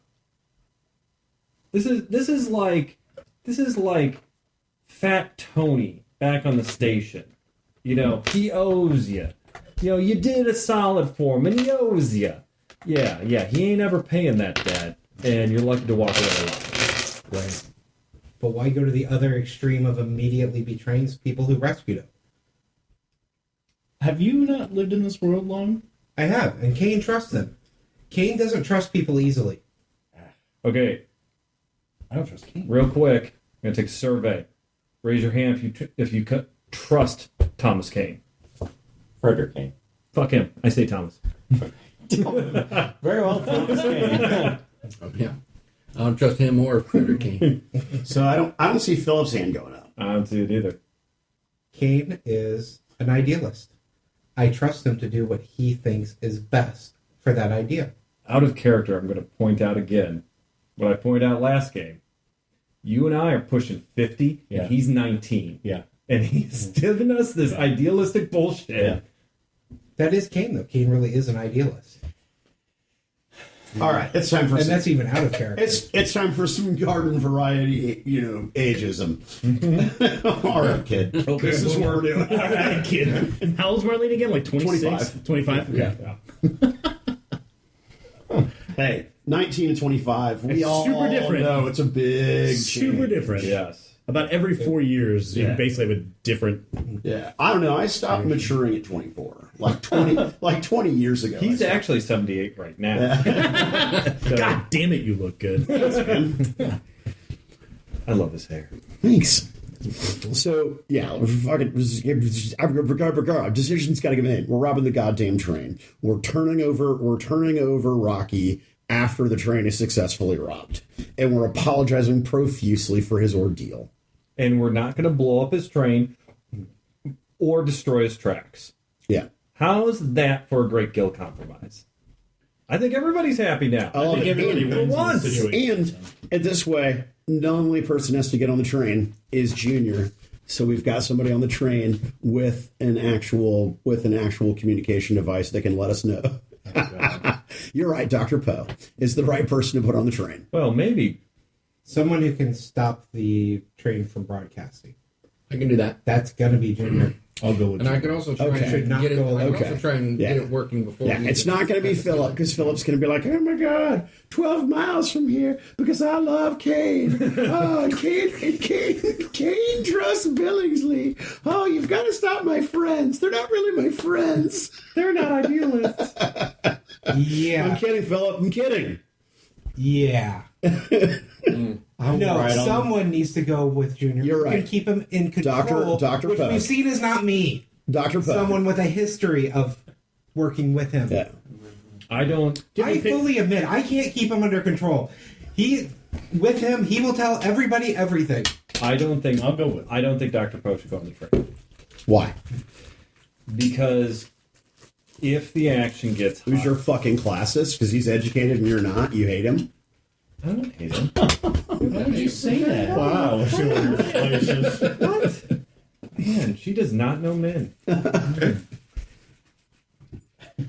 This is like Fat Tony back on the station. You know, he owes you. You know, you did a solid for him, and he owes you. Yeah, he ain't ever paying that debt, and you're lucky to walk away alive. way. But why go to the other extreme of immediately betraying people who rescued him? Have you not lived in this world long? I have, and Kane trusts them. Kane doesn't trust people easily. Okay, I don't trust King. real quick, I'm gonna take a survey. Raise your hand if you trust Thomas Kane. Frederick Kane. Fuck him. I say Thomas. Very well, Thomas Kane. Yeah. I don't trust him or Frederick King. So I don't see Philip's hand going up. I don't see it either. Kane is an idealist. I trust him to do what he thinks is best for that idea. Out of character, I'm going to point out again what I pointed out last game. You and I are pushing 50, Yeah. and he's 19. Yeah. And he's giving us this idealistic bullshit. Yeah. That is Kane, though. Kane really is an idealist. All right, it's time for And some, that's even out of character. it's time for some garden variety, ageism. All right, kid. Okay, This is what we're doing. All right, kid. How old's Marlene again? Like 26? 25? Okay. Hey, 19 and 25. We It's all super different. know it's a big Super change. different. Yes. About every 4 years, you Yeah. basically have a different. Yeah, I don't know. I stopped maturing at 24, like 20 years ago. He's I stopped. actually 78 right now. So, God damn it, you look good. I love his hair. Thanks. So yeah, fucking decisions got to get made. We're robbing the goddamn train. We're turning over Rocky after the train is successfully robbed, and we're apologizing profusely for his ordeal. And we're not going to blow up his train or destroy his tracks. Yeah, How's that for a great guild compromise? I think everybody's happy now. I love I think it. everybody And- wins in once. this situation. And this way, the only person has to get on the train is Junior. So we've got somebody on the train with an actual communication device that can let us know. You're right, Dr. Poe is the right person to put on the train. Well, maybe. Someone who can stop the train from broadcasting. I can do that. That's going to be Junior. I'll go with And you. I can also try Okay. and Should not get it. go I can okay. also try and Yeah. get it working before. Yeah, we it's get not going to be to Philip because Philip's going to be like, oh my God, 12 miles from here because I love Kane. Oh, Kane trusts Billingsley. Oh, you've got to stop my friends. They're not really my friends. They're not idealists. I'm Yeah. kidding, Philip. I'm kidding. Yeah. I'm No, right on- someone needs to go with Junior. You're Who right. can keep him in control. Dr. Which Poe. we've seen is not me. Dr. Poe. Someone with a history of working with him. Yeah. I don't. I fully admit I can't keep him under control. With him, he will tell everybody everything. I don't think. I'll go with it. I don't think Dr. Poe should go on the train Why? because if the action gets hot, Who's your fucking classist? Because he's educated and you're not. You hate him. I don't hate him. Why would you say that? Wow. What? Man, she does not know men.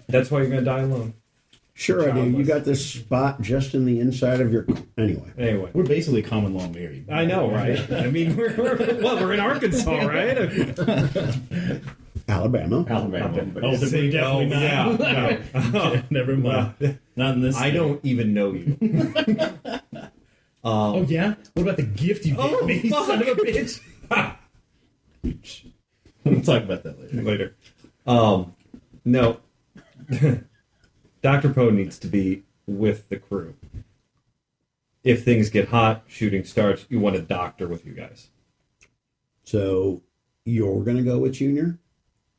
That's why you're gonna die alone. Sure, I do. You got this spot just in the inside of your. Anyway. Anyway, We're basically common law married. I know, right? I mean, we're in Arkansas, right? Alabama. Alabama. Oh, then we're definitely not. Yeah, no. Never mind. Not in this. I state. don't even know you. Oh yeah. What about the gift you gave me, fuck. son of a bitch? We'll talk about that later. No. Dr. Poe needs to be with the crew. If things get hot, shooting starts, you want a doctor with you guys. So you're going to go with Junior?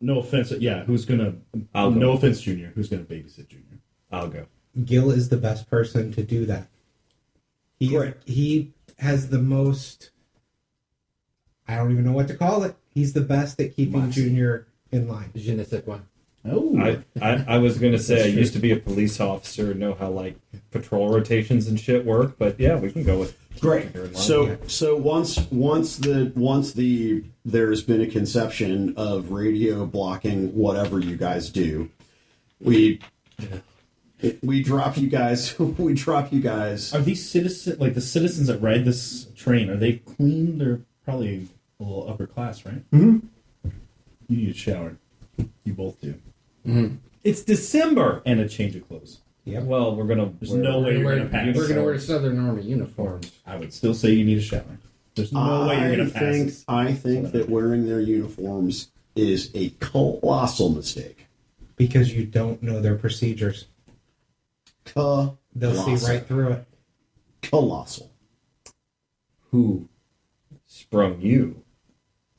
No offense. Yeah, who's gonna? I'll go. No offense, Junior. Who's gonna babysit Junior? I'll go. Gil is the best person to do that. He has the most. I don't even know what to call it. He's the best at keeping Junior in line. Je ne sais quoi. Oh, I was going to say I That's true. used to be a police officer, know how like patrol rotations and shit work, but yeah, we can go with Great. Junior in line. So once there's been a conception of radio blocking whatever you guys do, we drop you guys. We drop you guys. are these citizens like the citizens that ride this train? Are they clean? They're probably a little upper class, right? Mhm. You need a shower. You both do, It's December. and a change of clothes. Yep. Well, we're gonna. There's no way you're gonna pass. We're gonna wear Southern Army uniforms. I would still say you need a shower. There's no way you're gonna pass. I think that wearing their uniforms is a colossal mistake. Because you don't know their procedures. They'll see right through it. Colossal. Who sprung you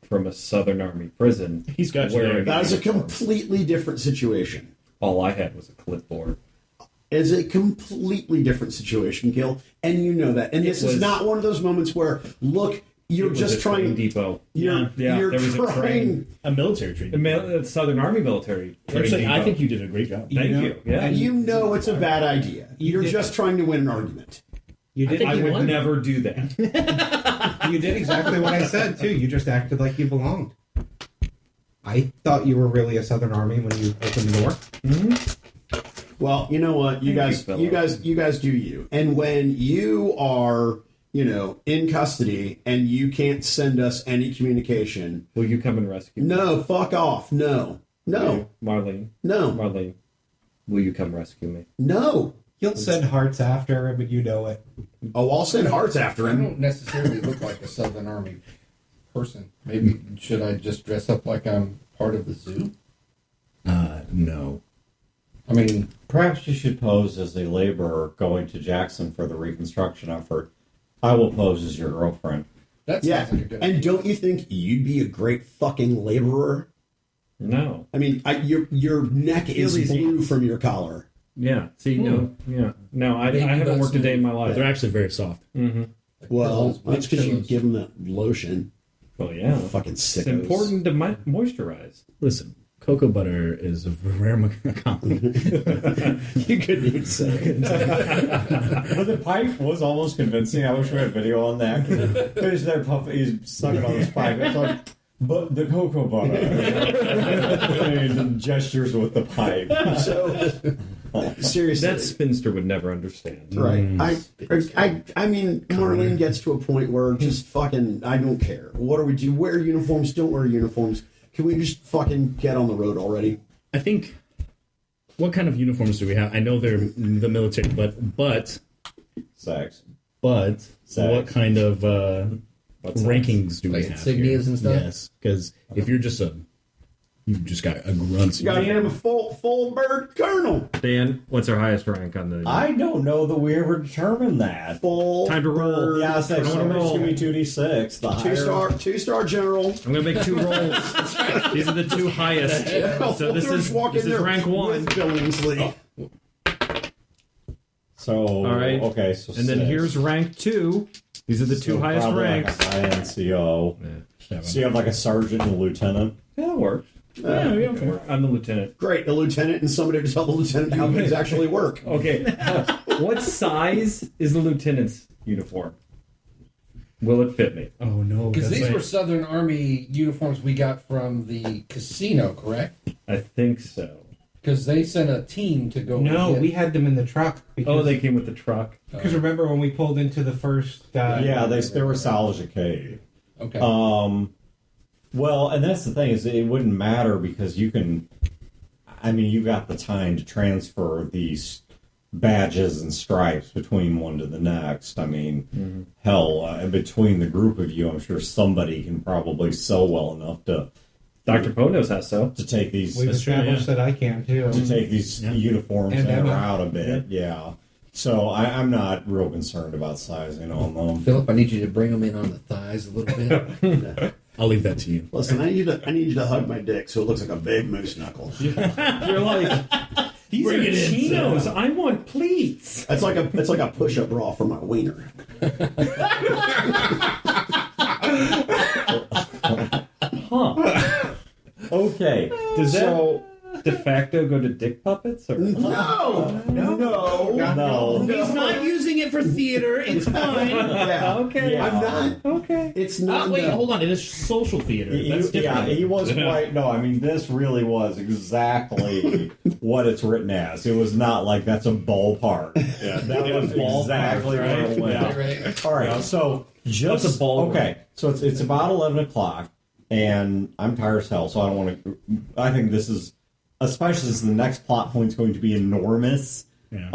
from a Southern Army prison? He's got you there. That is a completely different situation. All I had was a clipboard. Is a completely different situation, Gil, and you know that. And this is not one of those moments where, look, you're just trying. Depot. You're there was a train. A military training. Southern Army military. I think you did a great job. Thank you. Yeah. And you know it's a bad idea. You're just trying to win an argument. You did. I would never do that. You did exactly what I said too. You just acted like you belonged. I thought you were really a Southern Army when you opened the door. Mm-hmm. Well, you know what, you guys do you. And when you are, in custody and you can't send us any communication, will you come and rescue me? No, fuck off. No. Marlene. No. Marlene, will you come rescue me? No. You'll send hearts after him, but you know it. Oh, I'll send hearts after I him. don't necessarily look like a Southern Army person. Maybe should I just dress up like I'm part of the zoo? No. I mean, perhaps you should pose as a laborer going to Jackson for the reconstruction effort. I will pose as your girlfriend. that sounds like a good and idea. don't you think you'd be a great fucking laborer? No. I mean, your neck is blue from your collar. Yeah. See, no. Yeah. No, I haven't worked a day in my life. They're actually very soft. Mm-hmm. Well, that's because you pillows. give them that lotion. Well, yeah. Fucking sickos. It's important to moisturize. Listen, cocoa butter is a rare compliment. You couldn't even say it. But the pipe was almost convincing. I wish we had video on that. He's there puffing, he's sucking on his pipe. It's like, but the cocoa butter. And gestures with the pipe. So, seriously. That spinster would never understand. Right. I mean, Marlene gets to a point where just fucking, I don't care. What do we do? Wear uniforms, don't wear uniforms. Can we just fucking get on the road already? I think, what kind of uniforms do we have? I know they're the military, but Sex. what kind of rankings do we Like have insignias here? and stuff? Yes, because if you're just you just got a grunt. You got him a full bird colonel. Dan, what's our highest rank on the... I don't know that we ever determined that. Full Time to roll. bird. Yeah, it's like I wanna roll. give me 2d6. The higher- Two-star general. I'm going to make 2 rolls. These are the 2 highest. So this is rank 1. with Billingsley. So, All right. okay, so And then 6. here's rank 2. These are the 2 highest probably ranks. Like a high NCO. So you have like a sergeant and a lieutenant. Yeah, that works. Okay. I'm the lieutenant. Great, a lieutenant and somebody to tell the lieutenant how things actually work. Okay. What size is the lieutenant's uniform? Will it fit me? Oh no! Because that's these like- were Southern Army uniforms we got from the casino, correct? I think so. Because they sent a team to go. No, get- we had them in the truck. Oh, they came with the truck. Because remember when we pulled into the first... Yeah, they were salvage. Okay. Well, and that's the thing, is it wouldn't matter because you can... I mean, you got the time to transfer these badges and stripes between one to the next. I mean, hell, between the group of you, I'm sure somebody can probably sew well enough to... Dr. Poe knows how so. To take these... We've established that I can, too. To take these uniforms And in or Emma. out a bit, yeah. So I'm not real concerned about sizing on them. Philip, I need you to bring them in on the thighs a little bit. I'll leave that to you. Listen, I need you to hug my dick so it looks like a big moose knuckle. You're like, these Bring are it in, chinos. Sam. I want pleats. It's like a push-up bra for my wiener. Huh. Okay. Does that de facto go to dick puppets? Or? No. He's not using it for theater. It's fine. Yeah. Okay. Yeah. I'm not. Okay. It's not. Wait, hold on. It is social theater. That's different. He was quite... No, I mean, this really was exactly what it's written as. It was not like that's a ballpark. Yeah, that was exactly where it went. Right. All right, so just... What's a ball? Okay, so it's about 11 o'clock, and I'm tired as hell, so I don't want to... I think this is... Especially as the next plot point is going to be enormous. Yeah.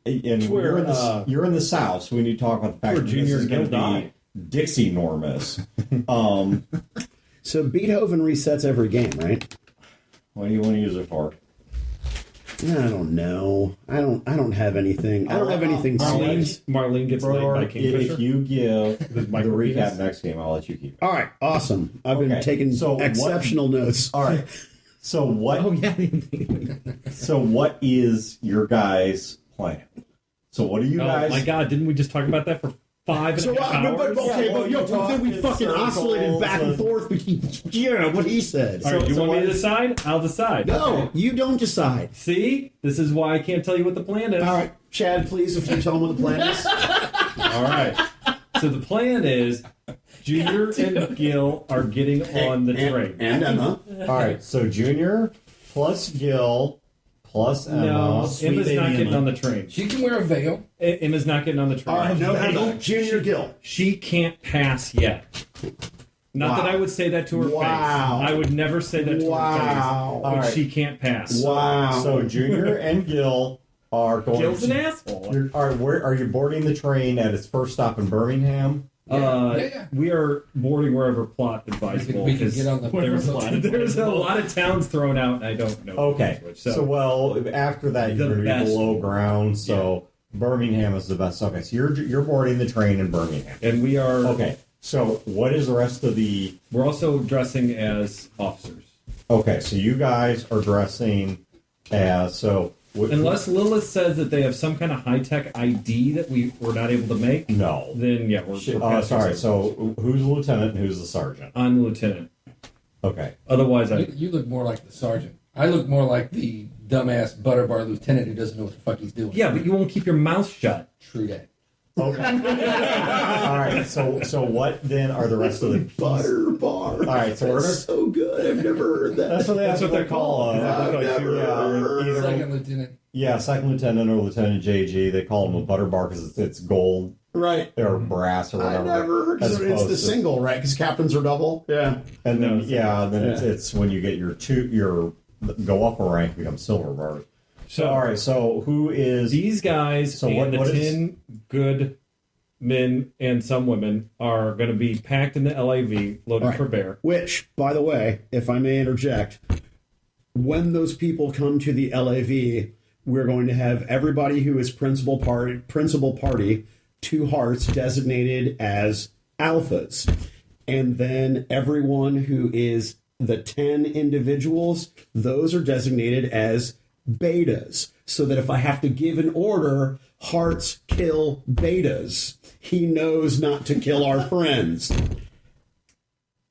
And you're in the South, so we need to talk about the fact that this is going to be Dixie-normous. So Beethoven resets every game, right? What do you want to use it for? I don't know. I don't have anything. I don't have anything serious. Marlene gets laid by Kingfisher. If you give the recap next game, I'll let you keep it. All right, awesome. I've been taking exceptional notes. All right. So what? Oh yeah. So what is your guys' plan? So what are you guys? Oh my God! Didn't we just talk about that for 5.5 hours? Then we fucking oscillated back and forth between what he said. All right, you want me to decide? I'll decide. No, you don't decide. See, this is why I can't tell you what the plan is. All right, Chad, please, if you tell him what the plan is. All right. So the plan is Junior and Gil are getting on the train. And Emma. All right. So Junior plus Gil plus Emma. No, Emma's not getting on the train. She can wear a veil. Emma's not getting on the train. All right, no, Emma. Junior Gil. She can't pass yet. Not that I would say that to her face. I would never say that to her face. But she can't pass. Wow. So Junior and Gil are going. Gil's an asshole. Are you boarding the train at its first stop in Birmingham? Yeah. We are boarding wherever plot advisable. We can get on the there's a lot of towns thrown out, and I don't know. Okay. So after that, you're going to be below ground. So Birmingham is the best. Okay. So you're boarding the train in Birmingham, and we are okay. So what is the rest of the? We're also dressing as officers. Okay. So you guys are dressing as Unless Lilith says that they have some kind of high-tech ID that we're not able to make, no. Then yeah, we're sorry. So who's the lieutenant and who's the sergeant? I'm the lieutenant. Okay. Otherwise, you look more like the sergeant. I look more like the dumbass butterbar lieutenant who doesn't know what the fuck he's doing. Yeah, but you won't keep your mouth shut. True that. Okay. All right. So what then are the rest of the butter bar? All right. So that's so good. I've never heard that. That's what they call either second lieutenant. Yeah, second lieutenant or Lieutenant JG. They call him a butter bar because it's gold, right, or brass or whatever. I never heard. It's the single, right? Because captains are double. Yeah. And then it's when you get your go up a rank, become silver bars. So all right, so who is these guys? So and what 10 good men and some women are going to be packed in the LAV, loaded for bear. Which, by the way, if I may interject, when those people come to the LAV, we're going to have everybody who is principal party, 2 hearts designated as alphas, and then everyone who is the 10 individuals, those are designated as betas, so that if I have to give an order, hearts kill betas. He knows not to kill our friends.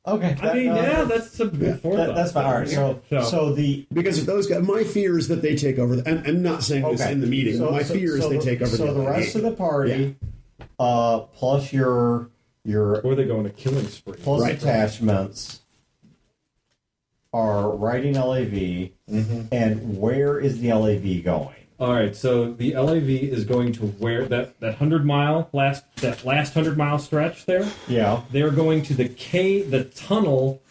Okay. That's a that's fine. All right. So because if those guys, my fear is that they take over. I'm not saying this in the meeting. My fear is they take over. So the rest of the party, plus your or are they going to killing spree? Plus attachments are riding LAV, and where is the LAV going? All right, so the LAV is going to where that 100-mile last 100-mile stretch there. Yeah, they're going to the tunnel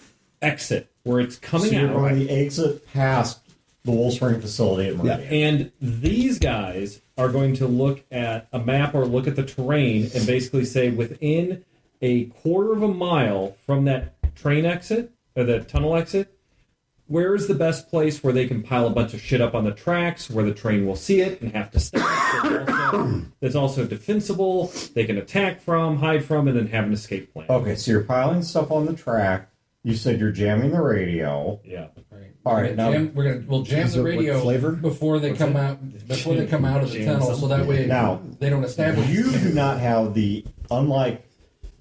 exit where it's coming so out. You're going to exit past the Wool Spring facility at Meridian. Yeah. And these guys are going to look at a map or look at the terrain and basically say within a quarter of a mile from that train exit or the tunnel exit, where is the best place where they can pile a bunch of shit up on the tracks, where the train will see it and have to stop? That's also defensible. They can attack from, hide from, and then have an escape plan. Okay, so you're piling stuff on the track. You said you're jamming the radio. Yeah. Right. All right. Now we'll jam the radio before they come out. Before they come out of the tunnel, so that way they don't establish. You do not have unlike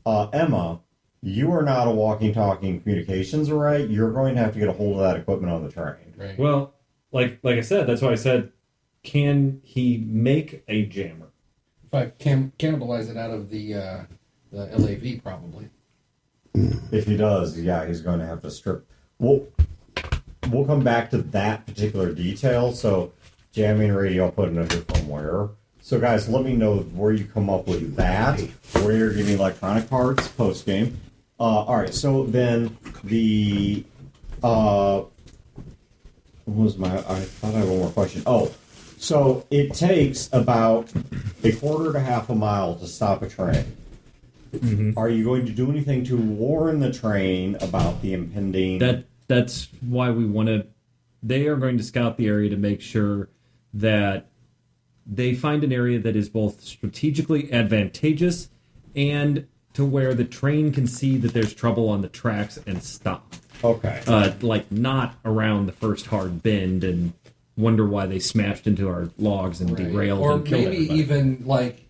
Emma. You are not a walking, talking communications right. You're going to have to get a hold of that equipment on the train. Right. Well, like I said, that's why I said, can he make a jammer? If I cannibalize it out of the LAV, probably. If he does, he's going to have to strip. We'll come back to that particular detail. So, jamming radio, I'll put it under firmware. So, guys, let me know where you come up with that, where you're getting electronic parts post game. All right, so then what was I thought I had one more question. Oh, So it takes about a quarter to half a mile to stop a train. Mm-hmm. Are you going to do anything to warn the train about the impending... That's why we want to... They are going to scout the area to make sure that they find an area that is both strategically advantageous and to where the train can see that there's trouble on the tracks and stop. Okay. Like not around the first hard bend and wonder why they smashed into our logs and derailed or and killed maybe everybody. even like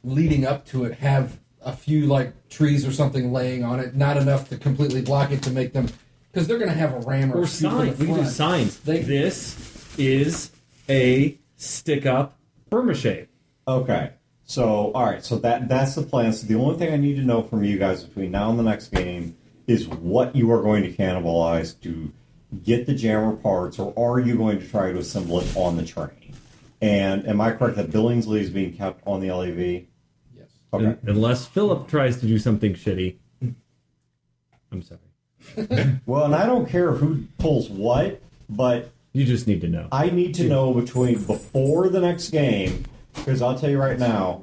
leading up to it have a few like trees or something laying on it, not enough to completely block it to make them, because they're going to have a ram or signs. We can do signs. This is a stick-up Burma shape. Okay. So, all right. So that's the plan. So the only thing I need to know from you guys between now and the next game is what you are going to cannibalize to get the jammer parts, or are you going to try to assemble it on the train? And am I correct that Billingsley is being kept on the LAV? Yes. Okay. Unless Philip tries to do something shitty. I'm sorry. Well, and I don't care who pulls what, but You just need to know. I need to know before the next game, because I'll tell you right now,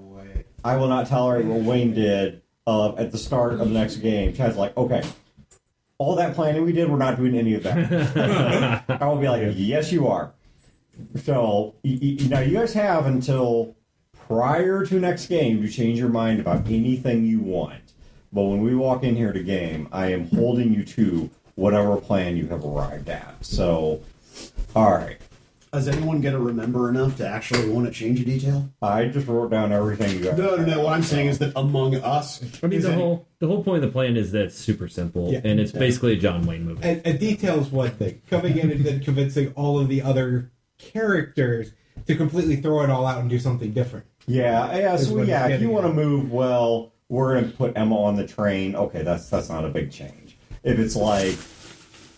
I will not tolerate what Wayne did at the start of the next game. Chad's like, okay, all that planning we did, we're not doing any of that. I will be like, yes, you are. So, now you guys have until prior to next game to change your mind about anything you want. But when we walk in here to game, I am holding you to whatever plan you have arrived at. So, all right. Is anyone going to remember enough to actually want to change a detail? I just wrote down everything you have. No. What I'm saying is that among us... I mean, the whole point of the plan is that it's super simple, Yeah. and it's basically a John Wayne movie. A detail is one thing. Coming in and then convincing all of the other characters to completely throw it all out and do something different. Yeah. Is So what yeah, it's if you getting want to at. move, well, we're going to put Emma on the train. Okay, that's not a big change. If it's like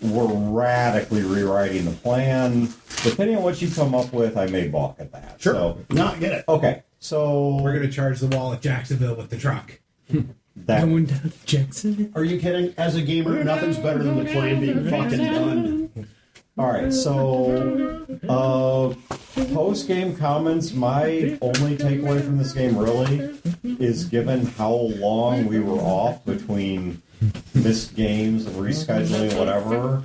we're radically rewriting the plan, depending on what you come up with, I may balk at that. Sure. So, No, I get it. okay. So We're going to charge the wall at Jacksonville with the truck. that Going down to Jackson. Are you kidding? As a gamer, nothing's better than the plan being fucking done. all right. So post game comments. My only takeaway from this game really is given how long we were off between missed games and rescheduling, whatever.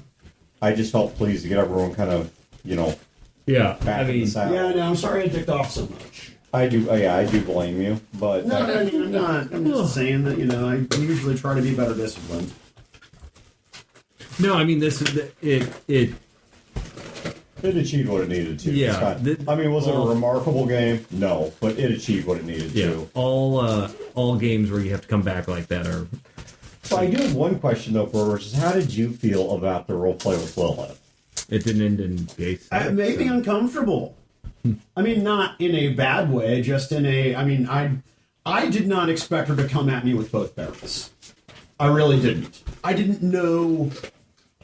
I just felt pleased to get everyone kind of, Yeah, back in the saddle. Yeah, no, I'm sorry I dicked off so much. I do. Yeah, I do blame you, but No, I mean, I'm not. I'm just saying that, I usually try to be better disciplined. No, I mean this is it. it achieved what it needed to. Yeah, It's not- was it a remarkable game? No, but it achieved what it needed Yeah, to. all games where you have to come back like that are. So I do have one question though, for which is, how did you feel about the role play with Lilith? It didn't end in gay sex. It made me uncomfortable. I mean, not in a bad way, just in a. I mean, I did not expect her to come at me with both barrels. I really didn't. I didn't know.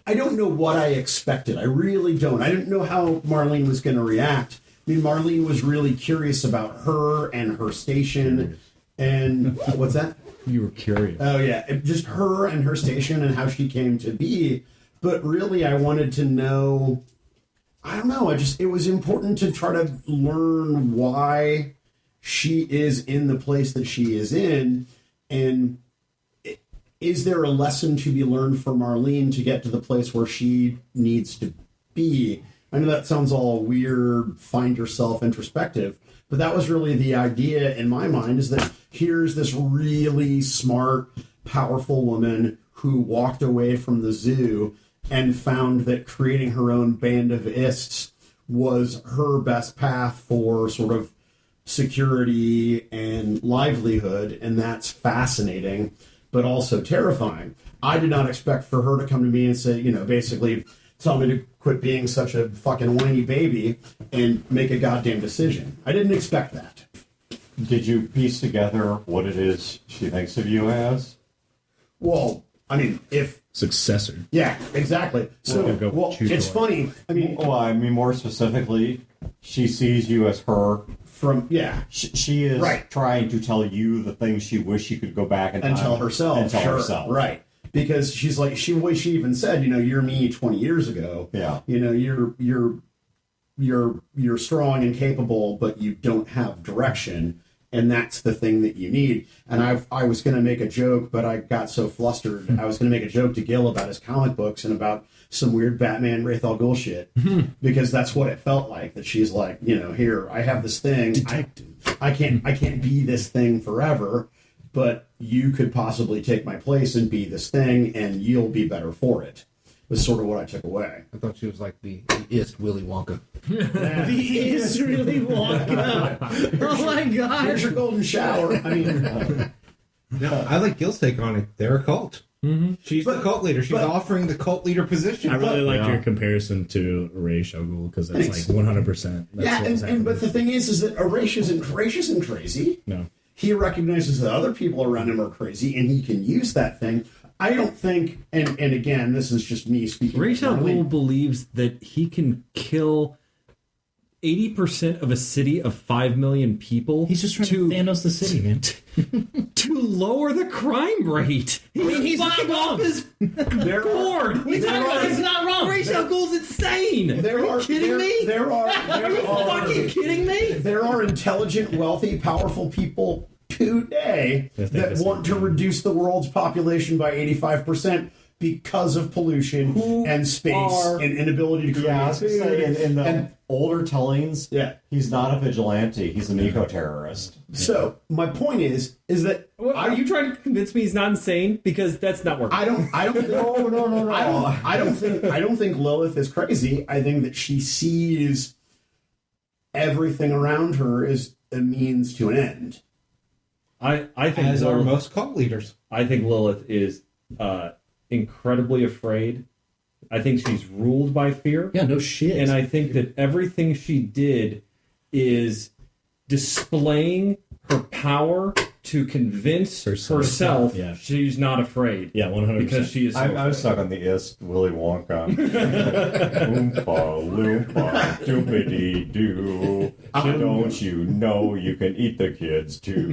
I don't know what I expected. I really don't. I didn't know how Marlene was going to react. I mean, Marlene was really curious about her and her station. And what's that? You were curious. Oh, yeah. Just her and her station and how she came to be. But really, I wanted to know... I don't know. It was important to try to learn why she is in the place that she is in. And is there a lesson to be learned for Marlene to get to the place where she needs to be? I know that sounds all weird, find yourself introspective, but that was really the idea in my mind, is that here's this really smart, powerful woman who walked away from the zoo and found that creating her own band of Ists was her best path for sort of security and livelihood, and that's fascinating, but also terrifying. I did not expect for her to come to me and say, basically tell me to quit being such a fucking whiny baby and make a goddamn decision. I didn't expect that. Did you piece together what it is she thinks of you as? Well, I mean, if... Successor. Yeah, exactly. So, it's funny. I mean, more specifically, she sees you as her. She is right. Trying to tell you the things she wished she could go back and tell herself. And tell herself. Right. Because she's like, she even said, you're me 20 years ago. Yeah. You're you're strong and capable, but you don't have direction, and that's the thing that you need. And I was going to make a joke, but I got so flustered. I was going to make a joke to Gil about his comic books and about some weird Batman Wraith al Ghul shit, because that's what it felt like. That she's like, here, I have this thing. I can't be this thing forever, but you could possibly take my place and be this thing, and you'll be better for it. Was sort of what I took away. I thought she was like the Ist Willy Wonka. The Ist Willy Wonka. Oh my god! Here's your golden shower. I mean, No, I like Gil's take on it. They're a cult. Mm-hmm. She's the cult leader. She's offering the cult leader position. I really like your comparison to Ra's al Ghul, because that's like 100%. But the thing is that Arash isn't crazy. No. He recognizes that other people around him are crazy, and he can use that thing. I don't think, and again, this is just me speaking. Ra's al Ghul believes that he can kill 80% of a city of 5 million people. He's just trying to Thanos the city, man. To lower the crime rate. He's not fucking wrong. off his board. He's not wrong. Ra's al Ghul's insane. Are you kidding me? Are you fucking kidding me? There are intelligent, wealthy, powerful people today that want to reduce the world's population by 85% because of pollution and space and inability to create I was food. gonna say, in the and older tellings, he's not a vigilante. He's an eco-terrorist. so my point is that Are you trying to convince me he's not insane? Because that's not working. I don't No. I don't think Lilith is crazy. I think that she sees everything around her as a means to an end. I think As are Lilith, most cult leaders. I think Lilith is incredibly afraid. I think she's ruled by fear. Yeah, no shit. And I think that everything she did is displaying her power to convince herself she's not afraid. Yeah, 100%. Because she is so I was stuck on the Ist Willy Wonka. Oompa loompa doopity doo. Don't you know you can eat the kids too?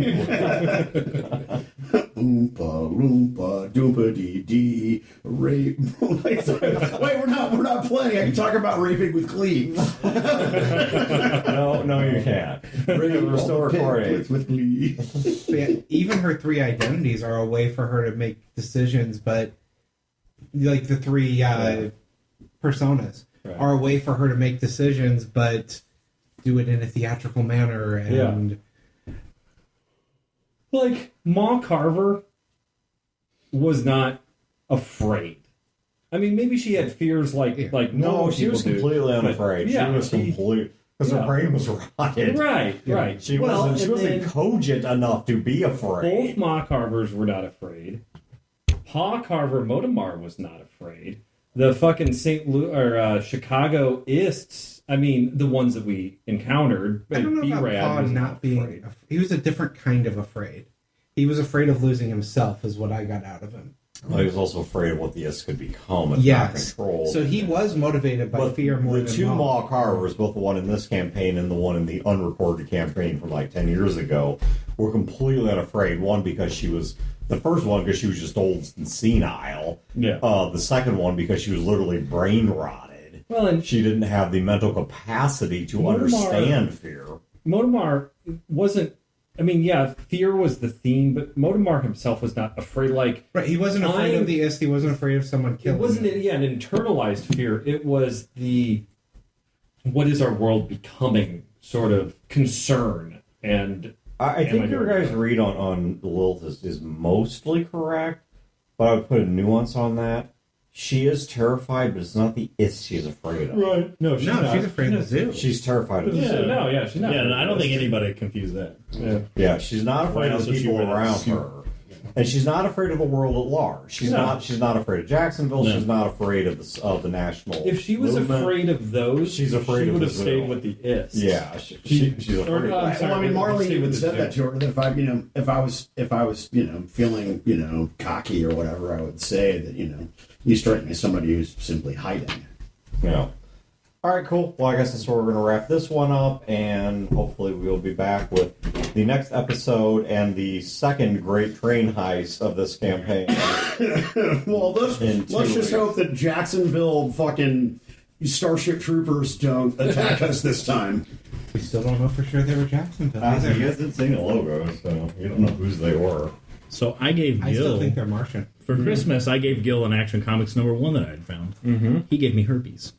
Oompa loompa doopity dee rape. Wait, we're not playing. I can talk about raping with Glee. No, you can't. We're still recording. With Glee. So yeah, even her 3 identities are a way for her to make decisions, but like the 3 personas are a way for her to make decisions, but do it in a theatrical manner. And like Ma Carver was not afraid. I mean, maybe she had fears like No, she was people do, completely but unafraid. yeah, She was completely... Because her brain was rotted. Right. She Well, wasn't cogent enough to be afraid. Both Ma Carvers were not afraid. Pa Carver Modamar was not afraid. The fucking Chicago Ists, I mean, the ones that we encountered. I don't know about B-Rad Pa was not being... afraid. He was a different kind of afraid. He was afraid of losing himself, is what I got out of him. Well, he was also afraid of what the Ists could become if not controlled. So he was motivated by fear more the than 2 Ma. Ma Carvers, both the one in this campaign and the one in the unrecorded campaign from like 10 years ago, were completely unafraid. One, because she was... The first one, because she was just old and senile. Yeah. The second one, because she was literally brain rotted. Well, and she didn't have the mental capacity to understand fear. Modamar wasn't... I mean, yeah, fear was the theme, but Modamar himself was not afraid. Right, he wasn't afraid of the Ist. He wasn't afraid of someone killing him. It wasn't an internalized fear. It was the what is our world becoming sort of concern. And I think your guys' read on Lilith is mostly correct, but I would put a nuance on that. She is terrified, but it's not the Ist she's afraid of. Right. No, she's not. She's afraid of the zoo. She's terrified of the zoo. No, she's not. Yeah, I don't think anybody confused that. Yeah, she's not afraid of the people around her. And she's not afraid of the world at large. She's not afraid of Jacksonville. No. She's not afraid of the national. If she was afraid of those, she's afraid she of would the have stayed with the Ists. Yeah, she's afraid. Well, I mean, Marley even said that to her. That if I was feeling cocky or whatever, I would say that you strike me as somebody who's simply hiding. Yeah. All right, cool. Well, I guess that's where we're going to wrap this one up, and hopefully we'll be back with the next episode and the second great train heist of this campaign. Well, let's just hope that Jacksonville fucking Starship Troopers don't attack us this time. We still don't know for sure they were Jacksonville. You guys didn't see the logo, so you don't know whose they were. So I gave Gil... I still think they're Martian. For Christmas, I gave Gil an Action Comics #1 that I had found. Mm-hmm. He gave me herpes.